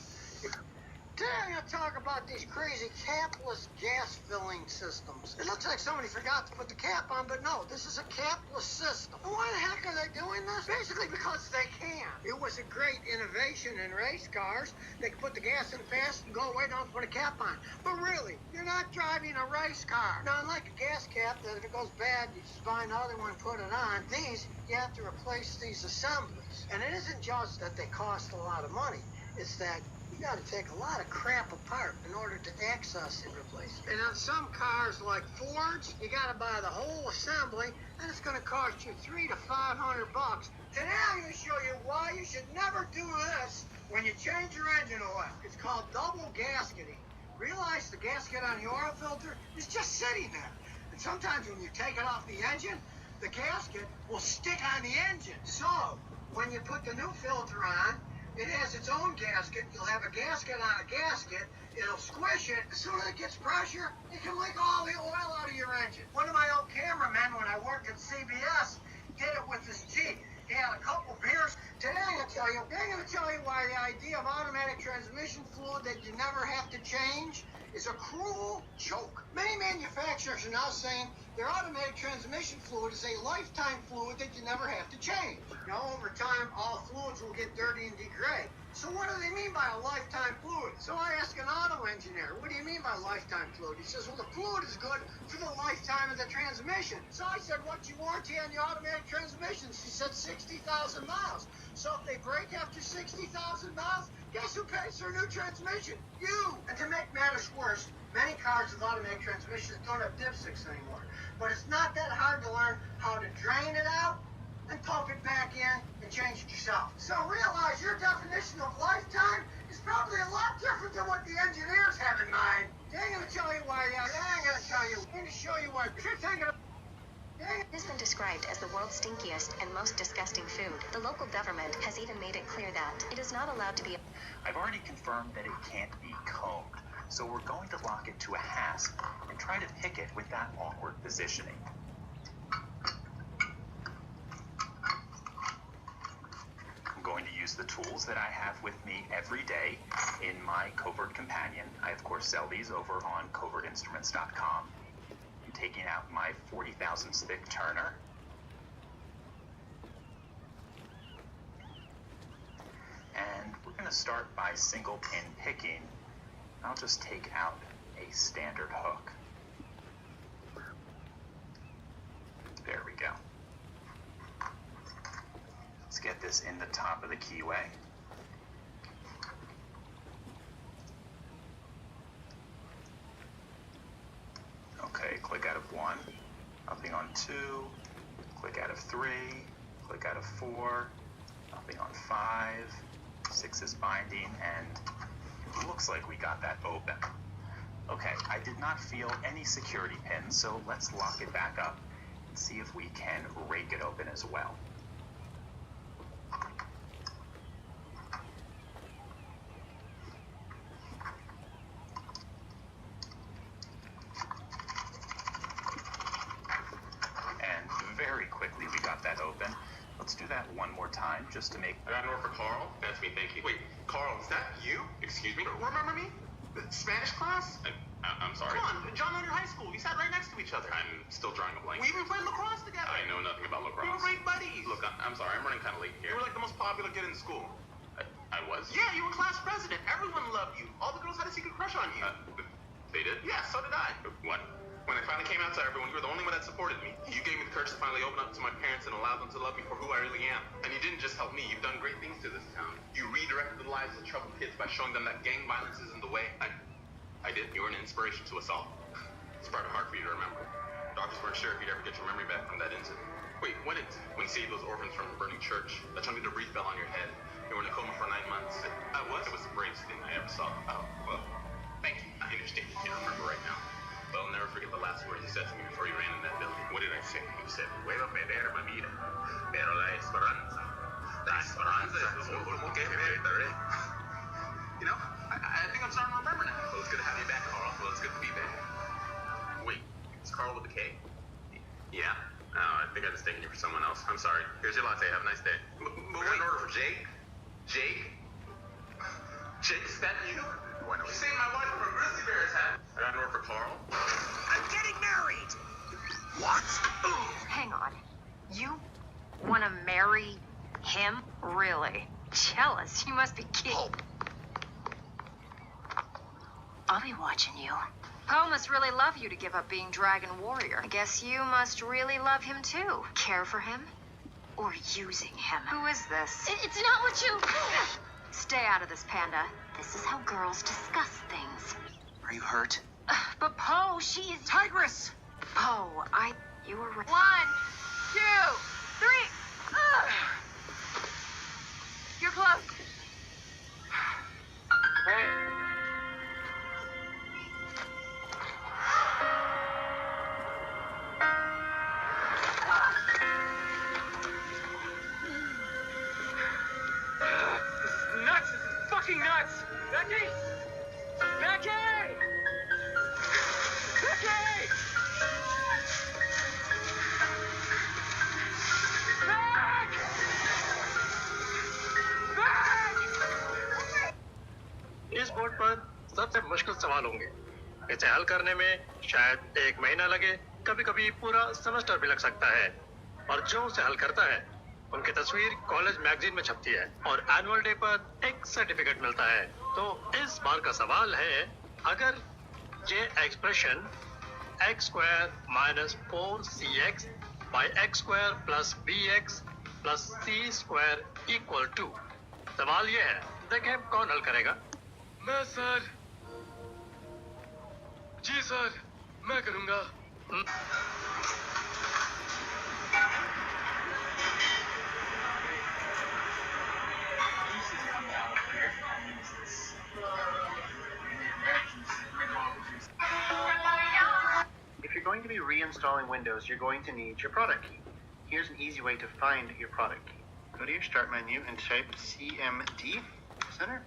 Today I'm going to talk about these crazy capless gas filling systems. It looks like somebody forgot to put the cap on, but no, this is a capless system. And why the heck are they doing this? Basically because they can. It was a great innovation in race cars. They could put the gas in fast and go away, don't put a cap on. But really, you're not driving a race car. Now, unlike a gas cap that if it goes bad, you just buy another one and put it on, these, you have to replace these assemblies. And it isn't just that they cost a lot of money. It's that you got to take a lot of crap apart in order to access and replace it. And on some cars like Fords, you got to buy the whole assembly, and it's going to cost you $300 to $500. Today I'm going to show you why you should never do this when you change your engine oil. It's called double gasketing. Realize the gasket on the oil filter is just sitting there. And sometimes when you take it off the engine, the gasket will stick on the engine. So, when you put the new filter on, it has its own gasket. You'll have a gasket on a gasket. It'll squish it. As soon as it gets pressure, it can leak all the oil out of your engine. One of my old cameramen, when I worked at CBS, did it with his Jeep. He had a couple beers. Today I'm going to tell you why the idea of automatic transmission fluid that you never have to change is a cruel joke. Many manufacturers are now saying their automatic transmission fluid is a lifetime fluid that you never have to change. Now, over time, all fluids will get dirty and degrade. So what do they mean by a lifetime fluid? So I asked an auto engineer, what do you mean by lifetime fluid? He says, well, the fluid is good for the lifetime of the transmission. So I said, what's your warranty on the automatic transmission? She said 60,000 miles. So if they break after 60,000 miles, guess who pays for a new transmission? You! And to make matters worse, many cars with automatic transmissions don't have dipsticks anymore. But it's not that hard to learn how to drain it out and pump it back in and change it yourself. So realize your definition of lifetime is probably a lot different than what the engineers have in mind. They ain't gonna tell you why. They ain't gonna tell you. I'm gonna show you why. If you're thinking of It has been described as the world's stinkiest and most disgusting food. The local government has even made it clear that it is not allowed to be. I've already confirmed that it can't be combed, so we're going to lock it to a hasp and try to pick it with that awkward positioning. I'm going to use the tools that I have with me every day in my Covert Companion. I, of course, sell these over on covertinstruments.com. I'm taking out my 40 thousandths thick turner. And we're going to start by single pin picking. I'll just take out a standard hook. There we go. Let's get this in the top of the keyway. Okay, click out of 1, nothing on 2, click out of 3, click out of 4, nothing on 5, 6 is binding, and it looks like we got that open. Okay, I did not feel any security pins, so let's lock it back up and see if we can rake it open as well. And very quickly we got that open. Let's do that one more time just to make... I got an order for Carl. That's me, thank you. Wait, Carl, is that you? Excuse me? Remember me? The Spanish class? I'm sorry. Come on, John Under High School. We sat right next to each other. I'm still drawing a blank. We even played lacrosse together. I know nothing about lacrosse. We were great buddies. Look, I'm sorry. I'm running kind of late here. You were like the most popular kid in school. I was? Yeah, you were class president. Everyone loved you. All the girls had a secret crush on you. They did? Yeah, so did I. What? When I finally came out to everyone, you were the only one that supported me. You gave me the courage to finally open up to my parents and allow them to love me for who I really am. And you didn't just help me, you've done great things to this town. You redirected the lives of troubled kids by showing them that gang violence isn't the way. I did. You were an inspiration to us all. It's probably hard for you to remember. Doctors weren't sure if you'd ever get your memory back from that incident. Wait, what incident? When you saved those orphans from a burning church, a chunk of debris fell on your head. You were in a coma for 9 months. It was the bravest thing I ever saw. Oh, well, thank you. I understand you can't remember right now. But I'll never forget the last words you said to me before you ran in that building. What did I say? You said, puedo perder mi vida, pero la esperanza es lo último que perderé. You know, I think I'm starting to remember now. Well, it's good to have you back, Carl. Well, it's good to be back. Wait, is Carl with the K? Yeah? Oh, I think I just taken you for someone else. I'm sorry. Here's your latte. Have a nice day. But wait, an order for Jake? Jake? Jake, is that you? You saved my wife from a grizzly bear's hat. I got an order for Carl. I'm getting married! What? Hang on. You want to marry him? Really? Jealous. You must be kidding. I'll be watching you. Poe must really love you to give up being Dragon Warrior. I guess you must really love him too. Care for him? Or using him? Who is this? It's not what you... Stay out of this, Panda. This is how girls discuss things. Are you hurt? But Poe, she's... Tigress! Poe, you were... 1, 2, 3... You're close. Hey. हल होंगे। इसे हल करने में शायद 1 महीना लगे, कभी-कभी पूरा सेमेस्टर भी लग सकता है। और जो उसे हल करता है उनकी तस्वीर कॉलेज मैगजीन में छपती है और एनुअल डे पर एक सर्टिफिकेट मिलता है। तो इस बार का सवाल है, अगर ये expression x² - 4cx by x² plus bx plus c² equal to, सवाल ये है, देखें कौन हल करेगा? मैं सर। जी सर, मैं करूंगा। If you're going to be reinstalling Windows, you're going to need your product key. Here's an easy way to find your product key. Go to your Start menu and type CMD, Center.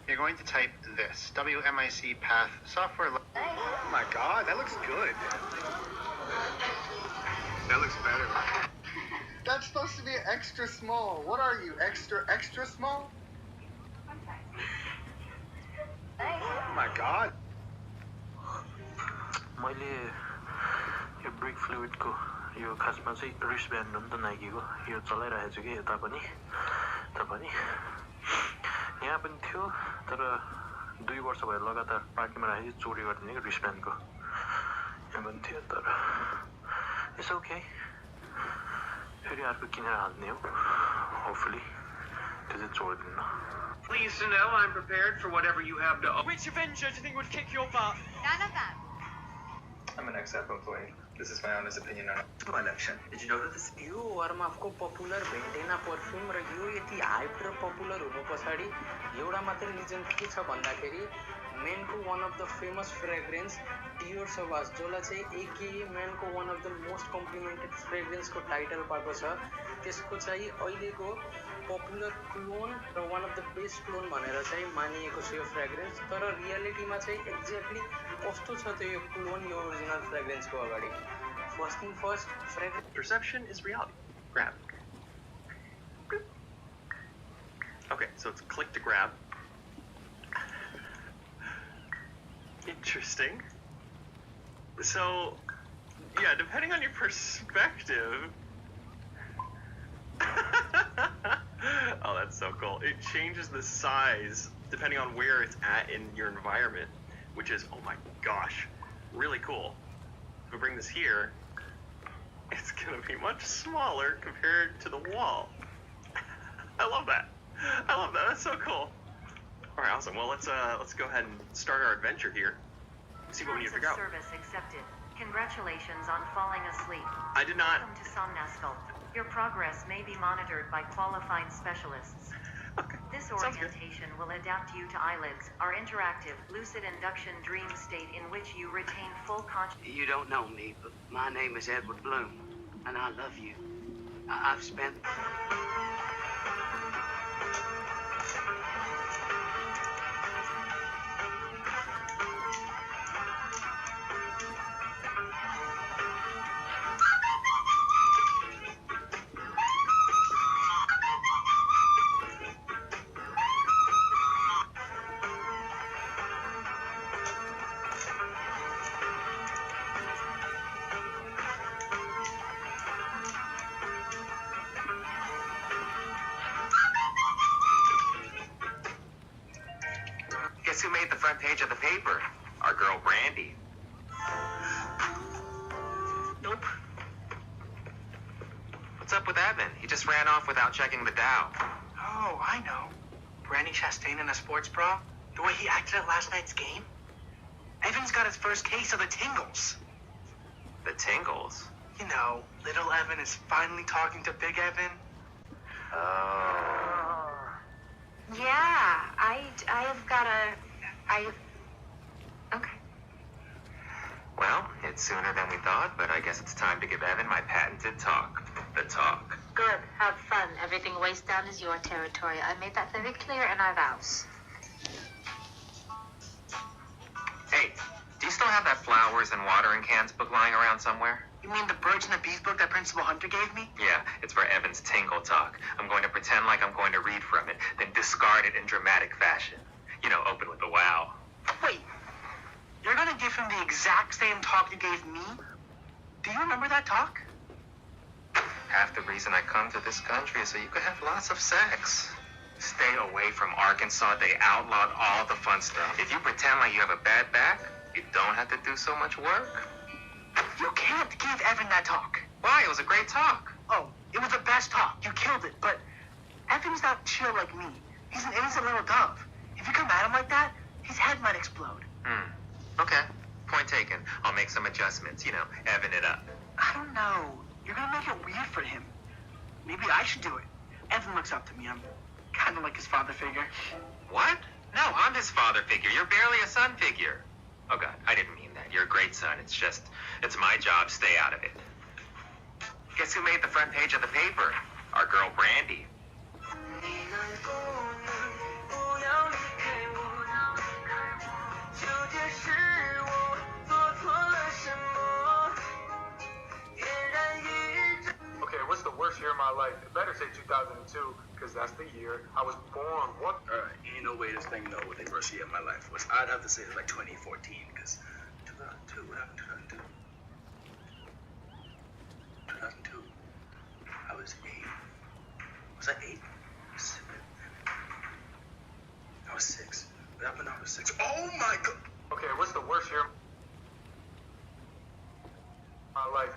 You're going to type this, WMIC Path Software. Oh my god, that looks good. That looks better. That's supposed to be extra small. What are you, extra small? Oh my god. मैले यो break फ्लुइडको यो खासमा चाहिँ wrist band हो नि त नाइकीको, यो चलाइरहेको छु कि यता पनि यहाँ पनि थियो, तर 2 वर्ष भयो लगातार पार्टीमा राखेको चोरी गरिदिने कि रिस्ट ब्यान्डको, यहाँ पनि थियो, तर इट्स ओके, फेरि अर्को किनेर हाल्ने हो, होपफुली त्यो चाहिँ छोड्दिन्न। Pleased to know I'm prepared for whatever you have to offer. Which Avenger do you think would kick your butt? None of them. I'm an ex-Apple employee. This is my honest opinion on my election. Did you know that this? यो वार्मअपको popular Ventana perfume र यो यति hype र popular हुनु पछाडि एउटा मात्र रिजन के छ भन्दाखेरि मेनको one of the famous fragrance Dior Sauvage, जसलाई चाहिँ एके मेनको one of the most complimented फ्रेग्रेन्सको टाइटल पाएको छ, त्यसको चाहिँ अहिलेको पपुलर क्लोन र one of the best clone भनेर चाहिँ मानिएको छ यो फ्रेग्रेन्स, तर रियालिटीमा चाहिँ एक्ज्याक्टली कस्तो छ त्यो यो क्लोन यो ओरिजिनल फ्रेग्रेन्सको अगाडि। First thing first, fragrance. Perception is reality. Grab. Okay, so it's click to grab. Interesting. So, yeah, depending on your perspective. Oh, that's so cool. It changes the size depending on where it's at in your environment, which is, oh my gosh, really cool. If we bring this here, it's gonna be much smaller compared to the wall. I love that. That's so cool. All right, awesome. Well, let's go ahead and start our adventure here. See what we need to figure out. Service accepted. Congratulations on falling asleep. I did not. Welcome to Somnascal. Your progress may be monitored by qualified specialists. Okay. This orientation will adapt you to eyelids, our interactive, lucid induction dream state in which you retain full consciousness. You don't know me, but my name is Edward Bloom, and I love you. I've spent... Guess who made the front page of the paper? Our girl Brandy. Nope. What's up with Evan? He just ran off without checking the Dow. Oh, I know. Brandy Chastain in a sports bra? The way he acted at last night's game? Evan's got his first case of the tingles. The tingles? You know, little Evan is finally talking to big Evan. Oh. Yeah, I've got okay. Well, it's sooner than we thought, but I guess it's time to give Evan my patented talk. The talk. Good. Have fun. Everything waist down is your territory. I made that very clear in our vows. Hey, do you still have that flowers and watering cans book lying around somewhere? You mean the Birds and the Bees book that Principal Hunter gave me? Yeah, it's for Evan's tingle talk. I'm going to pretend like I'm going to read from it, then discard it in dramatic fashion. You know, open with a wow. him the exact same talk you gave me? Do you remember that talk? Half the reason I come to this country is so you can have lots of sex. Stay away from Arkansas. They outlawed all the fun stuff. If you pretend like you have a bad back, you don't have to do so much work. You can't give Evan that talk. Why? It was a great talk. Oh, it was the best talk. You killed it, but Evan's not chill like me. He's an innocent little dove. If you come at him like that, his head might explode. Okay. Point taken. I'll make some adjustments. Evan it up. I don't know. You're gonna make it weird for him. Maybe I should do it. Evan looks up to me. I'm kind of like his father figure. What? No, I'm his father figure. You're barely a son figure. Oh, God, I didn't mean that. You're a great son. It's my job. Stay out of it. Guess who made the front page of the paper? Our girl, Brandy. Okay, what's the worst year of my life? It better say 2002, because that's the year I was born. What? Ain't no way this thing know what the worst year of my life was. I'd have to say it's like 2014, because 2002, what happened in 2002? 2002. I was 8. Was I 8? 7. I was 6. What happened when I was 6? Oh my God! Okay, what's the worst year of my life?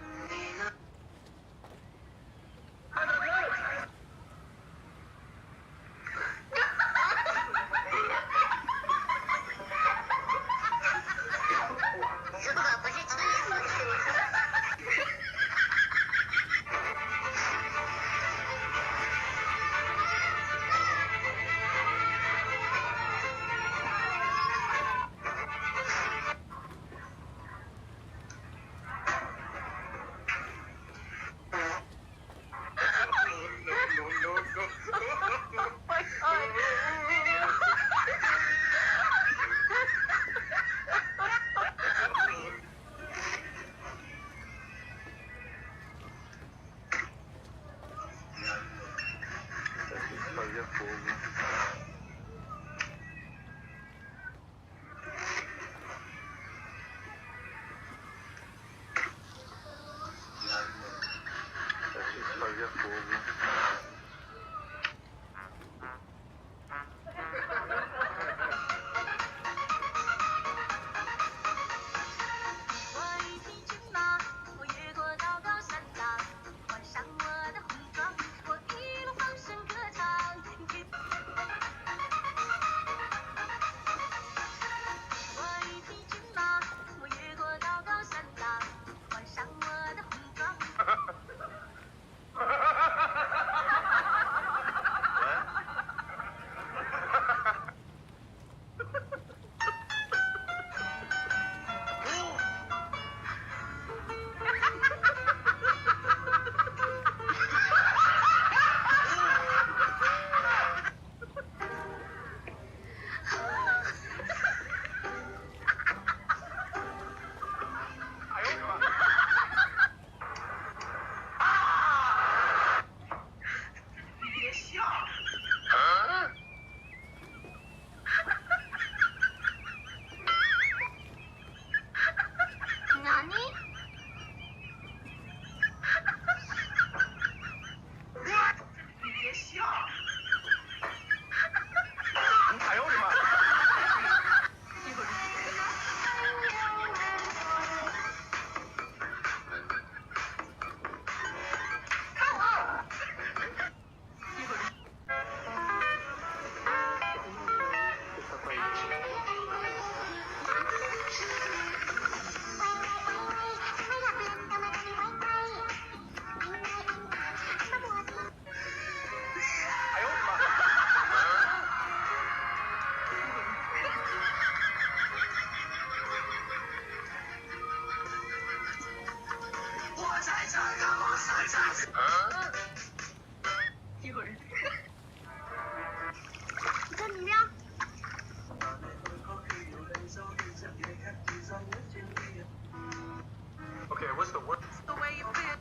Okay, what's the worst? The way you feel,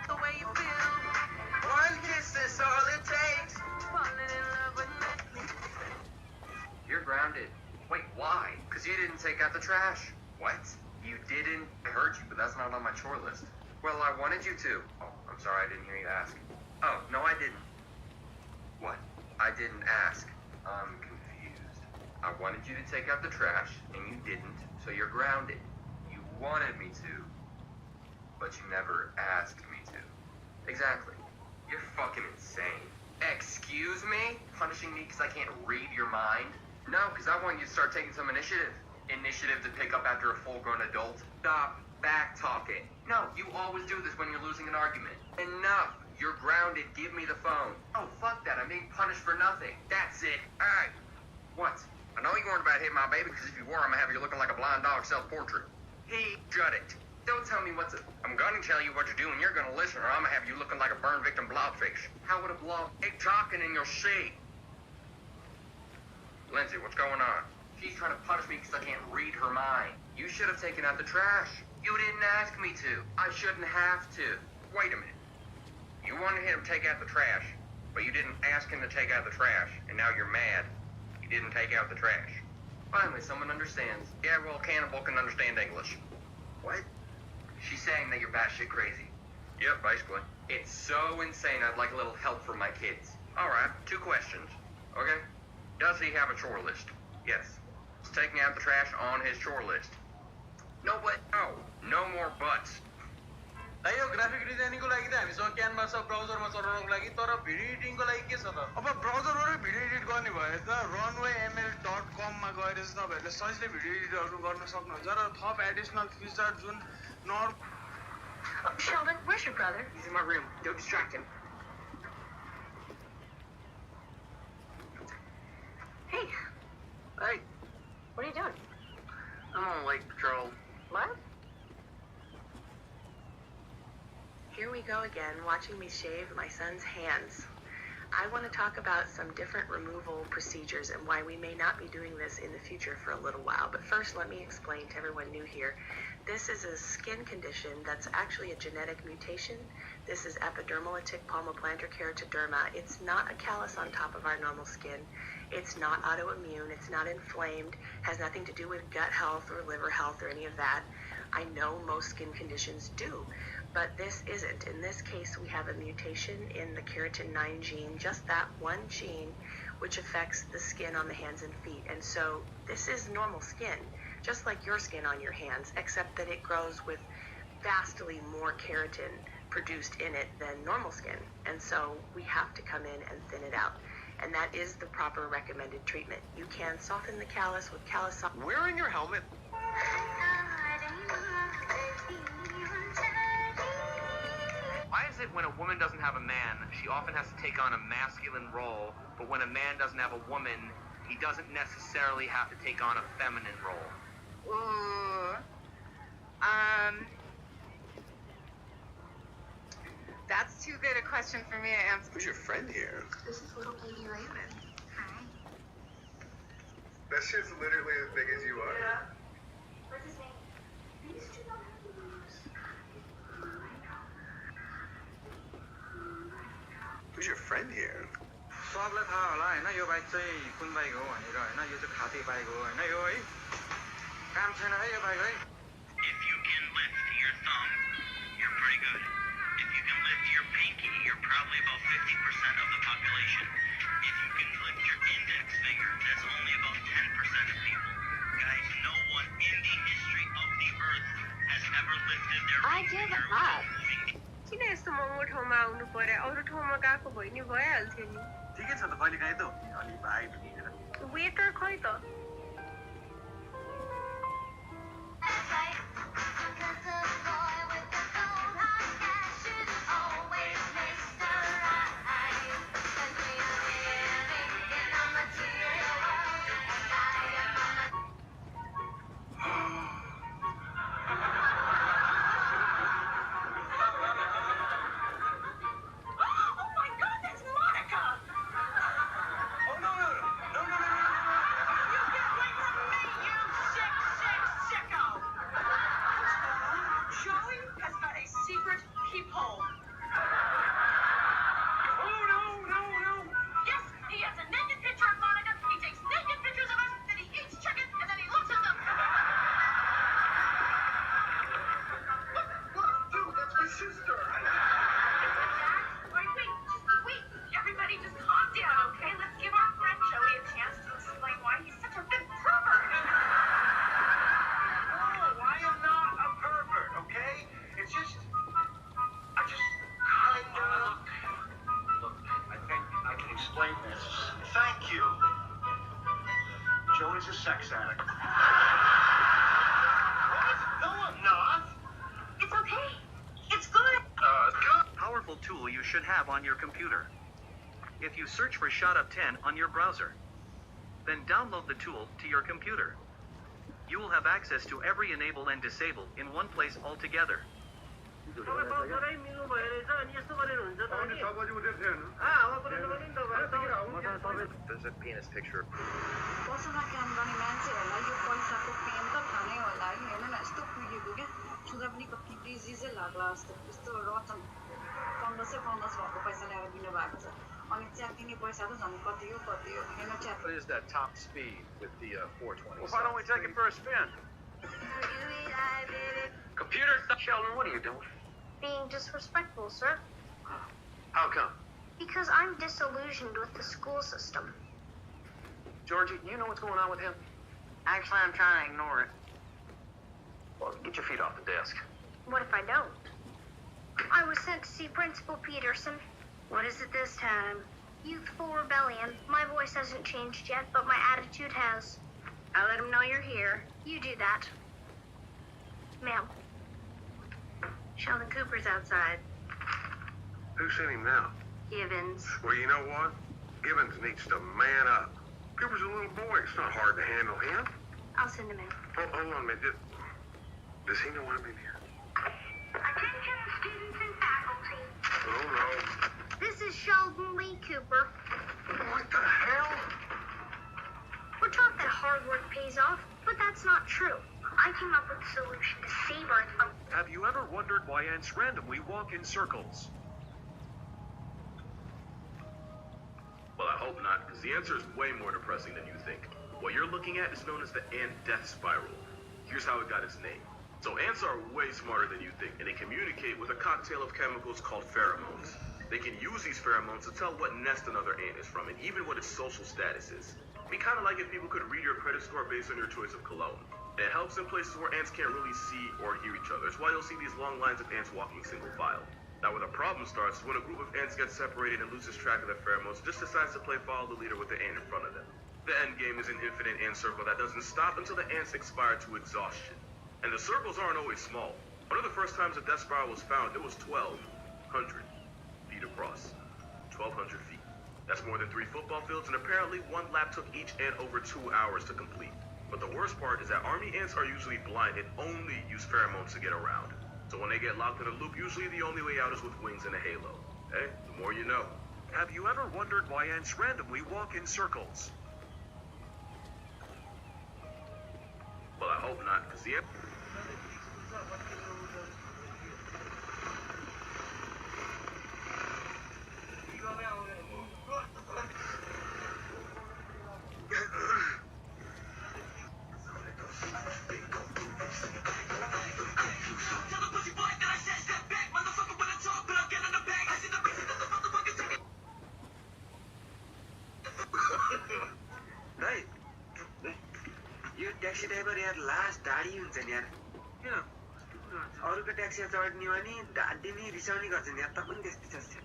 the way you feel. One kiss is all it takes. Falling in love with me. You're grounded. Wait, why? Because you didn't take out the trash. What? You didn't? I heard you, but that's not on my chore list. Well, I wanted you to. Oh, I'm sorry, I didn't hear you ask. Oh, no, I didn't. What? I didn't ask. I'm confused. I wanted you to take out the trash, and you didn't, so you're grounded. You wanted me to, but you never asked me to. Exactly. You're fucking insane. Excuse me? Punishing me because I can't read your mind? No, because I want you to start taking some initiative. Initiative to pick up after a full-grown adult. Stop back-talking. No, you always do this when you're losing an argument. Enough. You're grounded. Give me the phone. Oh, fuck that. I'm being punished for nothing. That's it. All right. What? I know you weren't about to hit my baby, because if you were, I'm going to have you looking like a blind dog self-portrait. Hey, shut it. Don't tell me what to... I'm going to tell you what to do, and you're going to listen, or I'm going to have you looking like a burn victim blobfish. How would a blob... Keep talking and you'll see. Lindsay, what's going on? She's trying to punish me because I can't read her mind. You should have taken out the trash. You didn't ask me to. I shouldn't have to. Wait a minute. You wanted him to take out the trash, but you didn't ask him to take out the trash, and now you're mad. You didn't take out the trash. Finally, someone understands. Yeah, well, Cannibal can understand English. What? She's saying that you're batshit crazy. Yep, basically. It's so insane, I'd like a little help from my kids. Alright, 2 questions. Okay? Does he have a chore list? Yes. Is taking out the trash on his chore list? No, but no. No more buts. Yo graphic डिजाइनिङको लागि त हामीसँग Canva छ ब्राउजरमा चलाउनको लागि तर video एडिटिङको लागि के छ त अब ब्राउजरबाटै भिडियो एडिट गर्ने भए त runwayml.com मा गएर चाहिँ तपाईहरुले सजिलै भिडियो एडिटहरु गर्न सक्नुहुन्छ र थप additional feature Jun Sheldon, where's your brother? He's in my room. Don't distract him. Hey. Hey. What are you doing? I'm on lake patrol. What? Here we go again, watching me shave my son's hands. I want to talk about some different removal procedures and why we may not be doing this in the future for a little while. But first, let me explain to everyone new here. This is a skin condition that's actually a genetic mutation. This is epidermolytic palmoplantar keratoderma. It's not a callus on top of our normal skin. It's not autoimmune. It's not inflamed. Has nothing to do with gut health or liver health or any of that. I know most skin conditions do, but this isn't. In this case, we have a mutation in the keratin 9 gene, just that one gene, which affects the skin on the hands and feet. And so this is normal skin, just like your skin on your hands, except that it grows with vastly more keratin produced in it than normal skin. And so we have to come in and thin it out. And that is the proper recommended treatment. You can soften the callus with callus. Wearing your helmet. Why is it when a woman doesn't have a man, she often has to take on a masculine role, but when a man doesn't have a woman, he doesn't necessarily have to take on a feminine role? Ooh. That's too good a question for me to answer. Who's your friend here? This is little baby Raymond. Hi. That shit's literally as big as you are. Yeah. What's his name? These two don't have names. Who's your friend here? सबलाई थाहा होला हैन यो bike चाहिँ कुन bike हो भनेर हैन यो चाहिँ खाती bike हो हैन यो है काम छैन है यो बाइक है If you can lift your thumb, you're pretty good. If you can lift your pinky, you're probably about 50% of the population. If you can lift your index finger, that's only about 10% of people. Guys, no one in the history of the earth has ever lifted their I give up. किन यस्तो महँगो ठाउँमा आउनु पर्यो अरू ठाउँमा गएको भए नि भइहाल्थ्यो नि ठिकै छ त कहिले काहीँ त अलि भाइ भेटेर वेटर खै त have on your computer. If you search for Shot Up 10 on your browser, then download the tool to your computer. You will have access to every enable and disable in one place altogether. There's a penis picture. पसलमा काम गर्ने मान्छेहरूलाई यो पैसाको pen त थाहा नै होला है हेर्नु न यस्तो पुगेको क्या छुँदा पनि कति बिजी चाहिँ लाग्ला जस्तो यस्तो रचन 1500 भएको पैसा ल्याएर दिनुभएको छ अनि च्याट दिने पैसा त झन् कति हो हेर्न chat. What is that top speed with the 420? Well, why don't we take it for a spin? Computer, Sheldon, what are you doing? Being disrespectful, sir. How come? Because I'm disillusioned with the school system. Georgie, you know what's going on with him? Actually, I'm trying to ignore it. Well, get your feet off the desk. What if I don't? I was sent to see Principal Peterson. What is it this time? Youthful rebellion. My voice hasn't changed yet, but my attitude has. I let him know you're here. You do that. Ma'am. Sheldon Cooper's outside. Who's seen him now? Givens. Well, you know what? Givens needs to man up. Cooper's a little boy. It's not hard to handle him. I'll send him in. Hold on a minute. Does he know I'm in here? Attention, students and faculty. Oh, no. This is Sheldon Lee Cooper. What the hell? We're taught that hard work pays off, but that's not true. I came up with a solution to save Earth from... Have you ever wondered why ants randomly walk in circles? Well, I hope not, because the answer is way more depressing than you think. What you're looking at is known as the ant death spiral. Here's how it got its name. So ants are way smarter than you think, and they communicate with a cocktail of chemicals called pheromones. They can use these pheromones to tell what nest another ant is from, and even what its social status is. It'd be kind of like if people could read your credit score based on your choice of cologne. It helps in places where ants can't really see or hear each other. It's why you'll see these long lines of ants walking single file. Now, where the problem starts is when a group of ants gets separated and loses track of their pheromones, just decides to play follow the leader with the ant in front of them. The end game is an infinite ant circle that doesn't stop until the ants expire to exhaustion. And the circles aren't always small. One of the first times a death spiral was found, it was 1,200 feet across. 1,200 feet. That's more than 3 football fields, and apparently one lap took each ant over 2 hours to complete. But the worst part is that army ants are usually blind and only use pheromones to get around. So when they get locked in a loop, usually the only way out is with wings and a halo. Hey, the more you know. Have you ever wondered why ants randomly walk in circles? Well, I hope not, because the... taxi driver यार last दाडी हुन्छ नि यार किन अरूको ट्याक्सीमा चढ्ने भने ढाड्ने नि रिसाउने गर्छ नि यार त पनि त्यस्तै छ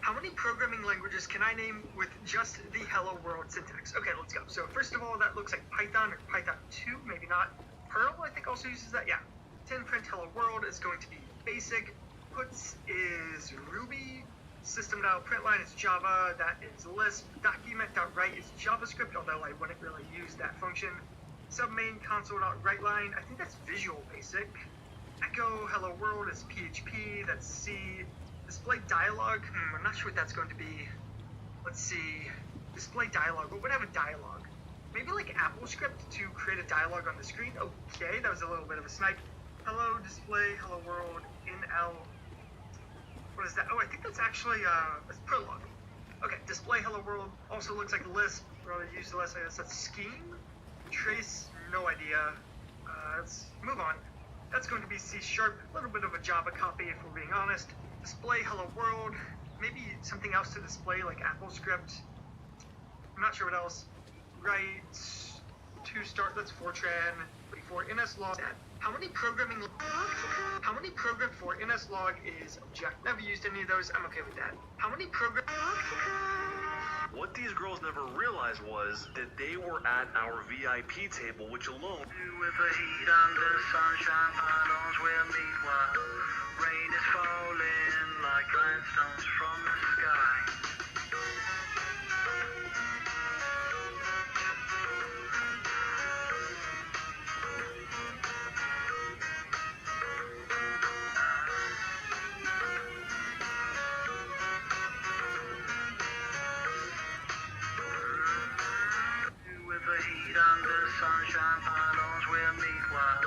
How many programming languages can I name with just the hello world syntax? Okay, let's go. So first of all, that looks like Python or Python 2, maybe not. Perl, I think, also uses that. Yeah. 10 print hello world is going to be basic. Puts is Ruby. System.println is Java, that is Lisp. Document.write is JavaScript, although I wouldn't really use that function. Submain console.writeline, I think that's Visual Basic. Echo hello world is PHP, that's C. Display dialog, I'm not sure what that's going to be. Let's see. Display dialog, what would have a dialogue? Maybe like AppleScript to create a dialogue on the screen? Okay, that was a little bit of a snipe. Hello display, hello world, NL. What is that? Oh, I think that's actually that's Prolog. Okay, display hello world also looks like Lisp. Rather use Lisp, I guess that's Scheme. Trace, no idea. Let's move on. That's going to be C#, a little bit of a Java copy if we're being honest. Display hello world, maybe something else to display like AppleScript. I'm not sure what else. Right, to start, that's Fortran. Before NSLog. How many program for NSLog is object? Never used any of those. I'm okay with that. How many program? What these girls never realized was that they were at our VIP table, which alone... With the heat under sunshine, pylons will meet while rain is falling like grindstones from the sky. With the heat under sunshine, pylons will meet while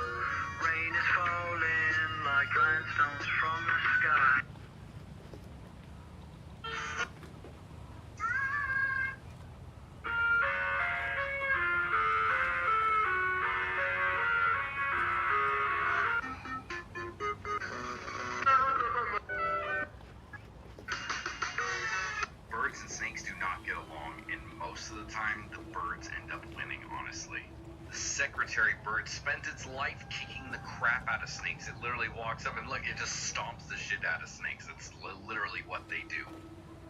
rain is falling like grindstones from the sky. Birds and snakes do not get along, and most of the time, the birds end up winning, honestly. The secretary bird spent its life kicking the crap out of snakes. It literally walks up and look, it just stomps the shit out of snakes. It's literally what they do.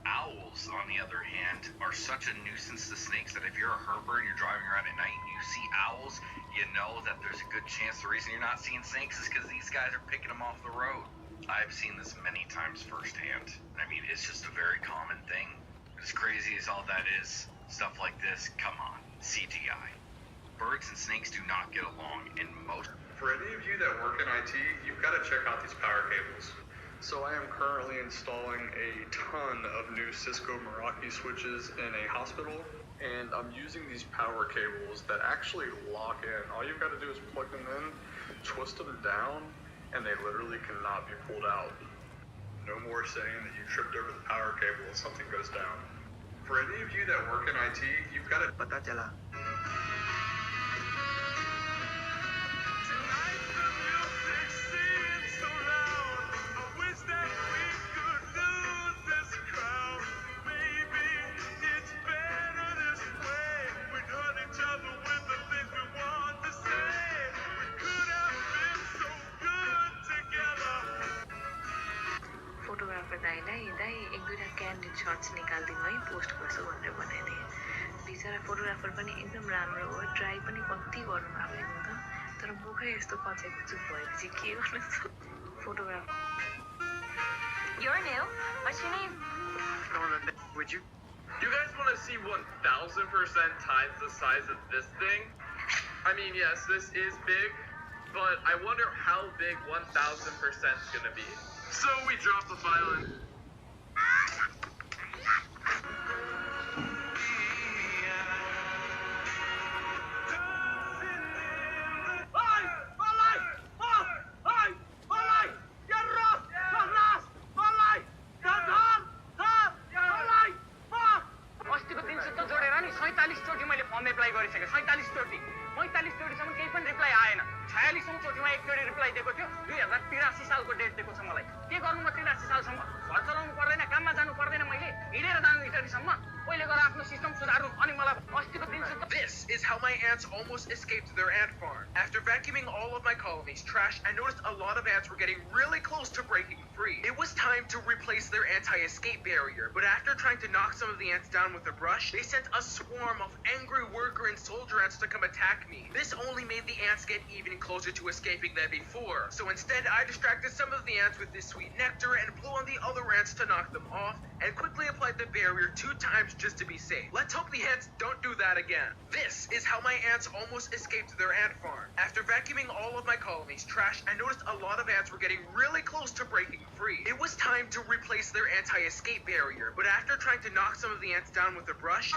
Owls, on the other hand, are such a nuisance to snakes that if you're a herper and you're driving around at night and you see owls, you know that there's a good chance the reason you're not seeing snakes is because these guys are picking them off the road. I've seen this many times firsthand. I mean, it's just a very common thing. As crazy as all that is, stuff like this, come on, CGI. Birds and snakes do not get along in most... For any of you that work in IT, you've got to check out these power cables. So I am currently installing a ton of new Cisco Meraki switches in a hospital, and I'm using these power cables that actually lock in. All you've got to do is plug them in, twist them down, and they literally cannot be pulled out. No more saying that you tripped over the power cable and something goes down. For any of you that work in IT, you've got to... Pata chala. Photographer दाइलाई दाइ एक दुईवटा candid shirts निकालिदिनु है post गर्छु भनेर बनाइदिएँ बिचरा photographer पनि एकदम राम्रो हो ट्राई पनि कति गर्नु भएको त तर मुखै यस्तो पछेको चुप भएपछि के गर्नु photographer You're new. What's your name? Would you? You guys want to see 1000% times the size of this thing? I mean, yes, this is big, but I wonder how big 1000% is going to be. So we drop the file in. अस्तिको दिनसित जोडेर नि 47 चोटि मैले firm apply गरिसकेँ 47 चोटि 45 चोटिसम्म केही पनि reply आएन 46औं चोटिमा एकचोटि रिप्लाई दिएको थियो 2083 सालको डेट दिएको छ मलाई के गर्नु म 83 सालसम्म घर चलाउनु पर्दैन काममा जानु पर्दैन मैले हिँडेर जानु इटरीसम्म पहिले गएर आफ्नो सिस्टम सुधार्नु अनि मलाई अस्तिको दिनसित This is how my ants almost escaped their ant farm. After vacuuming all of my colony's trash, I noticed a lot of ants were getting really close to breaking free. It was time to replace their anti-escape barrier, but after trying to knock some of the ants down with a brush, they sent a swarm of angry worker and soldier ants to come attack me. This only made the ants get even closer to escaping than before. So instead, I distracted some of the ants with this sweet nectar and blew on the other ants to knock them off, and quickly applied the barrier 2 times just to be safe. Let's hope the ants don't do that again. This is how my ants almost escaped their ant farm. After vacuuming all of my colony's trash, I noticed a lot of ants were getting really close to breaking free. It was time to replace their anti-escape barrier, but after trying to knock some of the ants down with a brush,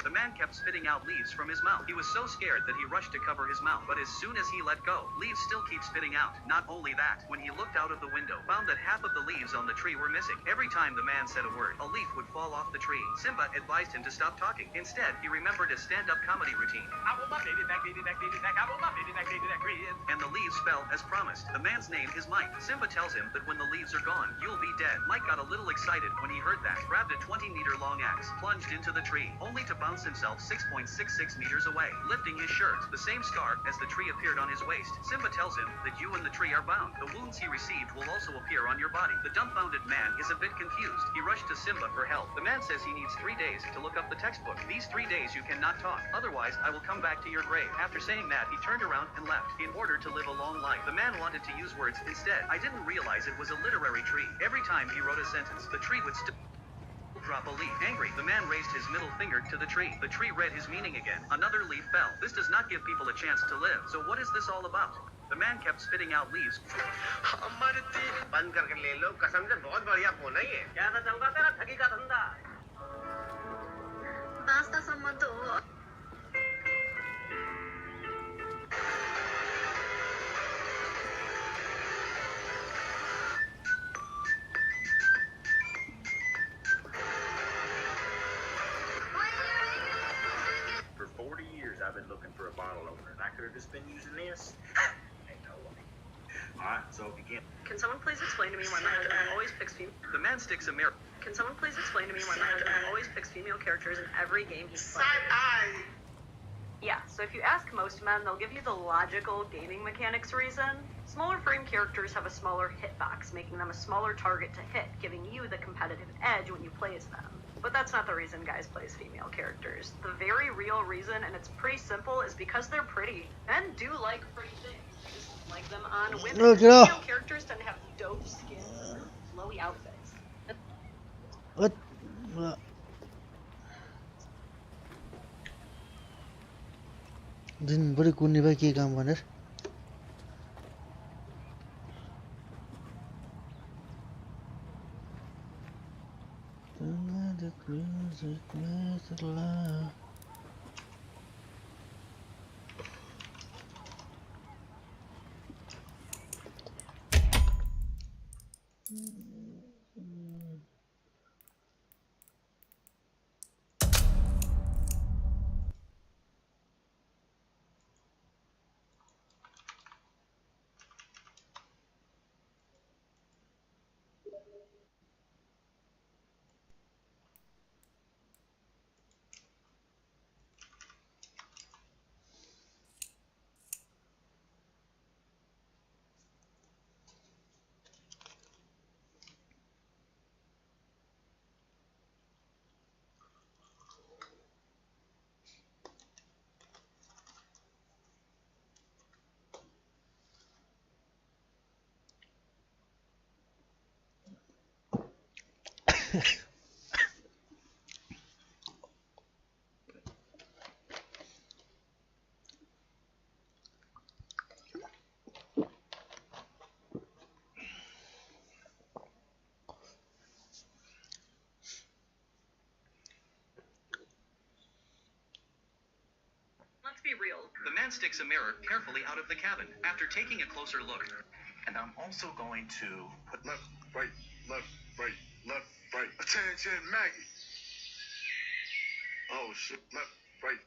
The man kept spitting out leaves from his mouth. He was so scared that he rushed to cover his mouth, but as soon as he let go, leaves still keep spitting out. Not only that, when he looked out of the window, found that half of the leaves on the tree were missing. Every time the man said a word, a leaf would fall off the tree. Simba advised him to stop talking. Instead, he remembered his stand-up comedy routine. I will not baby back, baby back, baby back. I will not baby back, baby back. And the leaves fell as promised. The man's name is Mike. Simba tells him that when the leaves are gone, you'll be dead. Mike got a little excited when he heard that, grabbed a 20-meter long axe, plunged into the tree, only to bounce and himself 6.66 meters away, lifting his shirt, the same scar as the tree appeared on his waist. Simba tells him that you and the tree are bound. The wounds he received will also appear on your body. The dumbfounded man is a bit confused. He rushed to Simba for help. The man says he needs 3 days to look up the textbook. These 3 days you cannot talk, otherwise I will come back to your grave. After saying that, he turned around and left, in order to live a long life. The man wanted to use words instead. I didn't realize it was a literary tree. Every time he wrote a sentence, the tree would drop a leaf. Angry, the man raised his middle finger to the tree. The tree read his meaning again. Another leaf fell. This does not give people a chance to live. So what is this all about? The man kept spitting out leaves. बंद करके ले लो, कसम से बहुत बढ़िया phone है ये। क्या चल रहा तेरा ठगी का धंधा? Basta Samado. For 40 years, I've been looking for a bottle opener, and I could have just been using this. Ain't no way. Alright, so if you can't. Can someone please explain to me why my husband always picks female? The man sticks a mirror. Can someone please explain to me why my husband always picks female characters in every game he's playing? Yeah, so if you ask most men, they'll give you the logical gaming mechanics reason. Smaller frame characters have a smaller hitbox, making them a smaller target to hit, giving you the competitive edge when you play as them. But that's not the reason guys play as female characters. The very real reason, and it's pretty simple, is because they're pretty. Men do like pretty things. They just like them on women. Female characters tend to have dope skin and flowy outfits. What? दिनभरि कुन्नी भए के काम भनेर Let's be real. The man sticks a mirror carefully out of the cabin after taking a closer look. And I'm also going to put left, right, left, right, left, right. Attention, Maggie. Oh shit, left, right.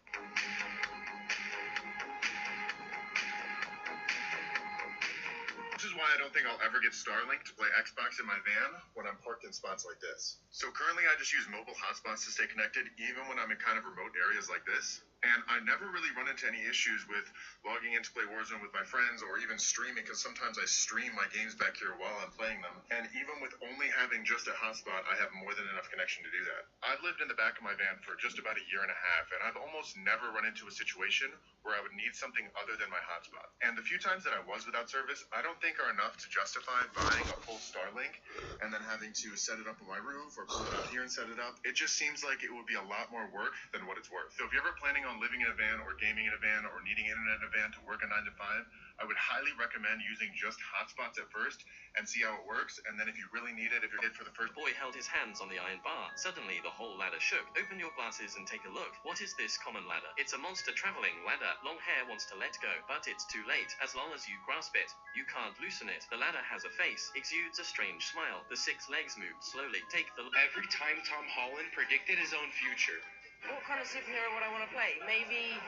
Which is why I don't think I'll ever get Starlink to play Xbox in my van when I'm parked in spots like this. So currently I just use mobile hotspots to stay connected even when I'm in kind of remote areas like this. And I never really run into any issues with logging in to play Warzone with my friends or even streaming, because sometimes I stream my games back here while I'm playing them. And even with only having just a hotspot, I have more than enough connection to do that. I've lived in the back of my van for just about a year and a half, and I've almost never run into a situation where I would need something other than my hotspot. And the few times that I was without service, I don't think are enough to justify buying a full Starlink and then having to set it up on my roof or pull it out here and set it up. It just seems like it would be a lot more work than what it's worth. So if you're ever planning on living in a van or gaming in a van or needing internet in a van to work a 9 to 5, I would highly recommend using just hotspots at first and see how it works. And then if you really need it, if you're it for the first. Boy held his hands on the iron bar. Suddenly the whole ladder shook. Open your glasses and take a look. What is this common ladder? It's a monster traveling ladder. Long hair wants to let go, but it's too late. As long as you grasp it, you can't loosen it. The ladder has a face, exudes a strange smile. The 6 legs move slowly. Take the. Every time Tom Holland predicted his own future. What kind of superhero would I want to play? Maybe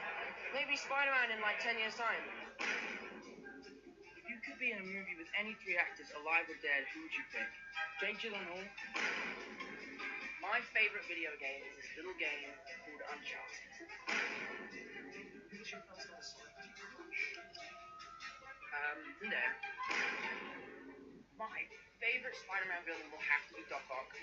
Spider-Man in like 10 years' time. If you could be in a movie with any 3 actors, alive or dead, who would you pick? Jake Gyllenhaal, My favorite video game is this little game called Uncharted. No. My favorite Spider-Man villain will have to be Doc Ock.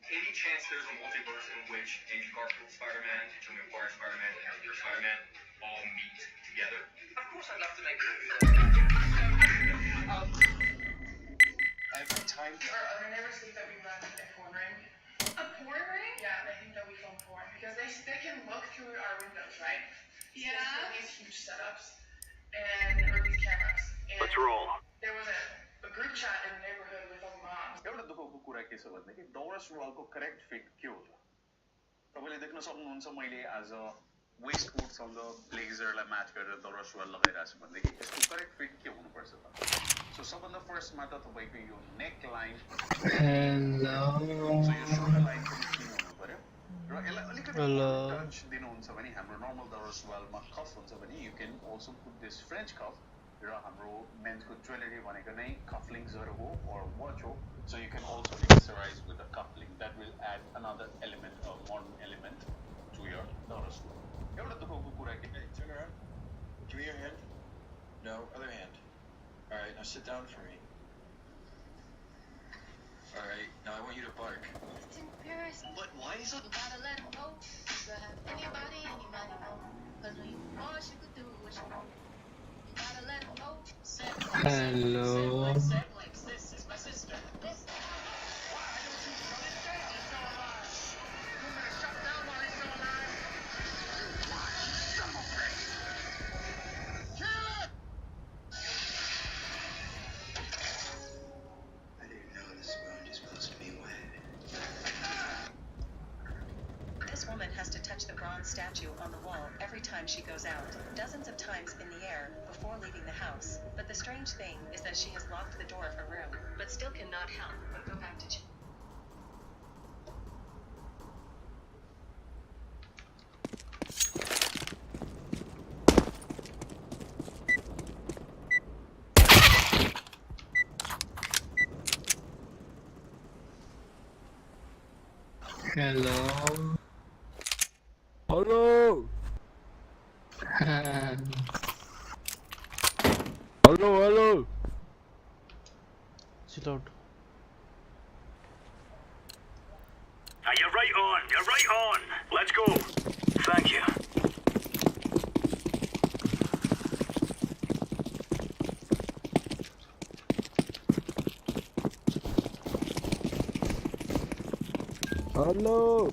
Any chance there's a multiverse in which Andrew Garfield's Spider-Man, Tobey Maguire's Spider-Man, and your Spider-Man all meet together? Of course I'd love to make it. Every time. Our neighbors think that we run a porn ring. A porn ring? Yeah, they think that we film porn because they can look through our windows, right? Yeah. These huge setups and these cameras. And let's roll. There was a group chat in the neighborhood with all the moms. एउटा दुःखको कुरा के छ भन्दाखेरि दौरा सुरुवालको correct fit के हो त तपाईले देख्न सक्नुहुन्छ मैले आज वेस्ट कोटसँग ब्लेजरलाई म्याच गरेर दौरा सुरुवाल लगाइरहेको छु भन्दाखेरि यसको करेक्ट फिट के हुनुपर्छ त सो सबभन्दा फर्स्टमा त तपाईको यो नेक लाइन सो यो सोल्डर लाइन पनि क्लिन हुनु पर्यो र यसलाई अलिकति टच दिनुहुन्छ भने हाम्रो नर्मल दौरा सुरुवालमा कफ हुन्छ भने you can also put this French cuff र हाम्रो मेन्सको ज्वेलरी भनेको नै कफलिङ्सहरू हो or watch हो so you can also accessorize with a coupling that will add another element a modern element to your dowra surual एउटा दुःखको कुरा के turn around give me your hand no other hand all right now sit down for me all right now I want you to bark but why is it you gotta let him know you could have anybody know cause when you want you could do what you want you gotta let him know hello this is my sister this has to touch the bronze statue on the wall every time she goes out, dozens of times in the air before leaving the house. But the strange thing is that she has locked the door of her room, but still cannot help but go back to hello hello hello chill out you're right on let's go thank you hello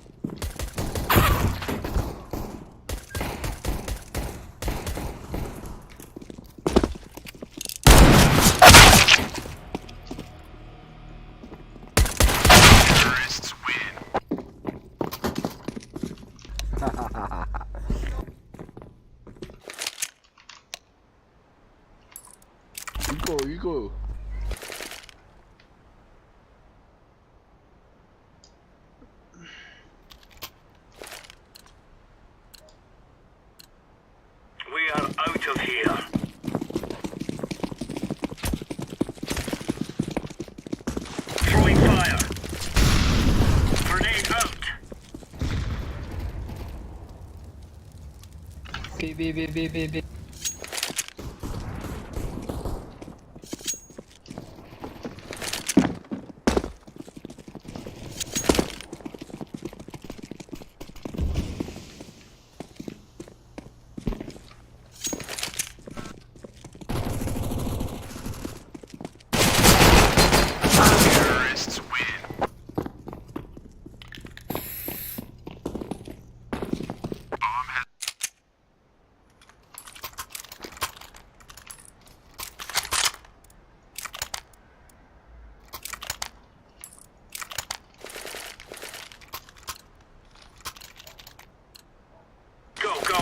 you go we are out of here throwing fire grenade out B.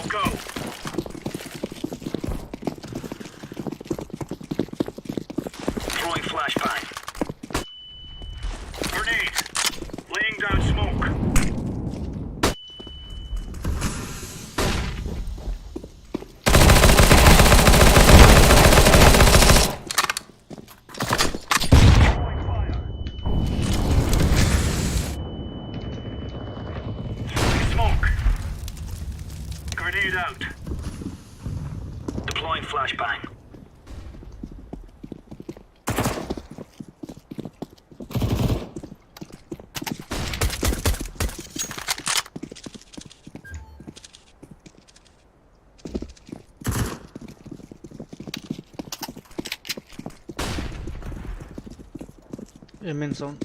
Go. Throwing flashbang. Grenade. Laying down smoke. Throwing fire. Amen sound.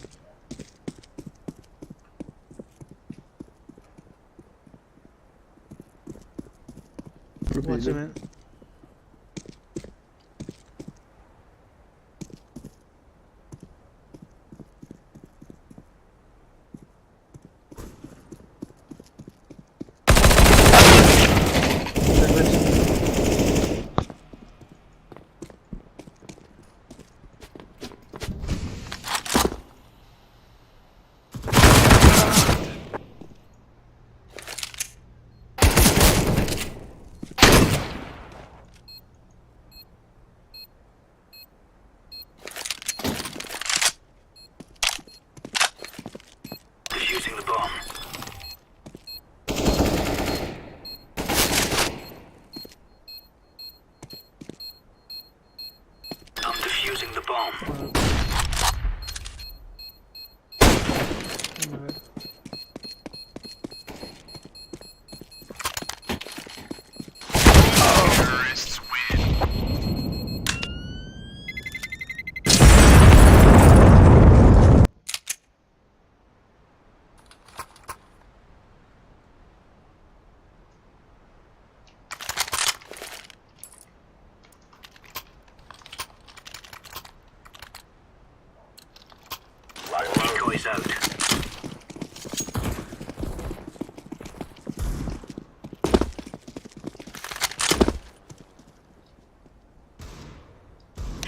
What's it, man? Defusing the bomb. I'm defusing the bomb. Terrorists win. Decoys out.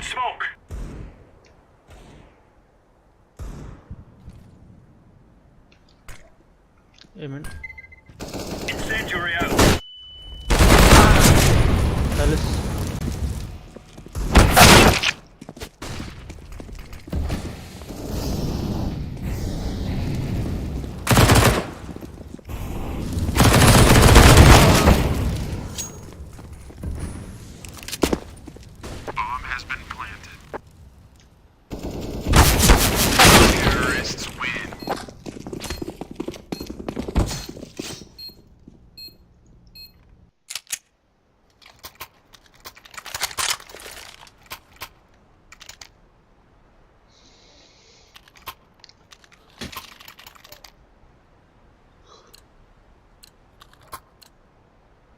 Smoke. Amen. Incendiary out. Palace. Bomb has been planted. Terrorists win.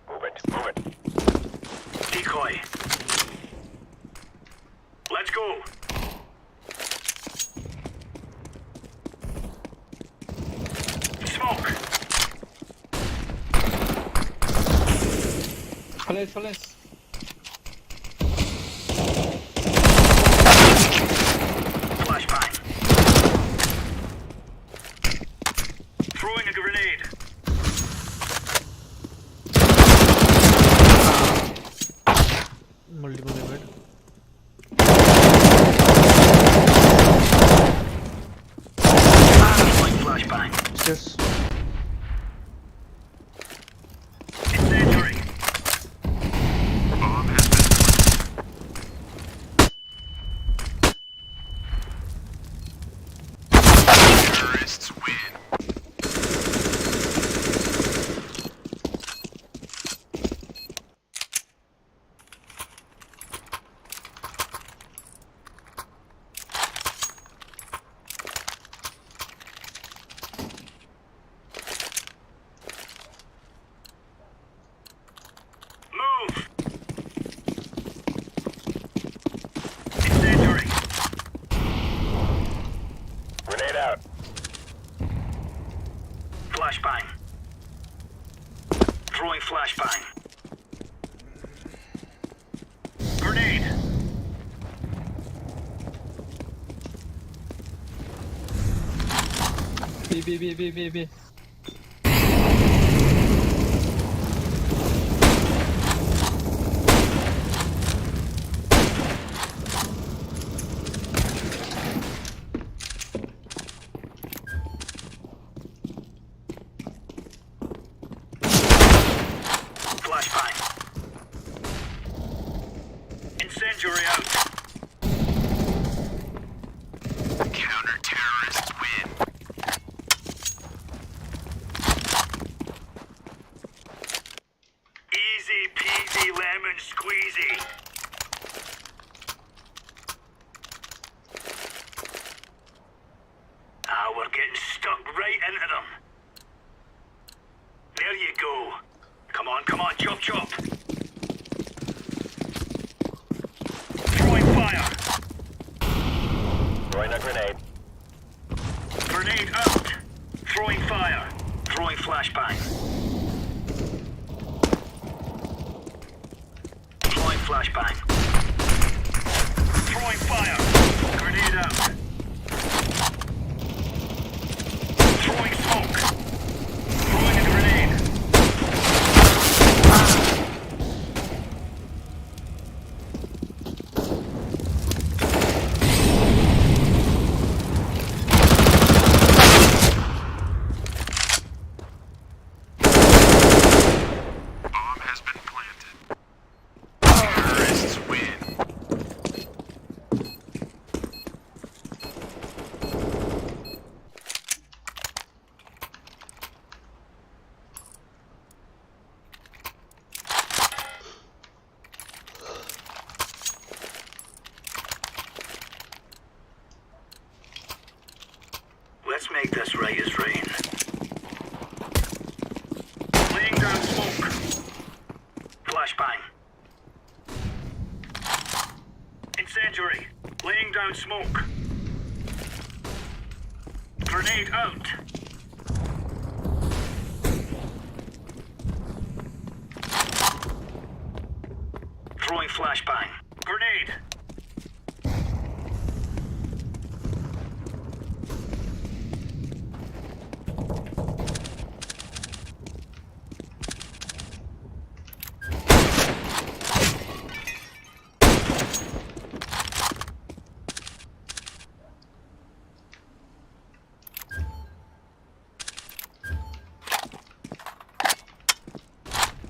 Move it, move it. Decoy. Let's go. Smoke. Palace. Flashbang. Throwing a grenade. Multiple event. Flashbang. Stairs. Incendiary. Bomb has been planted. Terrorists win. Move. Incendiary. Grenade out. Flashbang. Throwing flashbang. Grenade. B. Flashbang. Incendiary out. Counter-terrorists win. getting stuck right into them. There you go. Come on, chop, chop. Throwing fire. Throwing a grenade. Grenade out. Throwing fire. Throwing flashbang. Throwing flashbang. Throwing fire. Grenade out. Throwing smoke. Throwing a grenade. Bomb has been planted. Terrorists win. Let's make this right as rain. Laying down smoke. Flashbang. Incendiary. Laying down smoke. Grenade out. Throwing flashbang. Grenade.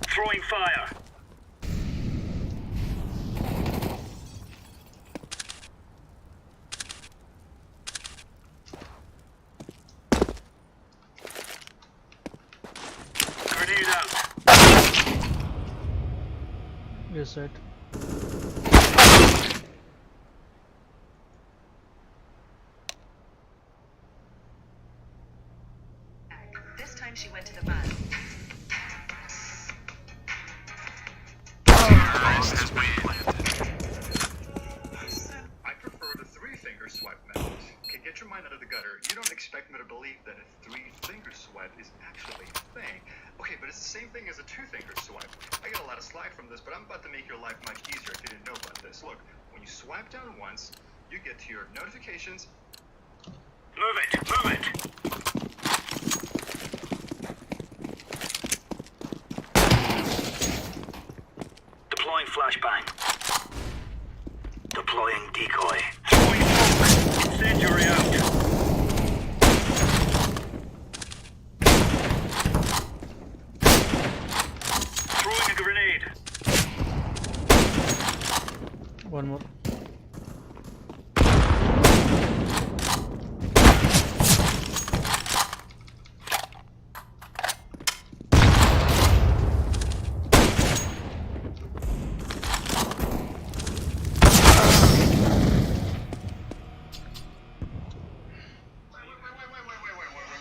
Throwing fire. Grenade out. Reset. This time she went to the bath. Terrorists win. I prefer the three-finger swipe method. Okay, get your mind out of the gutter. You don't expect me to believe that a three-finger swipe is actually a thing. Okay, but it's the same thing as a two-finger swipe. I got a lot of slack from this, but I'm about to make your life much easier if you didn't know about this. Look, when you swipe down once, you get to your notifications. Move it, move it. Deploying flashbang. Deploying decoy. Throwing smoke. Incendiary out. Throwing a grenade. One more.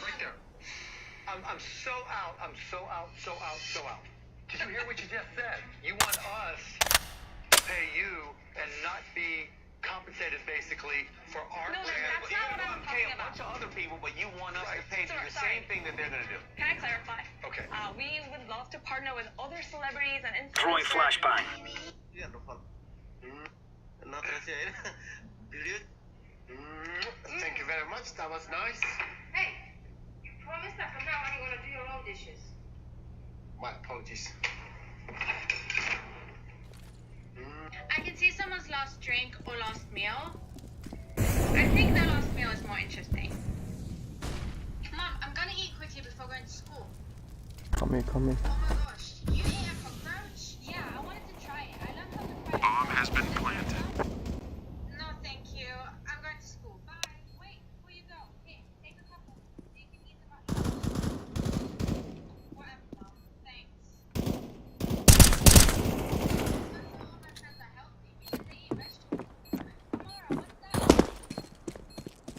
Right there. I'm so out. I'm so out, so out, so out. Did you hear what you just said? You want us to pay you and not be compensated basically for our No, brand. that's not what I'm Pay talking a bunch about. of other people, but you want us to pay for the Sorry. same thing that they're gonna do. Can I clarify? Okay. We would love to partner with other celebrities and influencers. Throwing flashbang. Yeah, no problem. Nothing to say. Period. Thank you very much. That was nice. Hey, you promised that from now on you're gonna do your own dishes. My apologies. I can see someone's last drink or last meal. I think their last meal is more interesting. Mom, I'm gonna eat quickly before going to school. Come here, come here. Oh my gosh, you ate a cockroach? Yeah, I wanted to try it. I learned how to fry it. Bomb has been planted. No, thank you. I'm going to school. Bye. Wait, before you go, here, take a couple. So you can eat them at home. Whatever, Mom. Thanks. Not all my friends are healthy because they eat vegetables. Laura, what's that?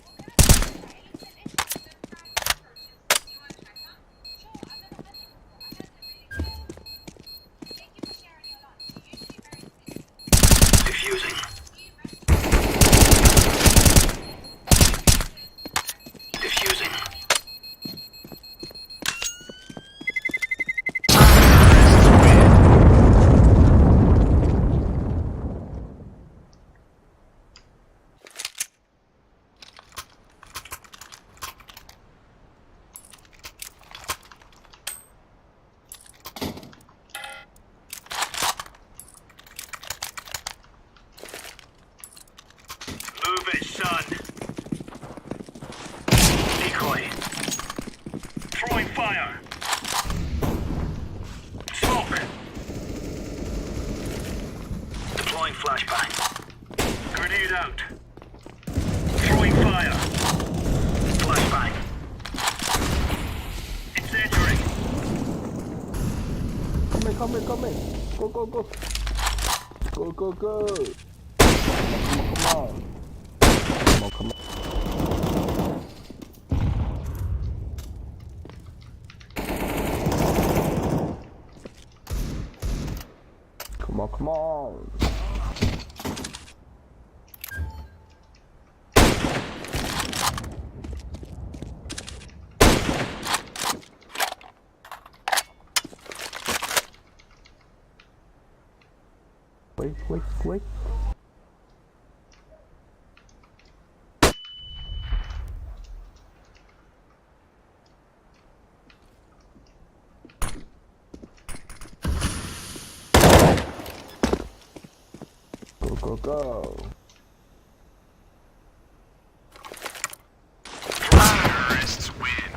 What kind of food? I ate an issue with them Move it, son. Decoy. Throwing fire. Smoke. Deploying flashbang. Grenade out. Throwing fire. Flashbang. Incendiary. Coming. Go. Go. Come on. Come on. Wait. Go. Terrorists win.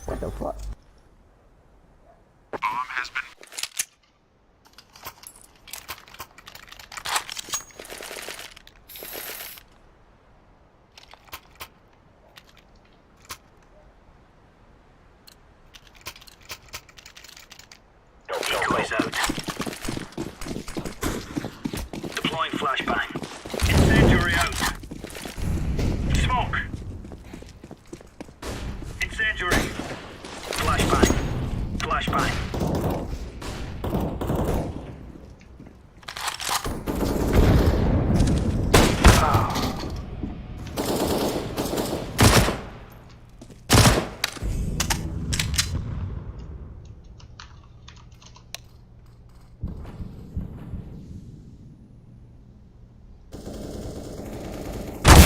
What the fuck? Bomb has been. Decoys out. Deploying flashbang. Incendiary out. Smoke. Incendiary. Flashbang.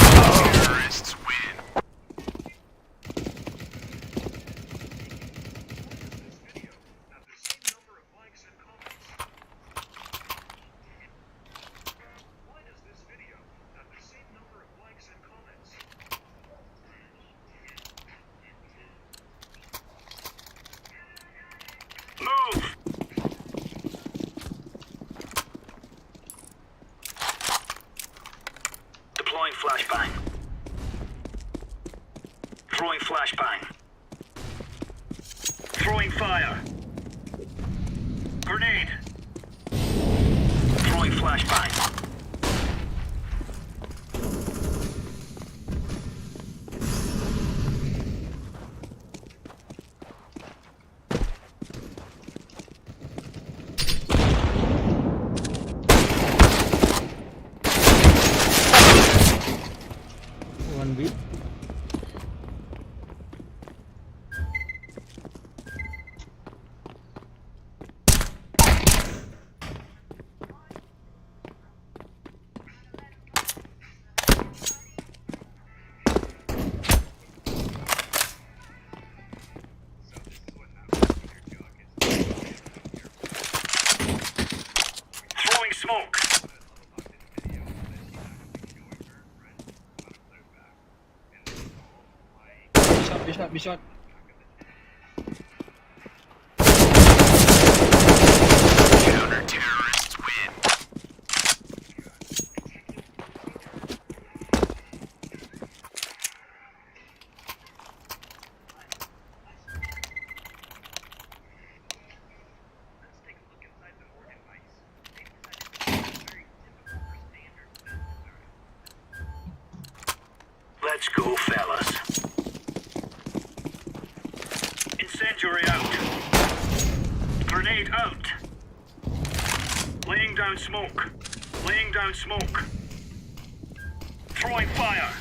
Terrorists win. Move! Deploying flashbang. Throwing flashbang. Throwing fire. Grenade. Throwing flashbang. One beat. Throwing smoke. Be shot. Counter-terrorists win. Let's go, fellas. Incendiary out. Grenade out. Laying down smoke. Throwing fire.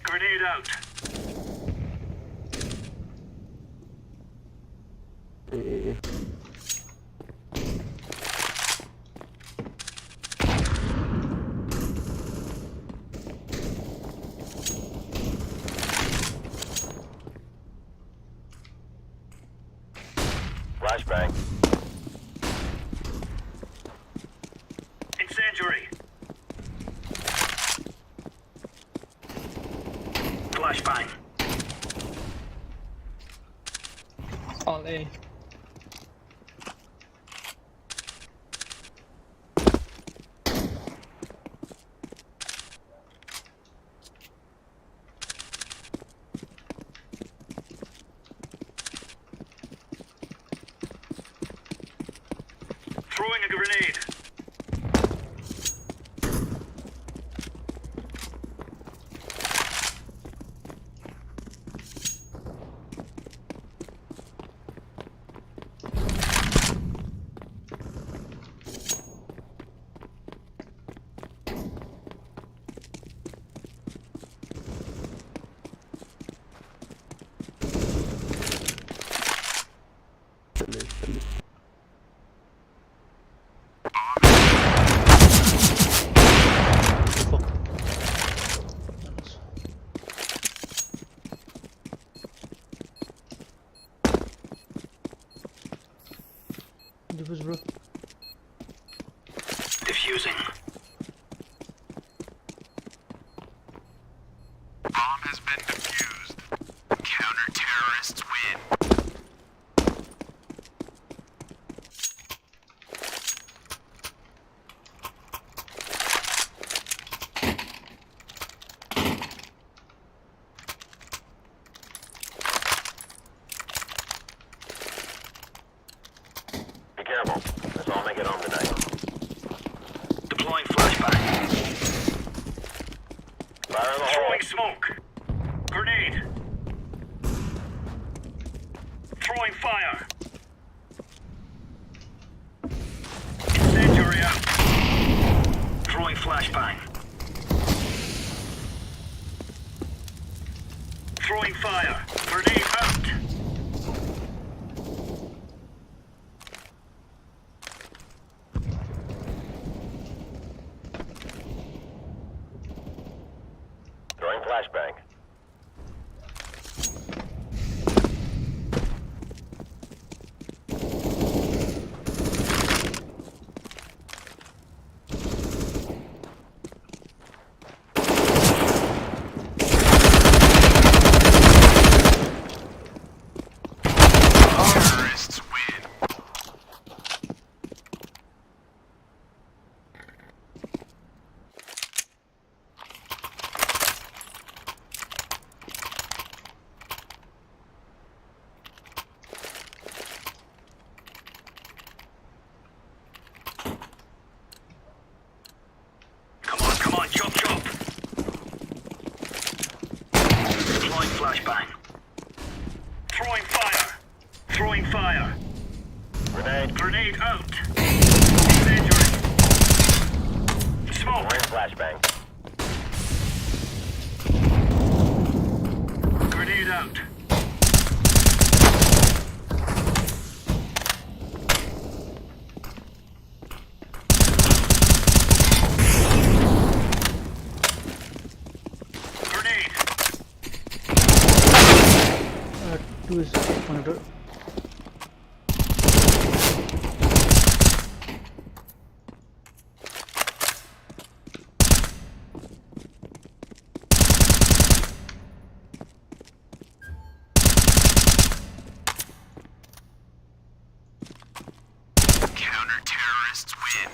Grenade out. Flashbang. Incendiary. Flashbang. All A. Throwing a grenade. Diffuse, bro. Diffusing. Bomb has been defused. Counter-terrorists win. Be careful. Let's all make it home tonight. Deploying flashbang. Fire in the hole. Throwing smoke. Grenade. Throwing fire. Incendiary out. Throwing flashbang. Throwing fire. Grenade out. Throwing flashbang. Terrorists win. Come on, chop, chop. Deploying flashbang. Throwing fire. Throwing fire. Grenade. Grenade out. Incendiary. Smoke. Throwing flashbang. Grenade out. Grenade. Two is monitor. Counter-terrorists win.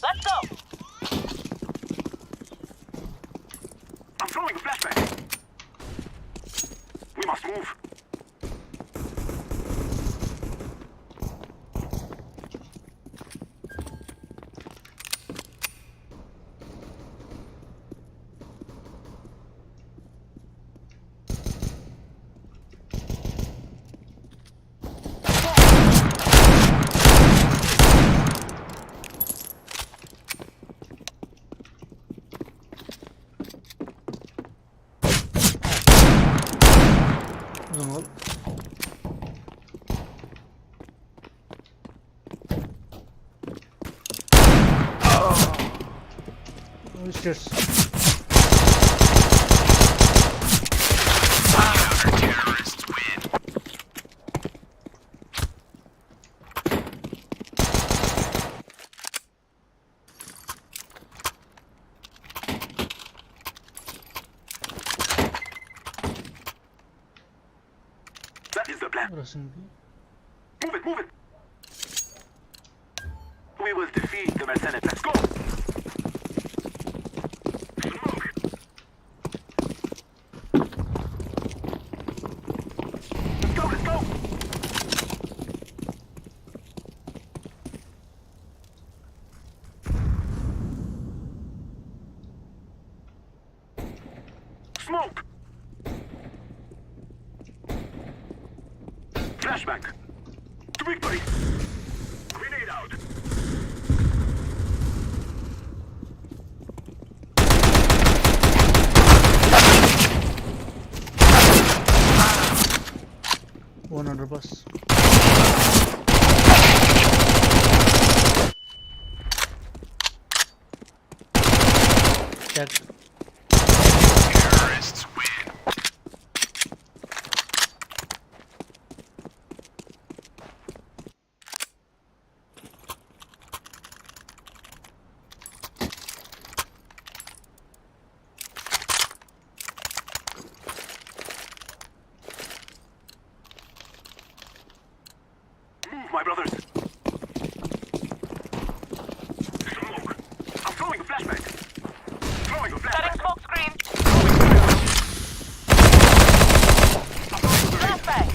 Let's go! Stairs. Counter-terrorists win. That is the plan. Rushing B. Move it, move it. We will defeat the mercenaries. Let's go. Let's go. Smoke. Flashback. To victory. Grenade out. One under bus. Check. Terrorists win. Move, my brothers. Smoke. I'm throwing a flashback. Throwing a flashback. Setting smoke screen. Flashbang.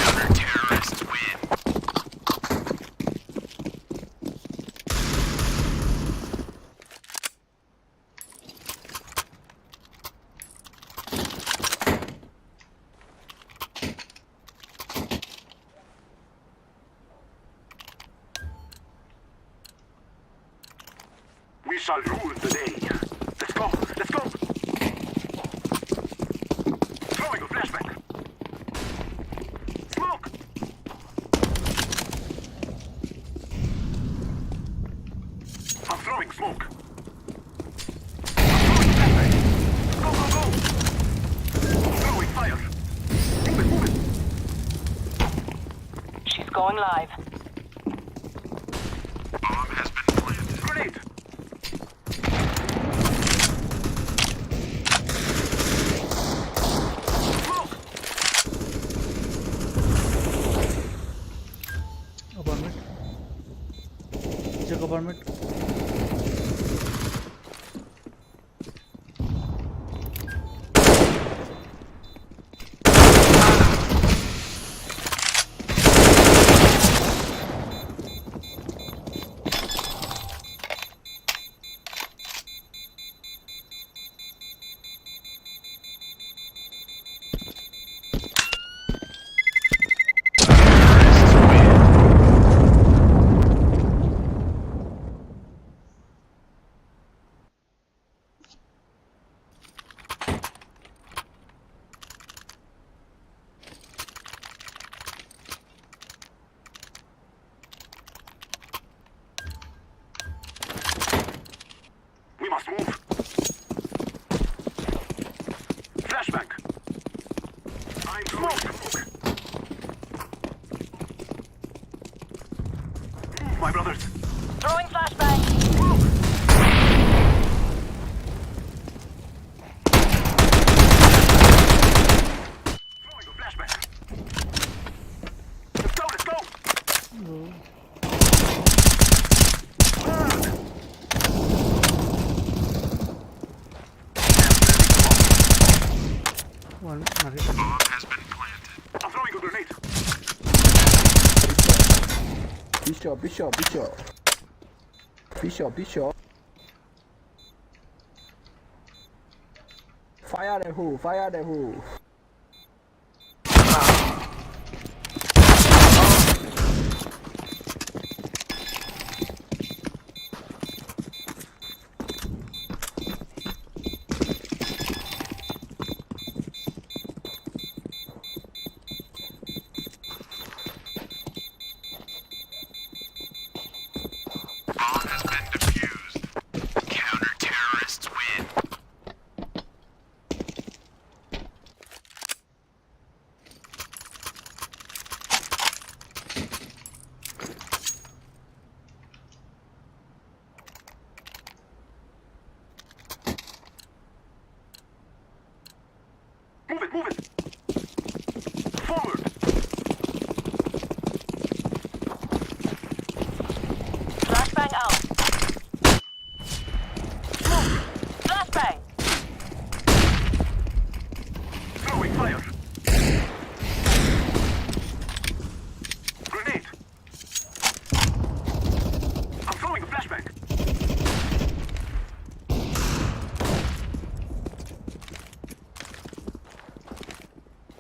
Counter-terrorists win. We shall rule the day. Let's go. Let's go. Throwing a flashback. Smoke. I'm throwing smoke. I'm throwing flashback. Go, go, go. Throwing fire. Move it, move it. She's going live. Bomb has been planted. Grenade. Smoke. Apartment. Check apartment. We must move. Flashback. I'm smoke. Move, my brothers. Throwing flashbang. Throwing a flashback. Let's go, let's go. One. Bomb has been planted. I'm throwing a grenade. Bishop, bishop, bishop. Bishop, bishop. Fire the who? Fire the who? Bomb has been defused. Counter-terrorists win. Move it, move it! Forward! Flashbang out. Flashbang. Throwing fire! Grenade! I'm throwing a flashbang!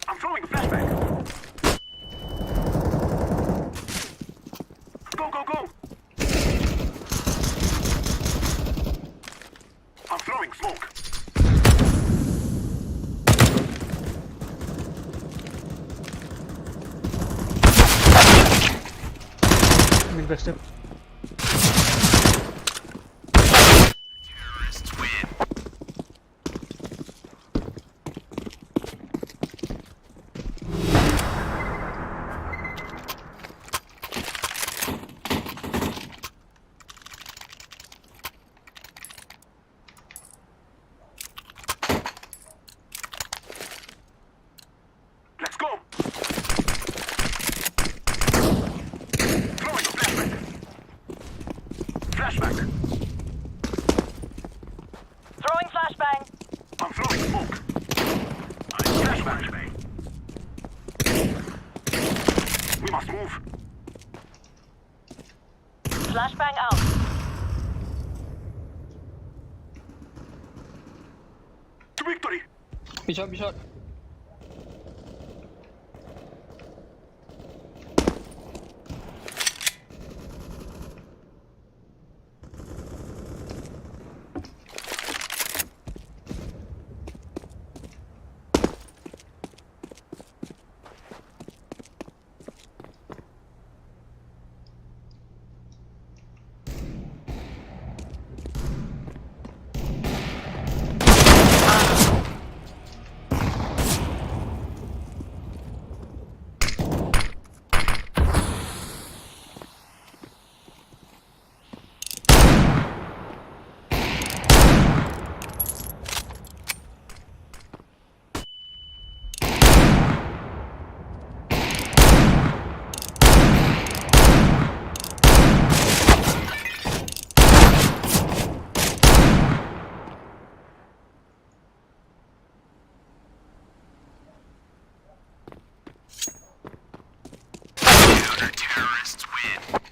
I'm throwing a flashbang! Go, go, go! I'm throwing smoke! Mid step. Terrorists win. Let's go! Throwing a flashbang! Flashbang! Throwing flashbang. I'm throwing smoke! Flashbang! We must move! Flashbang out. To victory! Be shot, be shot. Counter-terrorists win.